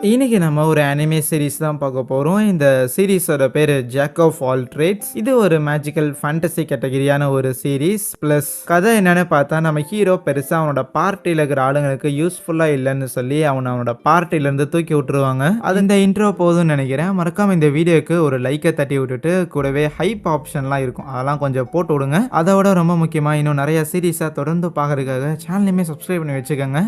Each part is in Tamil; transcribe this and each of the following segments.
இன்னைக்கு நம்ம ஒரு அனிமே சீரிஸ் தான் பார்க்க போறோம். இந்த சீரிஸோட பேரு ஜாக் ஆஃப் ஆல் ட்ரேட்ஸ். இது ஒரு மேஜிக்கல் ஃபேண்டசி கேட்டகரியான ஒரு சீரிஸ். பிளஸ் கதை என்னன்னு பார்த்தா, நம்ம ஹீரோ பெருசா அவனோட பார்ட்டியில இருக்கிற ஆளுங்களுக்கு யூஸ்ஃபுல்லா இல்லைன்னு சொல்லி அவனோட பார்ட்டில இருந்து தூக்கி விட்டுருவாங்க. அது இந்த இன்ட்ரோ போதும்னு நினைக்கிறேன். மறக்காம இந்த வீடியோக்கு ஒரு லைக்கை தட்டி விட்டுட்டு கூடவே ஹைப் ஆப்ஷன்லாம் இருக்கும், அதெல்லாம் கொஞ்சம் போட்டு விடுங்க. அதோட ரொம்ப முக்கியமா இன்னும் நிறைய சீரிஸா தொடர்ந்து பார்க்கறதுக்காக சேனலையுமே சப்ஸ்கிரைப் பண்ணி வச்சுக்கோங்க.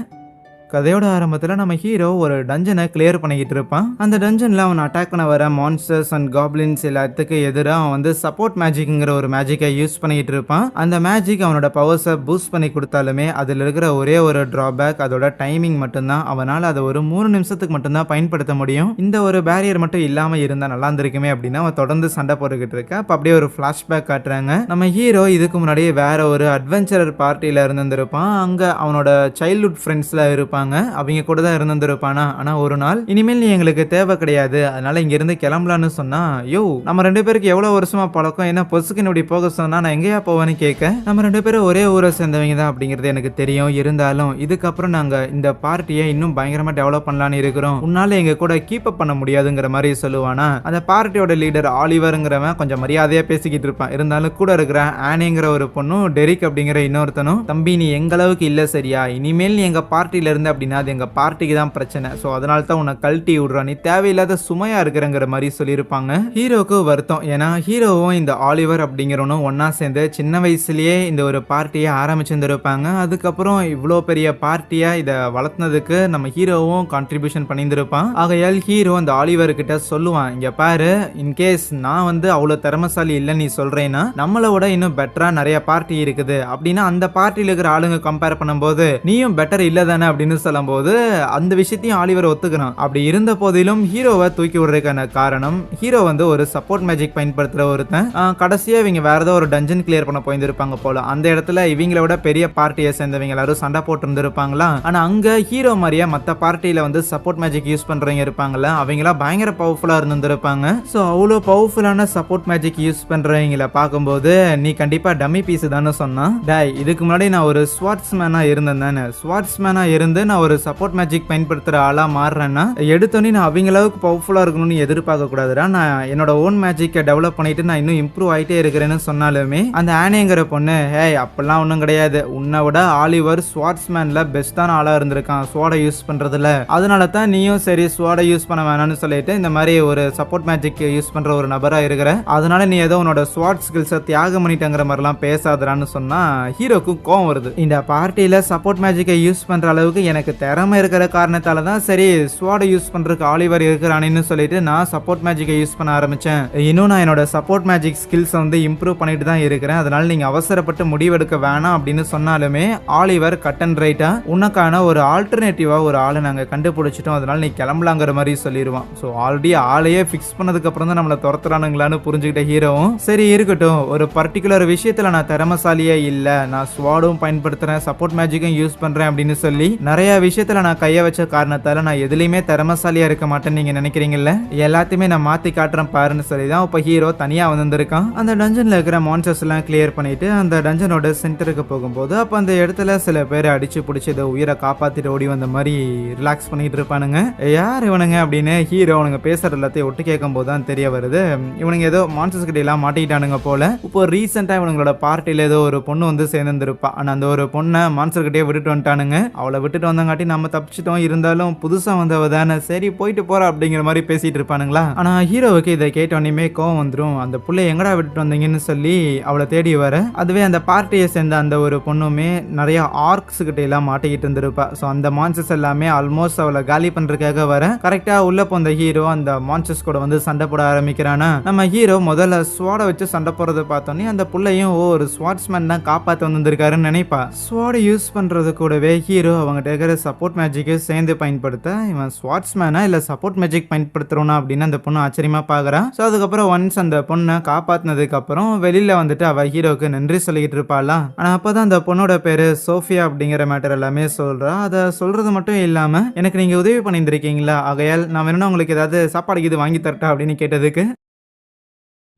கதையோட ஆரம்பத்தில் நம்ம ஹீரோ ஒரு டஞ்சனை கிளியர் பண்ணிக்கிட்டு இருப்பான். அந்த டஞ்சனில் அவன் அட்டாக் பண்ண வர மான்ஸ்டர்ஸ் அண்ட் காப்ளின்ஸ் எல்லாத்துக்கு எதிராக அவன் வந்து சப்போர்ட் மேஜிக்ங்கிற ஒரு மேஜிக்கை யூஸ் பண்ணிக்கிட்டு இருப்பான். அந்த மேஜிக் அவனோட பவர்ஸை பூஸ்ட் பண்ணி கொடுத்தாலுமே அதில் இருக்கிற ஒரே ஒரு டிராபேக் அதோட டைமிங் மட்டும்தான். அவனால் அதை ஒரு 3 நிமிஷத்துக்கு மட்டும்தான் பயன்படுத்த முடியும். இந்த ஒரு பேரியர் மட்டும் இல்லாமல் இருந்தால் நல்லா இருந்திருக்குமே அப்படின்னு அவன் தொடர்ந்து சண்டை போட்டுக்கிட்டு இருக்க. அப்போ அப்படியே ஒரு ஃப்ளாஷ்பேக் காட்டுறாங்க. நம்ம ஹீரோ இதுக்கு முன்னாடியே வேற ஒரு அட்வென்ச்சரர் பார்ட்டியில் இருந்திருப்பான். அங்கே அவனோட சைல்ட்ஹுட் ஃப்ரெண்ட்ஸில் இருப்பாங்க. அவங்க கூட தான் இருந்திருப்பானா. ஆனா ஒரு நாள், இனிமேல் நீ எங்களுக்கு தேவை கிடையாது, அதனால இங்க இருந்து கிளம்பலான்னு சொன்னா, யோ நம்ம 2 பேருக்கு எவ்வளவு வருஷமா பழக்கம், என்ன பொசுக்குன்னு இப்படி போக சொன்னா நான் எங்கேயா போவேன்னு கேட்க, நம்ம 2 பேரும் ஒரே ஊரை சேர்ந்தவங்க தான் அப்படிங்கிறது எனக்கு தெரியும், இருந்தாலும் இதுக்கப்புறம் நாங்க இந்த பார்ட்டியை இன்னும் பயங்கரமா டெவலப் பண்ணலான்னு இருக்கிறோம், உன்னால எங்க கூட கீப் அப் பண்ண முடியாதுங்கிற மாதிரி சொல்லுவானா. அந்த பார்ட்டியோட லீடர் ஆலிவருங்கிறவன் கொஞ்சம் மரியாதையா பேசிக்கிட்டு இருப்பான். இருந்தாலும் கூட இருக்கிற ஆனிங்கிற ஒரு பொண்ணும் டெரிக் அப்படிங்கிற இன்னொருத்தனும், தம்பி நீ எங்க அளவுக்கு இல்ல சரியா, இனிமேல் நீ எங்க பார்ட்டியில இருந்து அப்படின்னா அது எங்க பார்ட்டிக்கு தான் பிரச்சனை, ஸோ அதனால தான் உன்னை கழட்டி விடுறான், நீ தேவையில்லாத சுமையா இருக்கிறங்கிற மாதிரி சொல்லியிருப்பாங்க. ஹீரோக்கு வருத்தம், ஏன்னா ஹீரோவும் இந்த ஆலிவர் அப்படிங்கிறவனும் ஒன்னா சேர்ந்து சின்ன வயசுலயே இந்த ஒரு பார்ட்டியை ஆரம்பிச்சிருந்திருப்பாங்க. அதுக்கப்புறம் இவ்வளோ பெரிய பார்ட்டியா இதை வளர்த்துனதுக்கு நம்ம ஹீரோவும் கான்ட்ரிபியூஷன் பண்ணியிருந்திருப்பான். ஆகையால் ஹீரோ அந்த ஆலிவர் கிட்ட சொல்லுவான், இங்க பாரு, இன்கேஸ் நான் வந்து அவ்வளோ திறமசாலி இல்லைன்னு நீ சொல்றேன்னா நம்மளோட இன்னும் பெட்டரா நிறைய பார்ட்டி இருக்குது அப்படின்னா அந்த பார்ட்டியில் இருக்கிற ஆளுங்க கம்பேர் பண்ணும்போது நீயும் பெட்டர் இல்லை தானே அப்படின்னு சொல்லும்போது அந்த விஷயத்தையும் ஆலிவர் ஒத்துக்கிறான். அப்படி இருந்த போதிலும் ஹீரோவை தூக்கி விடுறதுக்கான காரணம், ஹீரோ வந்து ஒரு சப்போர்ட் மேஜிக் பயன்படுத்துற ஒருத்தன். கடைசியா இவங்க வேற ஏதோ ஒரு டஞ்சன் கிளியர் பண்ண போயிருந்திருப்பாங்க போல. அந்த இடத்துல இவங்களோட பெரிய பார்ட்டியை சேர்ந்தவங்க எல்லாரும் சண்டை போட்டு இருந்திருப்பாங்களா. ஆனா அங்க ஹீரோ மாதிரியா மத்த பார்ட்டியில வந்து சப்போர்ட் மேஜிக் யூஸ் பண்றவங்க இருப்பாங்கல்ல, அவங்களா பயங்கர பவர்ஃபுல்லா இருந்திருப்பாங்க. ஸோ அவ்வளோ பவர்ஃபுல்லான சப்போர்ட் மேஜிக் யூஸ் பண்றவங்களை பார்க்கும்போது நீ கண்டிப்பா டம்மி பீஸ் தானே சொன்னா. டாய், இதுக்கு முன்னாடி நான் ஒரு ஸ்வாட்ஸ்மேனா இருந்தேன் தானே, ஸ்வாட்ஸ்மேனா இருந்து நான் ஒரு சப்போர்ட் மேஜிக் பயன்படுத்துற ஆளா மாறுறேன்னா எடுத்தோன்னே நான் அவங்க அளவுக்கு பவர்ஃபுல்லா இருக்கணும்னு எதிர்பார்க்க கூடாதுடா, நான் என்னோட ஓன் மேஜிக்கை டெவலப் பண்ணிட்டு நான் இன்னும் இம்ப்ரூவ் ஆயிட்டே இருக்கிறேன்னு சொன்னாலுமே அந்த ஆனேங்கிற பொண்ணு, ஹே அப்பெல்லாம் ஒன்றும் கிடையாது, உன்னை விட ஆலிவர் ஸ்வாட்ஸ்மேன்ல பெஸ்டான ஆளா இருந்திருக்கான் ஸ்வாடை யூஸ் பண்றதுல, அதனால தான் நீயும் சரி ஸ்வாடை யூஸ் பண்ண வேணாம்னு சொல்லிட்டு இந்த மாதிரி ஒரு சப்போர்ட் மேஜிக் யூஸ் பண்ற ஒரு நபரா இருக்கிற, அதனால நீ ஏதோ உன்னோட ஸ்வாட் ஸ்கில்ஸை தியாகம் பண்ணிட்டங்கிற மாதிரிலாம் பேசாதடான்னு சொன்னா ஹீரோக்கு கோவம் வருது. இந்த பார்ட்டியில சப்போர்ட் மேஜிக்கை யூஸ் பண்ற அளவுக்கு எனக்கு திறமை இருக்கிற காரணத்தால தான் சரி ஸ்வாடை யூஸ் பண்றதுக்கு ஆலிவர் இருக்கிறான்னு சொல்லிட்டு நான் சப்போர்ட் மேஜிக்கை யூஸ் பண்ண ஆரம்பிச்சேன். இன்னும் நான் என்னோட சப்போர்ட் மேஜிக் ஸ்கில்ஸ் வந்து இம்ப்ரூவ் பண்ணிட்டு தான் இருக்கிறேன், அதனால நீங்க அவசரப்பட்டு முடிவெடுக்க வேணாம் அப்படின்னு சொன்னாலுமே ஆலிவர் கட் அண்ட் ரைட்டா உனக்கான ஒரு ஆல்டர்னேட்டிவா ஒரு ஆளை நாங்க கண்டுபிடிச்சிட்டோம், அதனால நீ கிளம்பலாங்கிற மாதிரி சொல்லிடுவான். ஸோ ஆல்ரெடி ஆளையே ஃபிக்ஸ் பண்ணதுக்கு அப்புறம் தான் நம்மளை துரத்துறானுங்களான்னு புரிஞ்சுக்கிட்ட ஹீரோவும் சரி இருக்கட்டும், ஒரு பர்டிகுலர் விஷயத்துல நான் திறமசாலியே இல்ல, நான் ஸ்வாடும் பயன்படுத்துறேன் சப்போர்ட் மேஜிக்கும் யூஸ் பண்றேன் அப்படின்னு சொல்லி நிறைய விஷயத்துல நான் கைய வச்ச காரணத்தால நான் எதுலையுமே திறமசாலியா இருக்க மாட்டேன்னு நீங்க நினைக்கிறீங்கல்ல, எல்லாத்தையுமே நான் மாத்தி காட்டுறேன் பாருன்னு சொல்லி தான் இப்ப ஹீரோ தனியா வந்திருக்கான். அந்த டஞ்சன்ல இருக்கிற மான்ஸ்டர்ஸ் எல்லாம் கிளியர் பண்ணிட்டு அந்த டஞ்சனோட சென்டருக்கு போகும்போது அப்ப அந்த இடத்துல சில பேர் அடிச்சு பிடிச்சி இதை உயிரை காப்பாத்திட்டு ஓடி வந்த மாதிரி ரிலாக்ஸ் பண்ணிட்டு இருப்பானுங்க. யார் இவனுங்க அப்படின்னு ஹீரோ அவனுங்க பேசுற எல்லாத்தையும் ஒட்டு கேட்கும் போது தான் தெரிய வருது, இவனுங்க ஏதோ மான்ஸ்டர்ஸ் கிட்ட எல்லாம் மாட்டிக்கிட்டானுங்க போல. இப்போ ரீசெண்டா இவங்களோட பார்ட்டியில ஏதோ ஒரு பொண்ணு வந்து சேர்ந்துருப்பா, ஆனா அந்த ஒரு பொண்ணை மான்ஸ்டர் கிட்டே விட்டுட்டு வந்துட்டானுங்க. அவளை விட்டுட்டு வந்தங்காட்டி நம்ம தப்பிச்சிட்டோம், இருந்தாலும் புதுசா வந்தவ தானே சரி போயிட்டு போறா அப்படிங்கிற மாதிரி பேசிட்டு இருப்பானுங்களா. ஆனா ஹீரோவுக்கு இதை கேட்டோன்னே கோவம் வந்துடும், அந்த புள்ளை எங்கடா விட்டுட்டு வந்தீங்கன்னு சொல்லி அவளை தேடி வர, அதுவே அந்த பார்ட்டியை சேர்ந்த அந்த ஒரு பொண்ணுமே நிறைய ஆர்க்ஸ் கிட்ட எல்லாம் மாட்டிக்கிட்டு இருந்திருப்பா. ஸோ அந்த மான்ஸ்டர்ஸ் எல்லாமே ஆல்மோஸ்ட் அவளை காலி பண்றதுக்காக வர கரெக்டா உள்ள போந்த ஹீரோ அந்த மான்ஸ்டர்ஸ் கூட வந்து சண்டை போட ஆரம்பிக்கிறானா. நம்ம ஹீரோ முதல்ல ஸ்வாடை வச்சு சண்டை போடுறத பார்த்தோன்னே அந்த புள்ளையும் ஒரு ஸ்வாட்ஸ்மேன் தான் காப்பாற்ற வந்திருக்காருன்னு நினைப்பா. ஸ்வாடை யூஸ் பண்றது கூடவே ஹீரோ அவங்ககிட்ட இருக்கிற சப்போர்ட் மேஜிக்கை சேர்ந்து பயன்படுத்த இவன் ஸ்வாட்ஸ்மேனா இல்ல சப்போர்ட் மேஜிக் பயன்படுத்துறோனா அப்படின்னு அந்த பொண்ணு ஆச்சரியமா பாக்குறா. ஸோ அதுக்கப்புறம் ஒன்ஸ் அந்த பொண்ணை காப்பாத்தினதுக்கு அப்புறம் வெளியில வந்துட்டு அவ ஹீரோக்கு நன்றி சொல்லிக்கிட்டு இருப்பாளா. ஆனா அப்பதான் அந்த பொண்ணோட பேரு சோஃபியா அப்படிங்கிற மேட்டர் எல்லாமே சொல்றா. அதை சொல்றது மட்டும் இல்லாம எனக்கு நீங்க உதவி பண்ணியிருந்திருக்கீங்களா, ஆகையால் நான் வேணும்னா உங்களுக்கு ஏதாவது சாப்பாடு இது வாங்கி தரட்டா அப்படின்னு கேட்டதுக்கு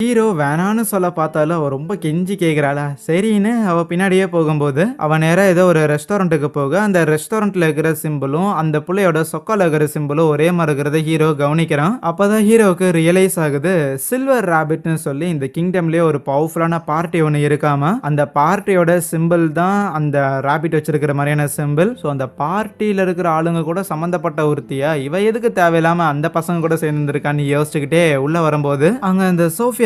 ஹீரோ வேணான்னு சொல்ல பார்த்தாலும் அவ ரொம்ப கெஞ்சி கேட்குறாளா சரின்னு அவ பின்னாடியே போகும்போது அவன் நேரா ஏதோ ஒரு ரெஸ்டாரண்ட்டுக்கு போக அந்த ரெஸ்டாரண்ட்ல இருக்கிற சிம்பிளும் அந்த புள்ளையோட சொக்கால இருக்கிற சிம்பிளும் ஒரே மாதிரி இருக்கிறத ஹீரோ கவனிக்கிறான். அப்பதான் ஹீரோவுக்கு ரியலைஸ் ஆகுது சில்வர் ராபிட்னு சொல்லி இந்த கிங்டம்லயே ஒரு பவர்ஃபுல்லான பார்ட்டி ஒன்று இருக்காம அந்த பார்ட்டியோட சிம்பிள் தான் அந்த ராபிட் வச்சிருக்கிற மாதிரியான சிம்பிள். ஸோ அந்த பார்ட்டியில இருக்கிற ஆளுங்க கூட சம்மந்தப்பட்ட ஒருத்தியா இவ எதுக்கு தேவையில்லாம அந்த பசங்க கூட சேர்ந்துருக்கான்னு யோசிச்சுக்கிட்டே உள்ள வரும்போது அங்க அந்த சோஃபியாக்கு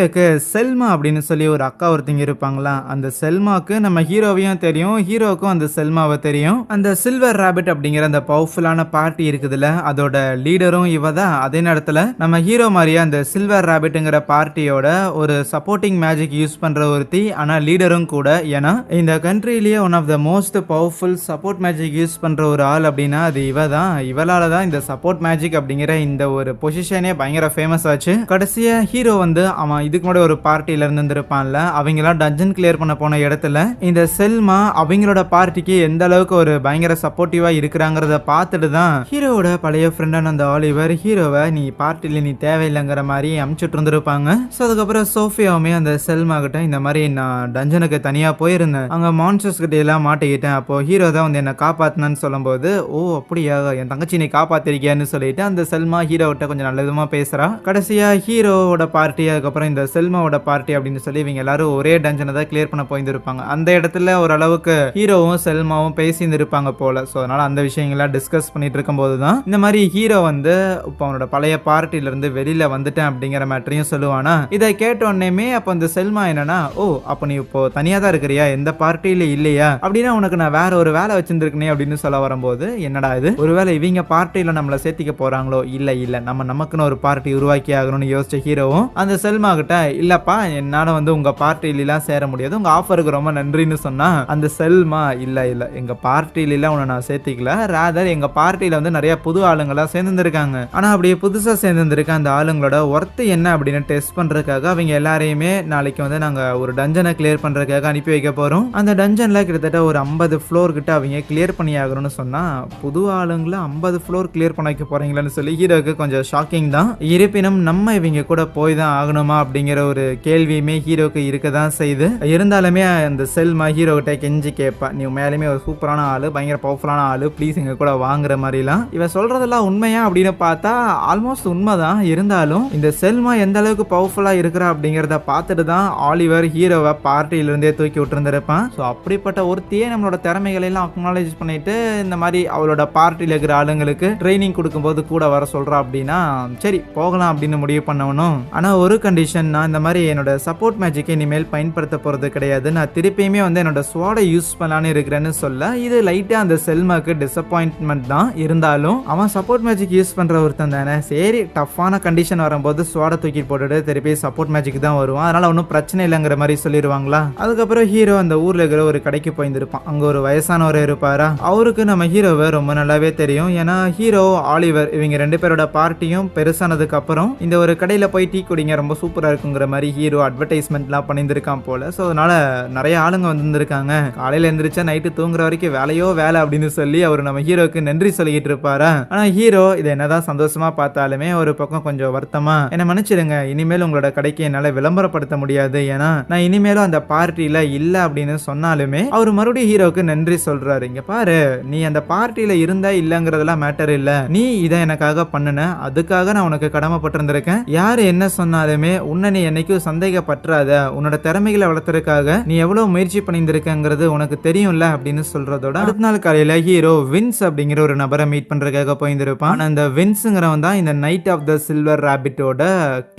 செல்மா அப்படின்னு சொல்லி ஒரு அக்கா ஒருத்தங்க இருப்பாங்களா அந்த செல்மாக்கு நம்ம ஹீரோவையும் தெரியும் ஹீரோவுக்கும் அந்த செல்மாவை தெரியும். அந்த சில்வர் ராபிட் அப்படிங்கிற அந்த பவர்ஃபுல்லான பார்ட்டி இருக்குதுல்ல அதோட லீடரும் இவ தான். அதே நேரத்துல நம்ம ஹீரோ மாதிரியே அந்த சில்வர் ராபிட்ங்கிற பார்ட்டியோட ஒரு சப்போர்ட்டிங் மேஜிக் யூஸ் பண்ற ஒருத்தி ஆனா லீடரும் கூட. ஏன்னா இந்த கண்ட்ரிலேயே one of the most powerful support magic use பண்ற ஒரு ஆள் அப்படின்னா அது இவ தான். இவளால தான் இந்த சப்போர்ட் மேஜிக் அப்படிங்கிற இந்த ஒரு பொசிஷனே பயங்கர ஃபேமஸ் ஆச்சு. கடைசியா ஹீரோ வந்து அவன் இதுக்கு முன்னாடி ஒரு பார்ட்டியில இருந்திருப்பான்ல அவங்களாம் டஞ்சன் கிளியர் பண்ண போன இடத்துல இந்த செல்மா அவங்களோட பார்ட்டிக்கு எந்த அளவுக்கு ஒரு பயங்கர சப்போர்ட்டிவா இருக்கிறாங்கிறத பார்த்துட்டு தான் ஹீரோவோட பழைய ஃப்ரெண்டான அந்த ஆலிவர் ஹீரோவை நீ பார்ட்டில நீ தேவையில்லைங்கிற மாதிரி அமுச்சுட்டு இருந்திருப்பாங்க. ஸோ அதுக்கப்புறம் சோஃபியாவுமே அந்த செல்மா கிட்ட இந்த மாதிரி நான் டஞ்சனுக்கு தனியா போயிருந்தேன் அங்க மான்ஸ்டர்ஸ் கிட்ட எல்லாம் மாட்டிக்கிட்டேன் அப்போ ஹீரோ தான் வந்து என்ன காப்பாத்தினான்னு சொல்லும்போது ஓ அப்படியா என் தங்கச்சி நீ காப்பாத்திருக்கியான்னு சொல்லிட்டு அந்த செல்மா ஹீரோவிட்ட கொஞ்சம் நல்ல விதமா பேசுறா. கடைசியா ஹீரோவோட பார்ட்டி அதுக்கப்புறம் இந்த செல்மாவோட பார்ட்டி அப்படின்னு சொல்லி இவங்க எல்லாரும் ஒரே டஞ்சனை தான் கிளியர் பண்ண போயிருந்திருப்பாங்க. அந்த இடத்துல ஓரளவுக்கு ஹீரோவும் செல்மாவும் பேசியிருந்திருப்பாங்க போல. ஸோ அதனால அந்த விஷயங்கள்லாம் டிஸ்கஸ் பண்ணிட்டு இருக்கும்போது தான் இந்த மாதிரி ஹீரோ வந்து இப்போ அவனோட பழைய பார்ட்டில இருந்து வெளியில வந்துட்டேன் அப்படிங்கிற மேட்டரையும் சொல்லுவானா. இதை கேட்டோன்னே அப்போ இந்த செல்மா என்னன்னா ஓ அப்போ நீ இப்போ தனியா தான் இருக்கிறியா எந்த பார்ட்டியில இல்லையா அப்படின்னா உனக்கு நான் வேற ஒரு வேலை வச்சிருந்திருக்கேனே அப்படின்னு சொல்ல வரும்போது என்னடா இது ஒருவேளை இவங்க பார்ட்டியில நம்மளை சேர்த்திக்க போறாங்களோ இல்ல நமக்குன்னு ஒரு பார்ட்டி உருவாக்கி ஆகணும்னு யோசிச்ச ஹீரோவும் அந்த செல்மா கிட்ட இல்லப்பா என்னால வந்து உங்க பார்ட்டிலாம் சேர முடியாது உங்க ஆஃபருக்கு ரொம்ப நன்றின்னு சொன்னா அந்த செல்மா இல்ல எங்க பார்ட்டிலாம் உன்னை நான் சேர்த்திக்கல ராதர் எங்க பார்ட்டியில வந்து நிறைய புது ஆளுங்களா சேர்ந்துருக்காங்க ஆனா அப்படியே புதுசா சேர்ந்துருக்க அந்த ஆளுங்களோட ஒர்த் என்ன அப்படின்னு டெஸ்ட் பண்றதுக்காக அவங்க எல்லாரையுமே நாளைக்கு வந்து நாங்க ஒரு டஞ்சனை கிளியர் பண்றதுக்காக அனுப்பி வைக்க போறோம். அந்த டஞ்சன்ல கிட்டத்தட்ட ஒரு 50 ஃப்ளோர் கிட்ட அவங்க கிளியர் பண்ணி ஆகணும்னு சொன்னா புது ஆளுங்களை 50 ஃப்ளோர் கிளியர் பண்ண வைக்க போறீங்களான்னு சொல்லி ஹீரோக்கு கொஞ்சம் ஷாக்கிங் தான். இருப்பினும் நம்ம இவங்க கூட போய் தான் ஆகணுமா அப்படிங்கிற ஒரு கேள்வியுமே ஹீரோக்கு இருக்க தான் செய்யுது. இருந்தாலுமே அந்த செல்மா ஹீரோ கிட்ட கெஞ்சி கேட்பா நீ மேலுமே ஒரு சூப்பரான ஆளு பயங்கர பவர்ஃபுல்லான ஆளு ப்ளீஸ் எங்க கூட வாங்குற மாதிரிலாம். இவ சொல்றதெல்லாம் உண்மையா அப்படின்னு பார்த்தா ஆல்மோஸ்ட் உண்மைதான். இருந்தாலும் இந்த செல்மா எந்த அளவுக்கு பவர்ஃபுல்லா இருக்கிறா அப்படிங்கிறத பார்த்துட்டு தான் ஆலிவர் ஹீரோவை பார்ட்டியில இருந்தே தூக்கி விட்டுருந்திருப்பான். ஸோ அப்படிப்பட்ட ஒருத்தையே நம்மளோட திறமைகளை எல்லாம் அக்னாலேஜ் பண்ணிட்டு இந்த மாதிரி அவளோட பார்ட்டியில இருக்கிற ஆளுங்களுக்கு ட்ரைனிங் கொடுக்கும்போது கூட வர சொல்றா அப்படின்னா சரி போகலாம் அப்படின்னு முடிவு பண்ணணும். ஆனா ஒரு கண்டிஷன் நான் இந்த மாதிரி என்னோட சப்போர்ட் மேஜிக்கை இனிமேல் பயன்படுத்த போறது கிடையாது நான் திருப்பியுமே வந்து என்னோட ஸ்வாடை யூஸ் பண்ணலான்னு இருக்கிறேன்னு சொல்ல இது லைட்டா அந்த செல்மாக்கு டிசப்பாயின்ட்மெண்ட் தான். இருந்தாலும் அவன் சப்போர்ட் மேஜிக் யூஸ் பண்ற ஒருத்தன் தானே சரி டஃப்பான கண்டிஷன் வரும்போது ஸ்வாடை தூக்கி போட்டுட்டு திருப்பி சப்போர்ட் மேஜிக் தான் வருவான் அதனால ஒன்றும் பிரச்சனை இல்லைங்கிற மாதிரி சொல்லிடுவாங்களா. அதுக்கப்புறம் ஹீரோ அந்த ஊர்ல இருக்கிற ஒரு கடைக்கு போயிருந்திருப்பான். அங்க ஒரு வயசானவர் இருப்பாரா அவருக்கு நம்ம ஹீரோவை ரொம்ப நல்லாவே தெரியும். ஏன்னா ஹீரோ ஆலிவர் இவங்க 2 பேரோட பார்ட்டியும் பெருசானதுக்கு அப்புறம் இந்த ஒரு கடையில போய் டீ குடிங்க ரொம்ப சூப்பரா இருக்குங்கிற மாதிரி ஹீரோ அட்வர்டைஸ்மெண்ட்லாம் பண்ணியிருந்திருக்கான் போல. ஸோ அதனால நிறைய ஆளுங்க வந்திருக்காங்க. காலையில எந்திரிச்சா நைட்டு தூங்குற வரைக்கும் வேலையோ வேலை அப்படின்னு சொல்லி அவர் நம்ம ஹீரோக்கு நன்றி சொல்லிக்கிட்டு இருப்பாரா. ஆனா ஹீரோ இதை என்னதான் சந்தோஷமா பார்த்தாலுமே ஒரு பக்கம் கொஞ்சம் வருத்தமா என்ன மன்னிச்சிடுங்க இனிமேல் உங்களோட கடைக்கு என்னால விளம்பரப்படுத்த முடியாது ஏன்னா நான் இனிமேலும் அந்த பார்ட்டியில இல்ல அப்படின்னு சொன்னாலுமே அவர் மறுபடியும் ஹீரோக்கு நன்றி சொல்றாரு. இங்க பாரு நீ அந்த பார்ட்டியில இருந்தா இல்லங்கிறதெல்லாம் மேட்டர் இல்ல நீ இதை எனக்காக பண்ணுன அதுக்காக நான் உனக்கு கடமைப்பட்டிருந்திருக்கேன். யாரு என்ன சொன்னாலுமே உன்னை நீ என்னைக்கும் சந்தேகப்பற்றாத உன்னோட திறமைகளை வளர்த்துறதுக்காக நீ எவ்வளவு முயற்சி பண்ணியிருந்திருக்கங்கிறது உனக்கு தெரியும்ல அப்படின்னு சொல்றதோட அடுத்த நாள் காலையில ஹீரோ வின்ஸ் அப்படிங்கிற ஒரு நபரை மீட் பண்றதுக்காக போயிருந்திருப்பான். அந்த வின்ஸுங்கிறவன் தான் இந்த நைட் ஆஃப் த சில்வர் ராபிட்டோட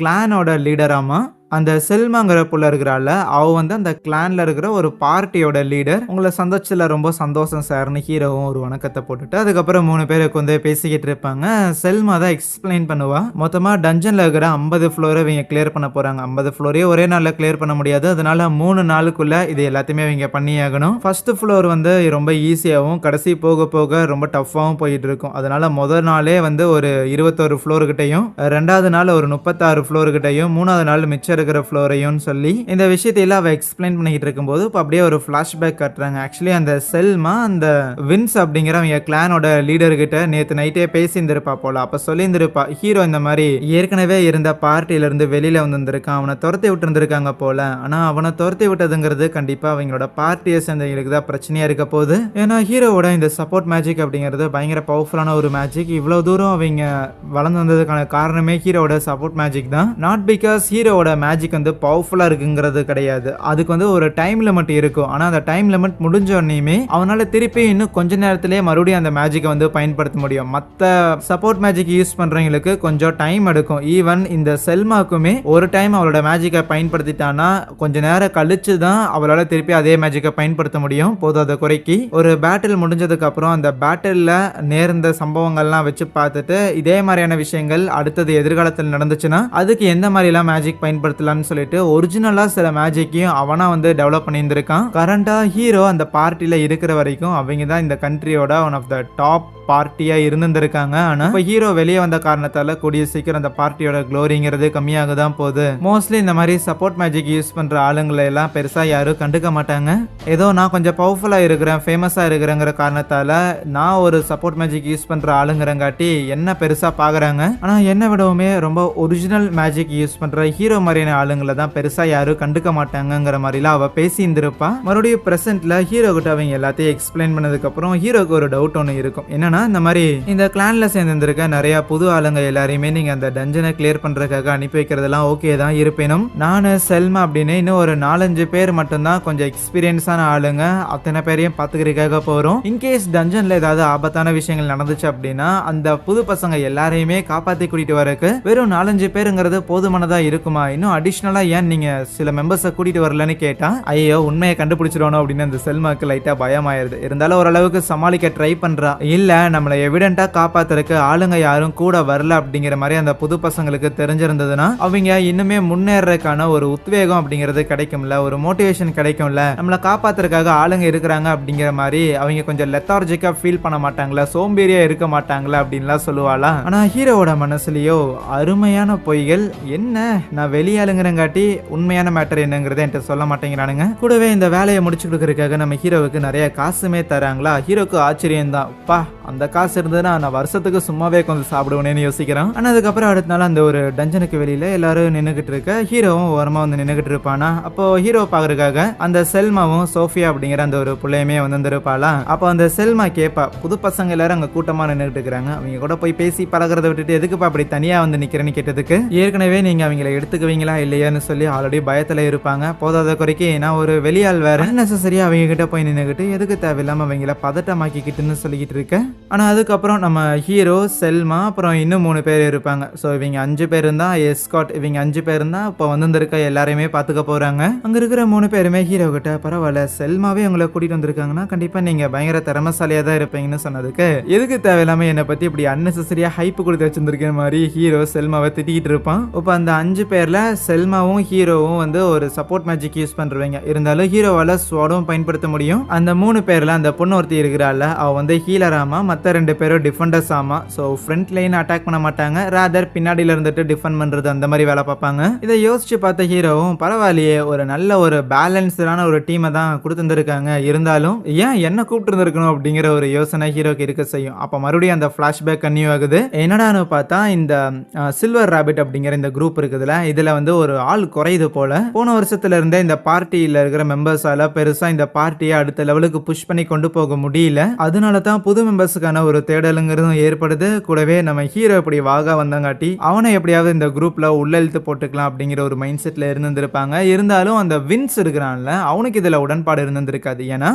கிளானோட லீடராமா. அந்த செல்மாங்கிற புள்ள இருக்கிறாள் அவ வந்து அந்த கிளான்ல இருக்கிற ஒரு பார்ட்டியோட லீடர். உங்களை சந்தோஷத்துல ரொம்ப சந்தோஷம் சார்னு ஹீரோவும் ஒரு வணக்கத்தை போட்டுட்டு அதுக்கப்புறம் 3 பேருக்கு வந்து பேசிக்கிட்டு இருப்பாங்க. செல்மா தான் எக்ஸ்பிளைன் பண்ணுவா மொத்தமா டஞ்சன்ல இருக்கிற 50 ஃப்ளோரை இவங்க கிளியர் பண்ண போறாங்க. 50 ஃப்ளோரே ஒரே நாள்ல கிளியர் பண்ண முடியாது அதனால 3 நாளுக்குள்ள இது எல்லாத்தையுமே இவங்க பண்ணி ஆகணும். ஃபர்ஸ்ட் ஃப்ளோர் வந்து ரொம்ப ஈஸியாகவும் கடைசி போக போக ரொம்ப டஃப்பாகவும் போயிட்டு இருக்கும். அதனால முதல் நாளே வந்து ஒரு 21 ஃப்ளோர் கிட்டையும் 2வது நாள் ஒரு 36 ஃப்ளோர் கிட்டையும் 3வது நாள் மிச்சம் இருக்கிற ஃப்ளோரையும் சொல்லி இந்த விஷயத்தை எல்லாம் அவ எக்ஸ்பிளைன் பண்ணிட்டு இருக்கும்போது இப்போ அப்படியே ஒரு ஃபிளாஷ்பேக் காட்டுறாங்க. ஆக்சுவலி அந்த செல்மா அந்த வின்ஸ் அப்படிங்கிற அவங்க கிளானோட லீடர் கிட்ட நேத்து நைட்டே பேசியிருந்திருப்பா போல. அப்ப சொல்லியிருந்திருப்பா ஹீரோ இந்த மாதிரி ஏற்கனவே இருந்த பார்ட்டில இருந்து வெளியில வந்திருக்கான், அவனை துரத்தி விட்டு இருந்திருக்காங்க போல. ஆனா அவனை துரத்தி விட்டதுங்கிறது கண்டிப்பா அவங்களோட பார்ட்டியை சேர்ந்தவங்களுக்கு தான் பிரச்சனையா இருக்க போகுது. ஏன்னா ஹீரோவோட இந்த சப்போர்ட் மேஜிக் அப்படிங்கிறது பயங்கர பவர்ஃபுல்லான ஒரு மேஜிக். இவ்வளவு தூரம் அவங்க வளர்ந்து வந்ததுக்கான காரணமே ஹீரோவோட சப்போர்ட் மேஜிக் தான். நாட் பிகாஸ் ஹீரோவோட மேஜிக் வந்து பவர்ஃபுல்லா இருக்குங்கிறது கிடையாது. அதுக்கு வந்து ஒரு டைம் லிமிட் இருக்கும். ஆனா அந்த டைம் லிமிட் முடிஞ்ச உடனேயுமே அவனால திருப்பி இன்னும் கொஞ்ச நேரத்திலேயே மறுபடியும் அந்த மேஜிக்கை வந்து பயன்படுத்த முடியும். மத்த சப்போர்ட் மேஜிக் யூஸ் பண்றவங்களுக்கு கொஞ்சம் டைம் எடுக்கும். ஈவன் இந்த செல்மாக்குமே ஒரு டைம் அவளோட மேஜிக்கை பயன்படுத்திட்டானா கொஞ்ச நேரம் கழிச்சு தான் அவளால திருப்பி அதே மேஜிக்கை பயன்படுத்த முடியும். போதாத குறைக்கு ஒரு பேட்டில் முடிஞ்சதுக்கு அப்புறம் அந்த பேட்டில்ல நேர்ந்த சம்பவங்கள்லாம் வச்சு பார்த்துட்டு இதே மாதிரியான விஷயங்கள் அடுத்தது எதிர்காலத்தில் நடந்துச்சுன்னா அதுக்கு எந்த மாதிரி எல்லாம் மேஜிக் பயன்படுத்தலாம்னு சொல்லிட்டு ஒரிஜினலா சில மேஜிக்கையும் அவனா வந்து டெவலப் பண்ணியிருந்திருக்கான். கரண்டா ஹீரோ அந்த பார்ட்டில இருக்கிற வரைக்கும் அவங்க தான் இந்த கண்ட்ரியோட ஒன் ஆஃப் த டாப் பார்ட்டியா இருந்திருக்காங்க. ஆனா இப்ப ஹீரோ வெளியே வந்த காரணத்தால கூடிய சீக்கிரம் அந்த பார்ட்டியோட க்ளோரிங்கிறது கம்மியாக தான் போகுது. மோஸ்ட்லி இந்த மாதிரி சப்போர்ட் மேஜிக் யூஸ் பண்ற ஆளுங்களை எல்லாம் பெருசா யாரும் கண்டுக்க மாட்டாங்க. ஏதோ நான் கொஞ்சம் பவர்ஃபுல்லா இருக்கிறேன், ஃபேமஸா இருக்கிறேங்கிற காரணத்தால நான் ஒரு சப்போர்ட் மேஜிக் யூஸ் பண்ற ஆளுங்கிறங்காட்டி என்ன பெருசா பாக்குறாங்க. ஆனா என்ன விடவுமே ரொம்ப ஒரிஜினல் மேஜிக் யூஸ் பண்ற ஹீரோ மாதிரியான ஆளுங்களை தான் பெருசா யாரும் கண்டுக்க மாட்டாங்கிற மாதிரிலாம் அவ பேசி இருந்திருப்பா. மறுபடியும் பிரசன்ட்ல ஹீரோ கிட்ட அவங்க எல்லாத்தையும் எக்ஸ்பிளைன் பண்ணதுக்கு அப்புறம் ஹீரோக்கு ஒரு டவுட் ஒன்று இருக்கும். என்னன்னா இந்த மாதிரி இந்த கிளான்ல சேர்ந்திருக்க நிறைய புது ஆளுங்க எல்லாரையுமே நீங்க அந்த டஞ்சனை கிளியர் பண்றதுக்காக அனுப்பி வைக்கிறதெல்லாம் ஓகே தான். இருப்பினும் நானு செல்மா அப்படின்னு இன்னும் ஒரு 4-5 பேர் மட்டும்தான் கொஞ்சம் எக்ஸ்பீரியன்ஸான ஆளுங்க. அத்தனை பேரையும் பாத்துக்கிறதுக்காக போறோம். இன்கேஸ் டஞ்சன்ல ஏதாவது ஆபத்தான விஷயங்கள் நடந்துச்சு அப்படின்னா அந்த புது பசங்க எல்லாரையுமே காப்பாத்தி கூட்டிட்டு வரக்கு வெறும் 4-5 பேருங்கிறது போதுமானதா இருக்குமா? இன்னும் அடிஷனலா ஏன் நீங்க சில மெம்பர்ஸை கூட்டிட்டு வரலன்னு கேட்டா ஐயோ உண்மையை கண்டுபிடிச்சிடணும் அப்படின்னு அந்த செல்மாக்கு லைட்டா பயம் ஆயிருது. இருந்தாலும் ஓரளவுக்கு சமாளிக்க ட்ரை பண்றா. இல்ல நம்மளை எவிடென்ட்டா காப்பாத்துறதுக்கு ஆளுங்க யாரும் கூட வரல அப்படிங்கிற மாதிரி அந்த புது பசங்களுக்கு தெரிஞ்சிருந்ததுன்னா அவங்க இன்னுமே முன்னேறதுக்கான ஒரு உத்வேகம் அப்படிங்கிறது கிடைக்கும்ல, ஒரு மோட்டிவேஷன் கிடைக்கும்ல. நம்மளை காப்பாத்துறதுக்காக ஆளுங்க இருக்கிறாங்க அப்படிங்கிற மாதிரி அவங்க கொஞ்சம் லெத்தார்ஜிக்கா ஃபீல் பண்ண மாட்டாங்களா, சோம்பேறியா இருக்க மாட்டாங்களா அப்படின்லாம் சொல்லுவாளா. ஆனா ஹீரோவோட மனசுலயோ அருமையான பொய்கள் என்ன, நான் வெளியாளுங்கிறங்காட்டி உண்மையான மேட்டர் என்னங்கிறத என்கிட்ட சொல்ல மாட்டேங்கிறானுங்க. கூடவே இந்த வேலையை முடிச்சு கொடுக்கறதுக்காக நம்ம ஹீரோவுக்கு நிறைய காசுமே தராங்களா. ஹீரோக்கு ஆச்சரியம் தான், பா அந்த காசு இருந்ததுன்னா நான் வருஷத்துக்கு சும்மாவே கொஞ்சம் சாப்பிடுவேன்னு யோசிக்கிறான். ஆனா அதுக்கப்புறம் அடுத்த நாள் அந்த ஒரு டஞ்சனுக்கு வெளியில எல்லாரும் நின்னுகிட்டு இருக்க ஹீரோவும் ஓரமா வந்து நின்னுகிட்டு இருப்பானா. அப்போ ஹீரோ பாக்குறதுக்காக அந்த செல்மாவும் சோஃபியா அப்படிங்கிற அந்த ஒரு பிள்ளையுமே வந்திருப்பாளா. அப்போ அந்த செல்மா கேப்பா, புது பசங்க எல்லாரும் அங்க கூட்டமா நின்னுகிட்டு இருக்காங்க, அவங்க கூட போய் பேசி பழகிறத விட்டுட்டு எதுக்குப்பா அப்படி தனியா வந்து நிக்கிறேன்னு கேட்டதுக்கு ஏற்கனவே நீங்க அவங்களை எடுத்துக்குவீங்களா இல்லையான்னு சொல்லி ஆல்ரெடி பயத்துல இருப்பாங்க. போதாத குறைக்கு நான் ஒரு வெளியால் வேற நெசசரியா அவங்க கிட்ட போய் நின்னுகிட்டு எதுக்கு தேவையில்லாம அவங்கள பதட்டமாக்கிக்கிட்டுன்னு சொல்லிக்கிட்டு இருக்கேன். ஆனா அதுக்கப்புறம் நம்ம ஹீரோ செல்மா அப்புறம் இன்னும் 3 பேர் இருப்பாங்க. ஸோ இவங்க 5 பேர் தான் எஸ்காட், இவங்க 5 பேர் தான் இப்போ வந்திருக்க எல்லாரையுமே பார்த்துக்க போறாங்க. அங்க இருக்கிற 3 பேருமே ஹீரோ கிட்ட பரவாயில்ல செல்மாவே உங்களை கூட்டிட்டு வந்திருக்காங்கன்னா கண்டிப்பா நீங்க பயங்கர திறமசாலியா தான் இருப்பீங்கன்னு சொன்னதுக்கு எதுக்கு தேவையில்லாம என்னை பத்தி இப்படி அன்னெசரியா ஹைப் கொடுத்து வச்சிருந்திருக்கிற மாதிரி ஹீரோ செல்மாவை திட்டிக்கிட்டு இருப்பான். இப்போ அந்த 5 பேர்ல செல்மாவும் ஹீரோவும் வந்து ஒரு சப்போர்ட் மேஜிக் யூஸ் பண்றவங்க. இருந்தாலும் ஹீரோவால ஸ்வாடும் பயன்படுத்த முடியும். அந்த 3 பேர்ல அந்த பொண்ணு ஒருத்தி இருக்கிறாள், அவ வந்து ஹீலர் ஆமா, மற்ற 2 பேரும் டிஃபெண்டர்ஸ் ஆமா. ஸோ ஃப்ரண்ட் லைன் அட்டாக் பண்ண மாட்டாங்க, ராதர் பின்னாடியில இருந்துட்டு டிஃபெண்ட் பண்றது அந்த மாதிரி வேலை பார்ப்பாங்க. இதை யோசிச்சு பார்த்த ஹீரோவும் பரவாயில்லையே ஒரு நல்ல ஒரு பேலன்ஸ்டான ஒரு டீமை தான் கொடுத்துருக்காங்க, இருந்தாலும் ஏன் என்ன கூப்பிட்டு இருந்திருக்கணும் அப்படிங்கிற ஒரு யோசனை ஹீரோக்கு இருக்க செய்யும். அப்ப மறுபடியும் அந்த பிளாஷ்பேக் கன்னியூ ஆகுது. என்னடான்னு பார்த்தா இந்த சில்வர் ராபிட் அப்படிங்கிற இந்த குரூப் இருக்குதுல, இதுல வந்து ஒரு ஆள் குறையுது போல. போன வருஷத்துல இருந்தே இந்த பார்ட்டியில இருக்கிற மெம்பர்ஸால பெருசா இந்த பார்ட்டியை அடுத்த லெவலுக்கு புஷ் பண்ணி கொண்டு போக முடியல. அதனால தான் புது மெம்பர்ஸுக்கான ஒரு தேடலுங்கிறதும் ஏற்படுது. கூடவே நம்ம ஹீரோ இப்படி வாகா வந்தங்காட்டி அவனை எப்படியாவது இந்த குரூப்ல உள்ள இழுத்து போட்டுக்கலாம் அப்படிங்கிற ஒரு மைண்ட் செட்ல இருந்திருப்பாங்க. இருந்தாலும் அந்த வின்ஸ் இருக்கிறான்ல அவனுக்கு இதுல உடன்பாடு இருந்திருக்காது. ஏன்னா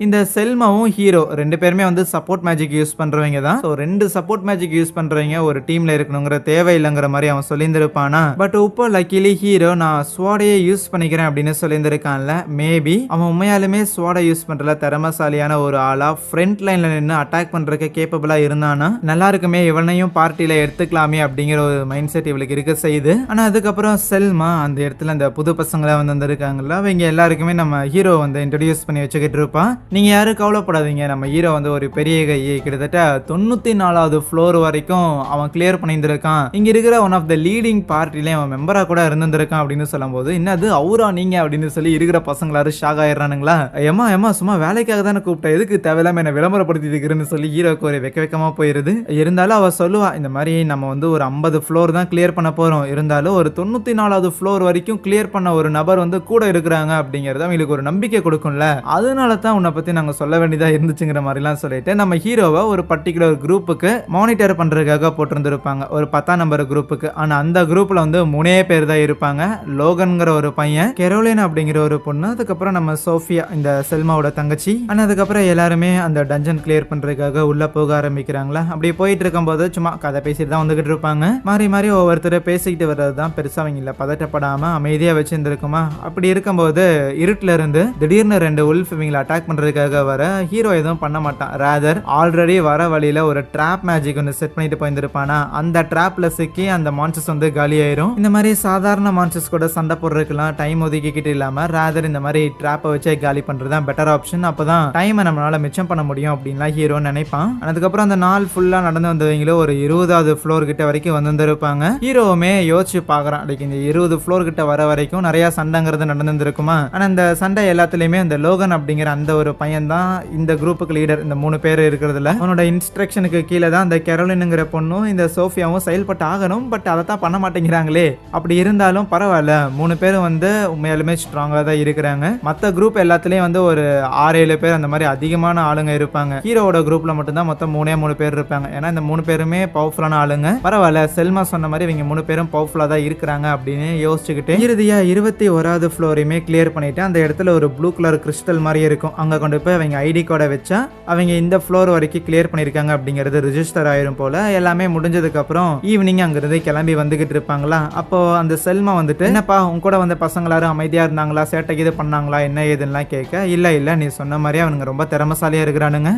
இந்த செல்மாவும் ஹீரோ 2 பேருமே வந்து சப்போர்ட் மேஜிக் யூஸ் பண்றவங்க தான். ஸோ 2 சப்போர்ட் மேஜிக் யூஸ் பண்றவங்க ஒரு டீம்ல இருக்கணுங்கிற தேவையில்லைங்கிற மாதிரி அவன் சொல்லியிருந்திருப்பானா. பட் இப்போ லக்கிலி ஹீரோ நான் ஸ்வாடையே யூஸ் பண்ணிக்கிறேன் அப்படின்னு சொல்லியிருந்திருக்கான்ல. மேபி அவன் உண்மையாலுமே ஸ்வாடை யூஸ் பண்றதுல திறமசாலியான ஒரு ஆளா ஃப்ரண்ட் லைன்ல நின்று அட்டாக் பண்றதுக்கு கேப்பபிளா இருந்தானா நல்லா இருக்குமே, இவனையும் பார்ட்டியில எடுத்துக்கலாமே அப்படிங்கிற ஒரு மைண்ட் செட் இவளுக்கு இருக்க செய்யுது. ஆனா அதுக்கப்புறம் செல்மா அந்த இடத்துல அந்த புது பசங்களா வந்திருக்காங்கல்ல, அவங்க எல்லாருக்குமே நம்ம ஹீரோ வந்து இன்ட்ரடியூஸ் பண்ணி வச்சுக்கிட்டு இருப்பான். நீங்க யாரும் கவலைப்படாதீங்க, நம்ம ஹீரோ வந்து ஒரு பெரிய கை, கிட்டத்தட்ட 94வது ஃப்ளோர் வரைக்கும் அவன் கிளியர் பண்ணியிருந்திருக்கான், இங்க இருக்கிற ஒன் ஆஃப் த லீடிங் பார்ட்டிலே அவன் மெம்பரா கூட இருந்திருக்கான் அப்படின்னு சொல்லும்போது, என்னது அவரா நீங்க அப்படின்னு சொல்லி இருக்கிற பசங்க எல்லாரும் ஷாக் ஆயிடுறானுங்களா. ஏமா ஏமா சும்மா வேலைக்காக தானே கூப்பிட்டேன், எதுக்கு தேவையில்லாம என்ன விளம்பரப்படுத்தி இருக்கிறேன்னு சொல்லி ஹீரோக்கு ஒரு வெக்கமா போயிருது. இருந்தாலும் அவ சொல்லுவா, இந்த மாதிரி நம்ம வந்து ஒரு 50 ஃப்ளோர் தான் கிளியர் பண்ண போறோம், இருந்தாலும் ஒரு 94வது ஃப்ளோர் வரைக்கும் கிளியர் பண்ண ஒரு நபர் வந்து கூட இருக்கிறாங்க அப்படிங்கறது அவங்களுக்கு ஒரு நம்பிக்கை கொடுக்கும்ல, அதனால தான் உன்னை பத்தி நாங்க சொல்ல வேண்டியதா இருந்துச்சுங்கிற மாதிரிலாம் சொல்லிட்டு நம்ம ஹீரோவை ஒரு பர்டிகுலர் குரூப்புக்கு மானிட்டர் பண்றதுக்காக போட்டிருந்திருப்பாங்க, ஒரு 10ஆம் நம்பர் குரூப்புக்கு. ஆனா அந்த குரூப்ல வந்து 3 பேர் தான் இருப்பாங்க. லோகன்ங்கிற ஒரு பையன், கெரோலின் அப்படிங்கிற ஒரு பொண்ணு, அதுக்கப்புறம் நம்ம சோஃபியா இந்த செல்மாவோட தங்கச்சி. ஆனா அதுக்கப்புறம் எல்லாருமே அந்த டஞ்சன் கிளியர் பண்றதுக்காக உள்ள போக ஆரம்பிக்கிறாங்களா. அப்படி போயிட்டு இருக்கும்போது சும்மா கதை பேசிட்டு தான் வந்துகிட்டு இருப்பாங்க. மாறி மாறி ஒவ்வொருத்தர் பேசிக்கிட்டு வர்றது தான் பெருசா அவங்க இல்ல பதட்டப்படாம அமைதியா வச்சிருந்துருக்குமா. அப்படி இருக்கும்போது இருட்டுல இருந்து திடீர்னு 2 உல்ஃப் இவங்களை அட்டாக் பண்றதுக்காக வர, ஹீரோ எதுவும் பண்ண மாட்டான். ராதர் ஆல்ரெடி வர வழியில ஒரு ட்ராப் மேஜிக் ஒன்று செட் பண்ணிட்டு போயிருந்திருப்பானா, அந்த ட்ராப்ல சிக்கி அந்த மான்ஸ்டர்ஸ் வந்து காலியாயிரும். இந்த மாதிரி சாதாரண மான்ஸ்டர்ஸ் கூட சண்டை போடுறதுக்கெல்லாம் டைம் ஒதுக்கிக்கிட்டு இல்லாம ராதர் இந்த மாதிரி ட்ராப்பை வச்சே காலி பண்றதுதான் பெட்டர் ஆப்ஷன், அப்பதான் டைமை நம்மளால மிச்சம் பண்ண முடியும் அப்படின்லாம் ஹீரோ நினைப்பான். அதுக்கப்புறம் அந்த நாள் ஃபுல்லா நடந்து வந்தவங்களும் ஒரு 20வது ஃப்ளோர் கிட்ட வரைக்கும் வந்திருப்பாங்க. ஹீரோவுமே யோசிச்சு பாக்குறான், இந்த 20 ஃப்ளோர் கிட்ட வர வரைக்கும் நிறைய சண்டைங்கிறது நடந்திருக்குமா. ஆனா இந்த சண்டை எல்லாத்துலயுமே இந்த லோகன் அப்படிங்கிற அந்த ஒரு பையன் தான் இந்த குரூப்புக்கு லீடர். இந்த 3 பேர் இருக்கிறதுல அவனோட இன்ஸ்ட்ரக்ஷனுக்கு கீழே தான் இந்த கெரோலினுங்கிற பொண்ணும் இந்த சோஃபியாவும் செயல்பட்டு ஆகணும். பட் அதை தான் பண்ண மாட்டேங்கிறாங்களே. அப்படி இருந்தாலும் பரவாயில்ல, 3 பேரும் வந்து உண்மையாலுமே ஸ்ட்ராங்கா தான் இருக்கிறாங்க. மற்ற குரூப் எல்லாத்துலயும் வந்து ஒரு 6-7 பேர் அந்த மாதிரி அதிகமான ஆளுங்க இருப்பாங்க. ஹீரோவோட குரூப்ல மட்டும் தான் மொத்தம் 3 பேர் இருப்பாங்க. ஏன்னா இந்த 3 பேருமே பவர்ஃபுல்லான ஆளுங்க. பரவாயில்ல, செல்மா சொன்ன மாதிரி இவங்க 3 பேரும் பவர்ஃபுல்லா தான் இருக்கிறாங்க அப்படின்னு யோசிச்சுக்கிட்டு இறுதியா 21வது ஃப்ளோரையுமே கிளியர் பண்ணிட்டு அந்த இடத்துல ஒரு ப்ளூ கலர் கிறிஸ்டல் மாதிரி இருக்கும், அங்க கொண்டு போய் அவங்க ஐடி கோடை வச்சா அவங்க இந்த ஃப்ளோர் வரைக்கும் கிளியர் பண்ணிருக்காங்க அப்படிங்கிறது ரிஜிஸ்டர் ஆயிரும் போல. எல்லாமே முடிஞ்சதுக்கு அப்புறம் ஈவினிங் அங்கிருந்து கிளம்பி வந்துகிட்டு இருப்பாங்களா. அப்போ அந்த செல்மா வந்துட்டு, என்னப்பா உன் கூட வந்த பசங்க எல்லாரும் அமைதியா இருந்தாங்களா, சேட்டை இது பண்ணாங்களா, என்ன ஏதுலாம் கேட்க, இல்ல நீ சொன்ன மாதிரி அவனுங்க ரொம்ப திறமசாலியா இருக்கிறானுங்க,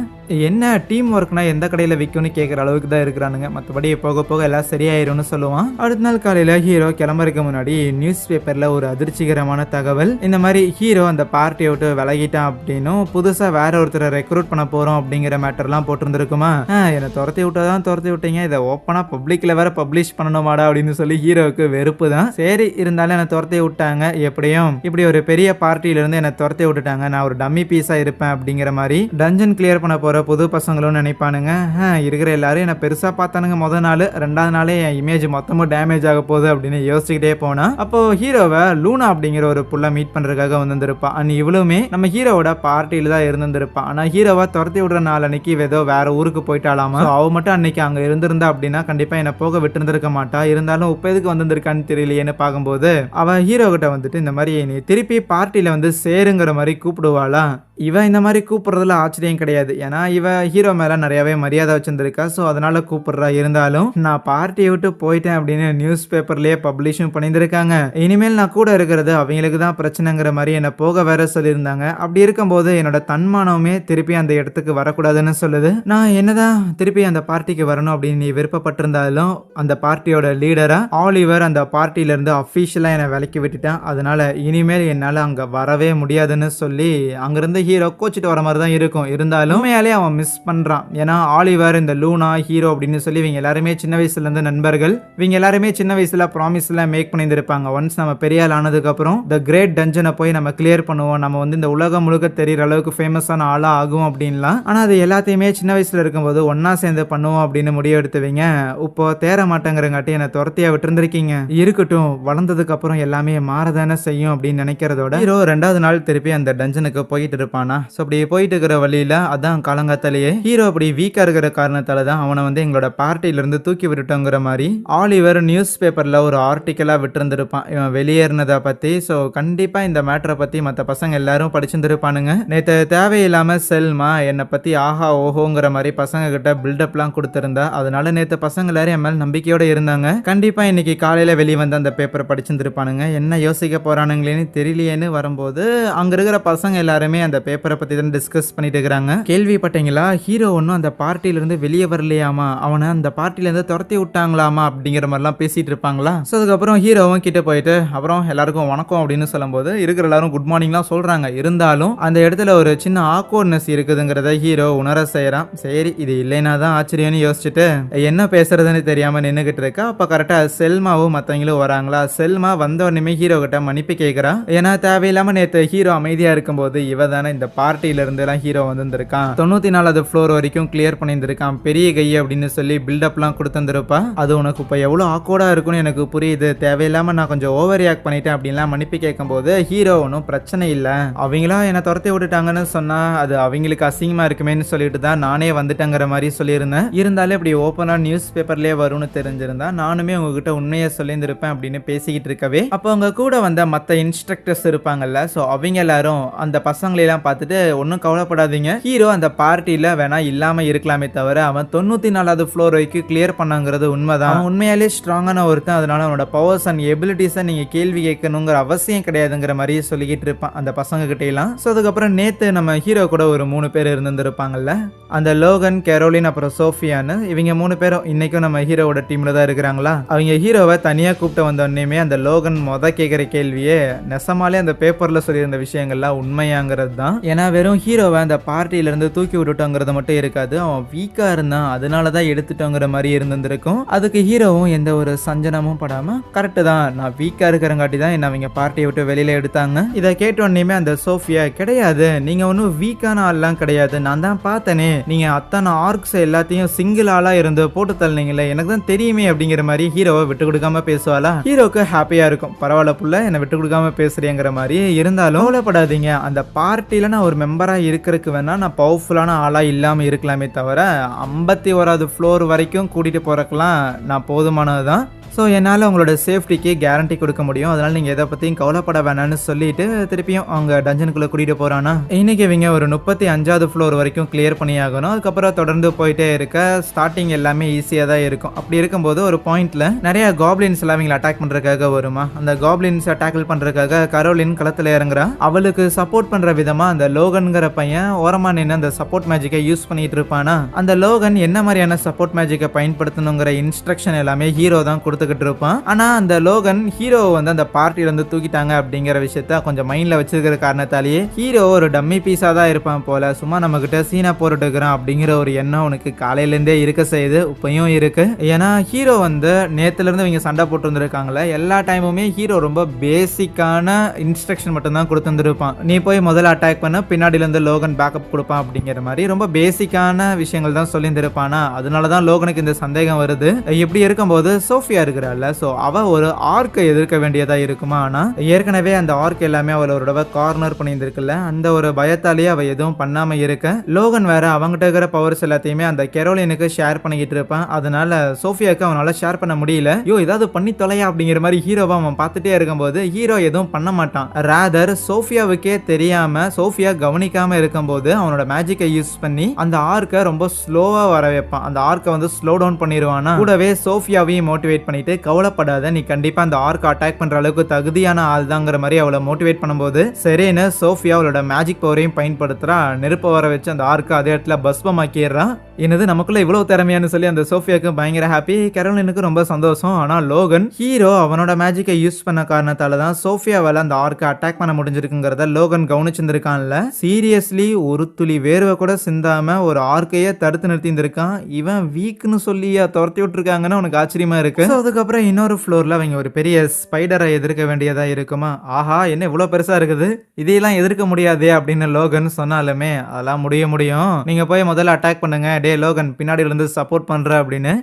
என்ன டீம் ஒர்க்னா எந்த கடையில விற்கும்னு கேட்கற அளவுக்கு தான் இருக்கிறானுங்க, மற்றபடி போக போக எல்லாம் சரியாயிரும்னு சொல்லுவான். அடுத்த நாள் காலையில ஹீரோ கிளம்புறதுக்கு முன்னாடி நியூஸ் பேப்பர்ல ஒரு அதிர்ச்சிகரமான தகவல், இந்த மாதிரி ஹீரோ அந்த பார்ட்டியை விட்டு விலகிட்டான் அப்படின்னும் புதுசா வேற ஒருத்தரை ரெக்ரூட் பண்ண போறோம் அப்படிங்கிற மேட்டர்லாம் போட்டிருந்திருக்குமா. என்னை துரத்தி விட்டதான் துரத்தி விட்டீங்க, இதை ஓப்பனா பப்ளிக்ல வேற பப்ளிஷ் பண்ணணுமாடா அப்படின்னு சொல்லி ஹீரோவுக்கு வெறுப்பு தான். சரி இருந்தாலும் என்னை துரத்தி விட்டாங்க, எப்படியும் இப்படி ஒரு பெரிய பார்ட்டியில இருந்து என்னை துரத்தி விட்டுட்டாங்க, நான் ஒரு டம்மி பீஸா இருப்பேன் அப்படிங்கிற மாதிரி டஞ்சன் கிளியர் பண்ண போற புது பசங்களும் நினைப்பானுங்க. இருக்கிற எல்லாரும் என்ன பெருசா பார்த்தானுங்க முதல் நாள், 2வது நாளே என் இமேஜ் மொத்தமும் டேமேஜ் ஆக போகுது அப்படின்னு யோசிச்சுக்கிட்டே போனா, அப்போ ஹீரோவை லூனா அப்படிங்கிற ஒரு புள்ள மீட் பண்றதுக்காக வந்திருப்பா. இவளுமே நம்ம ஹீரோவோட பார்ட்டியில தான் இருந்திருப்பா. ஆனா ஹீரோவை துரத்தி விடுற நாள் அன்னைக்கு ஏதோ வேற ஊருக்கு போயிட்டாலாமா. அவ மட்டும் அன்னைக்கு அங்க இருந்திருந்தா அப்படின்னா கண்டிப்பா என்ன போக விட்டு இருந்திருக்க மாட்டா. இருந்தாலும் இப்ப எதுக்கு வந்திருக்கான்னு தெரியலையேன்னு பார்க்கும்போது அவ ஹீரோ கிட்ட வந்துட்டு, இந்த மாதிரி நீ திருப்பி பார்ட்டியில வந்து சேருங்கிற மாதிரி கூப்பிடுவாளா. இவ இந்த மாதிரி கூப்பிடுறதுல ஆச்சரியம் கிடையாது, ஏன்னா இவ ஹீரோ மேல நிறையவே மரியாதை வச்சிருந்திருக்கா. ஸோ அதனால கூப்பிடுறா. இருந்தாலும் நான் பார்ட்டியை விட்டு போயிட்டேன் அப்படின்னு நியூஸ் பேப்பர்லயே பப்ளிஷும் பண்ணியிருக்காங்க. இனிமேல் நான் கூட இருக்கிறது அவங்களுக்கு தான் பிரச்சனைங்கிற மாதிரி என்ன போக வேற சொல்லியிருந்தாங்க. அப்படி இருக்கும்போது என்னோட தன்மானமே திருப்பி அந்த இடத்துக்கு வரக்கூடாதுன்னு சொல்லுது. நான் என்னதான் திருப்பி அந்த பார்ட்டிக்கு வரணும் அப்படின்னு நீ விருப்பப்பட்டிருந்தாலும் அந்த பார்ட்டியோட லீடரா ஆலிவர் அந்த பார்ட்டியில இருந்து அஃபீஷியலா என்னை விலக்கி விட்டுட்டான். அதனால இனிமேல் என்னால அங்க வரவே முடியாதுன்னு சொல்லி அங்கிருந்து ஹீரோ கோச்சிட்டு வர மாதிரி தான் இருக்கும். இருந்தாலும் உண்மையாலே அவன் மிஸ் பண்றான். ஏன்னா ஆலிவர், இந்த லூனா, ஹீரோ அப்படின்னு சொல்லி இவங்க எல்லாருமே சின்ன வயசுல இருந்து நண்பர்கள். இவங்க எல்லாருமே சின்ன வயசுல ப்ராமிஸ் எல்லாம் மேக் பண்ணியிருப்பாங்க. ஒன்ஸ் நம்ம பெரிய ஆள் ஆனதுக்கு அப்புறம் த கிரேட் டஞ்சனை போய் நம்ம கிளியர் பண்ணுவோம், நம்ம வந்து இந்த உலகம் முழுக்க தெரியற அளவுக்கு ஃபேமஸான ஆளா ஆகும் அப்படின்லாம். ஆனா அது எல்லாத்தையுமே சின்ன வயசுல இருக்கும்போது ஒன்னா சேர்ந்து பண்ணுவோம் அப்படின்னு முடிவு எடுத்துவீங்க. இப்போ தேர மாட்டேங்கிறங்காட்டி என்ன துரத்தியா விட்டுருந்துருக்கீங்க. இருக்கட்டும், வளர்ந்ததுக்கு அப்புறம் எல்லாமே மாறதானே செய்யும் அப்படின்னு நினைக்கிறதோட ஹீரோ 2வது நாள் திருப்பி அந்த டஞ்சனுக்கு போயிட்டு இருப்பானா. ஸோ அப்படி போயிட்டு இருக்கிற வழியில அதான் காலங்காத்தாலேயே ஹீரோ அப்படி வீக்கா இருக்கிற காரணத்தால தான் அவனை வந்து எங்களோட பார்ட்டியில இருந்து தூக்கி விட்டுட்டோங்கிற மாதிரி ஆலிவர் நியூஸ் பேப்பர்ல ஒரு ஆர்டிக்கலா விட்டுருந்துருப்பான் இவன் வெளியேறினதை பத்தி. ஸோ கண்டிப்பா இந்த மேட்டரை பத்தி மற்ற பசங்க எல்லாரும் படிச்சிருந்துருப்பானுங்க. நேற்று தேவையில்லாம செல்மா என்னை பத்தி ஆஹா ஓஹோங்கிற மாதிரி பசங்க கிட்ட பில்டப்லாம் கொடுத்திருந்தா. அதனால நேற்று பசங்க எல்லாரும் என் மேல் நம்பிக்கையோட இருந்தாங்க. கண்டிப்பா இன்னைக்கு காலையில வெளியே வந்து அந்த பேப்பரை படிச்சிருந்துருப்பானுங்க. என்ன யோசிக்க போறானுங்களேன்னு தெரியலையேன்னு வரும்போது அங்க இருக்கிற பசங்க எல்லாருமே அந்த பேப்பரை பத்தி தான் டிஸ்கஸ் பண்ணிட்டு இருக்காங்க. கேள்விப்பட்டீங்களா, ஹீரோ ஒன்னும் அந்த பார்ட்டில இருந்து வெளியே வரலையாமா, அவனை அந்த பார்ட்டில இருந்து துரத்தி விட்டாங்களாமா அப்படிங்கிற மாதிரிலாம் பேசிட்டு இருப்பாங்களா. ஸோ அதுக்கப்புறம் ஹீரோவும் கிட்ட போயிட்டு அப்புறம் எல்லாருக்கும் வணக்கம் அப்படின்னு சொல்லும்போது இருக்கிற எல்லாரும் குட் மார்னிங்லாம் சொல்றாங்க. இருந்தாலும் அந்த இடத்துல ஒரு சின்ன ஆக்வர்ட்னஸ் இருக்குதுங்கிறத ஹீரோ உணர செய்யறான். சரி, இது இல்லைன்னா தான் ஆச்சரியம்னு யோசிச்சுட்டு என்ன பேசுறதுன்னு தெரியாம நின்னுகிட்டு இருக்கா. அப்ப கரெக்டா செல்மாவும் மத்தவங்களும் வராங்களா. செல்மா வந்த உடனே ஹீரோ கிட்ட மன்னிப்பு கேட்கிறா. ஏன்னா தேவையில்லாம நேத்து ஹீரோ அமைதியா இருக்கும்போது இவ தானே இந்த பார்ட்டில இருந்து எல்லாம் ஹீரோ வந்திருக்கான், 94வது ஃப்ளோர் வரைக்கும் கிளியர் பண்ணியிருந்திருக்கான், பெரிய கை அப்படின்னு சொல்லி பில்டப்லாம் கொடுத்துருப்பா. அது உனக்கு இப்ப எவ்வளவு ஆக்வர்டா இருக்குன்னு எனக்கு புரியுது, தேவையில்லாம நான் கொஞ்சம் ஓவர் ரியாக்ட் பண்ணிட்டேன் அப்படின்லாம் மன்னிப்பு கேட்கும்போது ஹீரோ ஒன்றும் பிரச்சனை இல்லை, அவங்களா என்னை துரத்தி விட்டுட்டாங்கன்னு சொன்னா அது அவங்களுக்கு அசிங்கமா இருக்குமேன்னு சொல்லிட்டு தான் நானே வந்துட்டேங்கிற மாதிரி சொல்லியிருந்தேன். இருந்தாலும் இப்படி ஓப்பனா நியூஸ் பேப்பர்லயே வரும்னு தெரிஞ்சிருந்தா நானுமே உங்ககிட்ட உண்மையை சொல்லியிருந்திருப்பேன் அப்படின்னு பேசிக்கிட்டு இருக்கவே அப்போ அவங்க கூட வந்த மற்ற இன்ஸ்ட்ரக்டர்ஸ் இருப்பாங்கல்ல, ஸோ அவங்க எல்லாரும் அந்த பசங்களெல்லாம் பார்த்துட்டு ஒன்றும் கவலைப்படாதீங்க, ஹீரோ அந்த பார்ட்டியில வேணா இல்லாம இருக்கலாமே தவிர அவன் 94வது ஃப்ளோர் வரைக்கும் கிளியர் பண்ணாங்கிறது உண்மைதான், உண்மையாலே ஸ்ட்ராங்கான ஒருத்தன், அதனால அவனோட பவர்ஸ் அண்ட் எபிலிட்டிஸை நீங்க கேள்வி கேட்கணுங்கிற அவசியம் கிடையாதுங்கிற மாதிரி சொல்லிக்கிட்டு இருப்பான் அந்த பசங்க கிட்ட எல்லாம். ஸோ அதுக்கப்புறம் நேத்து நம்ம ஹீரோ கூட ஒரு 3 பேர் இருந்திருப்பாங்கல்ல, அந்த லோகன், கேரோலின், அப்புறம் சோஃபியான்னு இவங்க 3 பேரும் இன்னைக்கும் நம்ம ஹீரோவோட டீம்ல தான் இருக்கிறாங்களா. அவங்க ஹீரோவை தனியா கூப்பிட்டு வந்தோடனே அந்த லோகன் கேட்கிற கேள்வியே நெசமாலே அந்த பேப்பர்ல சொல்லியிருந்த விஷயங்கள்லாம் உண்மையாங்கிறது தான். ஏன்னா வெறும் ஹீரோவை அந்த பார்ட்டியில இருந்து தூக்கி விட்டுட்டோங்கிறது மட்டும் இருக்காது, அவன் வீக்கா இருந்தான் அதனாலதான் எடுத்துட்டோங்கிற மாதிரி இருந்திருக்கும். அதுக்கு ஹீரோவும் எந்த ஒரு சஞ்சனமும் படாம கரெக்ட் தான், நான் வீக்கா இருக்கிறங்காட்டி தான் என்ன அவங்க பார்ட்டியை விட்டு வெளியில எடுத்தாங்க. இதை கேட்டோன்னே அந்த சோஃபியா கிடையாது, நீங்க ஒன்னும் வீக்கான ஆள்லாம் கிடையாது, நான் தான் பார்த்தனே, நீங்க அத்தனை ஆர்க்ஸ் எல்லாத்தையும் சிங்கிள் ஆளா இருந்து போட்டு தள்ளினீங்களே, எனக்கு தான் தெரியுமே அப்படிங்கிற மாதிரி ஹீரோவை விட்டு கொடுக்காம பேசுவாளா. ஹீரோக்கு ஹாப்பியா இருக்கும், பரவாயில்ல புள்ள என்ன விட்டு கொடுக்காம பேசுறேங்கிற மாதிரி. இருந்தாலும் கவலைப்படாதீங்க, அந்த பார்ட்டியில நான் ஒரு மெம்பரா இருக்கிறதுக்கு வேணா நான் பவர்ஃபுல்லான ஆளா இல்லாம இருக்கலாமே தவிர 51வது ஃப்ளோர் வரைக்கும் கூட்டிட்டு போறதுக்கெல்லாம் நான் போதுமானதுதான். ஸோ என்னால் உங்களோட சேஃப்டிக்கு கேரண்டி கொடுக்க முடியும், அதனால் நீங்கள் எதை பற்றியும் கவலைப்பட வேணான்னு சொல்லிட்டு திருப்பியும் அவங்க டஞ்சனுக்குள்ளே கூட்டிகிட்டு போகிறானா. இன்னைக்கு இவங்க ஒரு 35வது ஃப்ளோர் வரைக்கும் கிளியர் பண்ணி ஆகணும். அதுக்கப்புறம் தொடர்ந்து போயிட்டே இருக்க ஸ்டார்டிங் எல்லாமே ஈஸியாக தான் இருக்கும். அப்படி இருக்கும்போது ஒரு பாயிண்ட்ல நிறைய காப்ளின்ஸ் எல்லாம் இவங்களை அட்டாக் பண்ணுறதுக்காக வருமா. அந்த காப்ளின்ஸை டேக்கிள் பண்ணுறதுக்காக கரோலின் களத்தில் இறங்குறா. அவளுக்கு சப்போர்ட் பண்ணுற விதமாக அந்த லோகன்கிற பையன் ஓரமா நின்று அந்த சப்போர்ட் மேஜிக்கை யூஸ் பண்ணிட்டு இருப்பானா. அந்த லோகன் என்ன மாதிரியான சப்போர்ட் மேஜிக்கை பயன்படுத்தணுங்கிற இன்ஸ்ட்ரக்ஷன் எல்லாமே ஹீரோ தான் கொடுத்து இருப்பான். ஆனா அந்த லோகன் ஹீரோ வந்து அந்த பார்ட்டில இருந்து தூக்கிட்டாங்க அப்படிங்கிற விஷயத்த கொஞ்சம் மைண்ட்ல வச்சிருக்கிற காரணத்தாலேயே ஹீரோ ஒரு டம்மி பீஸா தான் இருப்பான் போல, சும்மா நம்ம கிட்ட சீனா போட்டுக்கிறான் அப்படிங்கிற ஒரு எண்ணம் உனக்கு காலையில இருந்தே இருக்க செய்யுது, இப்பயும் இருக்கு. ஏன்னா ஹீரோ வந்து நேத்துல இருந்து இவங்க சண்டை போட்டு வந்திருக்காங்களே, எல்லா டைமுமே ஹீரோ ரொம்ப பேசிக்கான இன்ஸ்ட்ரக்ஷன் மட்டும் தான் கொடுத்துருப்பான். நீ போய் முதல்ல அட்டாக் பண்ண, பின்னாடில இருந்து லோகன் பேக்கப் கொடுப்பான் அப்படிங்கிற மாதிரி ரொம்ப பேசிக்கான விஷயங்கள் தான் சொல்லியிருந்திருப்பானா. அதனாலதான் லோகனுக்கு இந்த சந்தேகம் வருது. இப்படி இருக்கும்போது சோஃபியா இருக்கிறாள், சோ அவ ஒரு ஆர்க்கை எதிர்க்க வேண்டியதா இருக்குமா. ஆனா ஏற்கனவே அந்த ஆர்க் எல்லாமே அவளோட கார்னர் பண்ணியிருந்திருக்குல்ல, அந்த ஒரு பயத்தாலேயே அவ எதுவும் பண்ணாம இருக்க. லோகன் வேற அவங்ககிட்ட இருக்கிற பவர்ஸ் எல்லாத்தையுமே அந்த கெரோலினுக்கு ஷேர் பண்ணிக்கிட்டு இருப்பான். அதனால சோஃபியாக்கு அவனால ஷேர் பண்ண முடியல. ஏதாவது பண்ணி தொலையா அப்படிங்கிற மாதிரி ஹீரோவை அவன் பார்த்துட்டே இருக்கும்போது ஹீரோ எதுவும் பண்ண மாட்டான். ராதர் சோஃபியாவுக்கே தெரியாம, சோஃபியா கவனிக்காம இருக்கும்போது அவனோட மேஜிக்கை யூஸ் பண்ணி அந்த ஆர்க்கை ரொம்ப ஸ்லோவா வர வைப்பான். அந்த ஆர்க்கை வந்து ஸ்லோ டவுன் பண்ணிடுவானா. கூடவே சோஃபியாவையும் மோட்டிவேட் பண்ணிட்டு கவலைப்படாத, நீ கண்டிப்பா அந்த ஆர்க் அட்டாக் பண்ற அளவுக்கு தகுதியான ஆள் தாங்கிற மாதிரி அவளை மோட்டிவேட் பண்ணும்போது சரின்னு சோஃபியா அவளோட மேஜிக் பவரையும் பயன்படுத்துறா. நெருப்ப வர வச்சு அந்த ஆர்க்கு அதே இடத்துல பஸ்பமாக்கிடுறான். என்னது நமக்குள்ள இவ்வளவு திறமையானு சொல்லி அந்த சோஃபியாக்கு பயங்கர ஹாப்பி, கரோலினுக்கு ரொம்ப சந்தோஷம். ஆனா லோகன் ஹீரோ அவனோட மேஜிக்கை யூஸ் பண்ண காரணத்தால தான் சோஃபியாவால அந்த ஆர்க்கை அட்டாக் பண்ண முடிஞ்சிருக்குங்கிறத லோகன் கவனிச்சிருக்கான்ல. சீரியஸ்லி ஒரு துளி வேர்வை கூட சிந்தாம ஒரு ஆர்க்கையே தடுத்து நிறுத்தியிருக்கான். இவன் வீக்னு சொல்லியா துரத்தி விட்டுருக்காங்கன்னு உனக்கு ஆச்சரியமா இருக்கு. அதுக்கப்புறம் இன்னொரு ஃப்ளோர்ல அவங்க ஒரு பெரிய ஸ்பைடரை எதிர்க்க வேண்டியதா இருக்குமா. ஆஹா என்ன இவ்வளவு பெருசா இருக்குது, இதையெல்லாம் எதிர்க்க முடியாதே அப்படின்னு லோகன் சொன்னாலுமே அதெல்லாம் முடியும், நீங்க போய் முதல்ல அட்டாக் பண்ணுங்க, டே லோகன் பின்னாடி இருந்து சப்போர்ட் பண்ற அப்படின்னு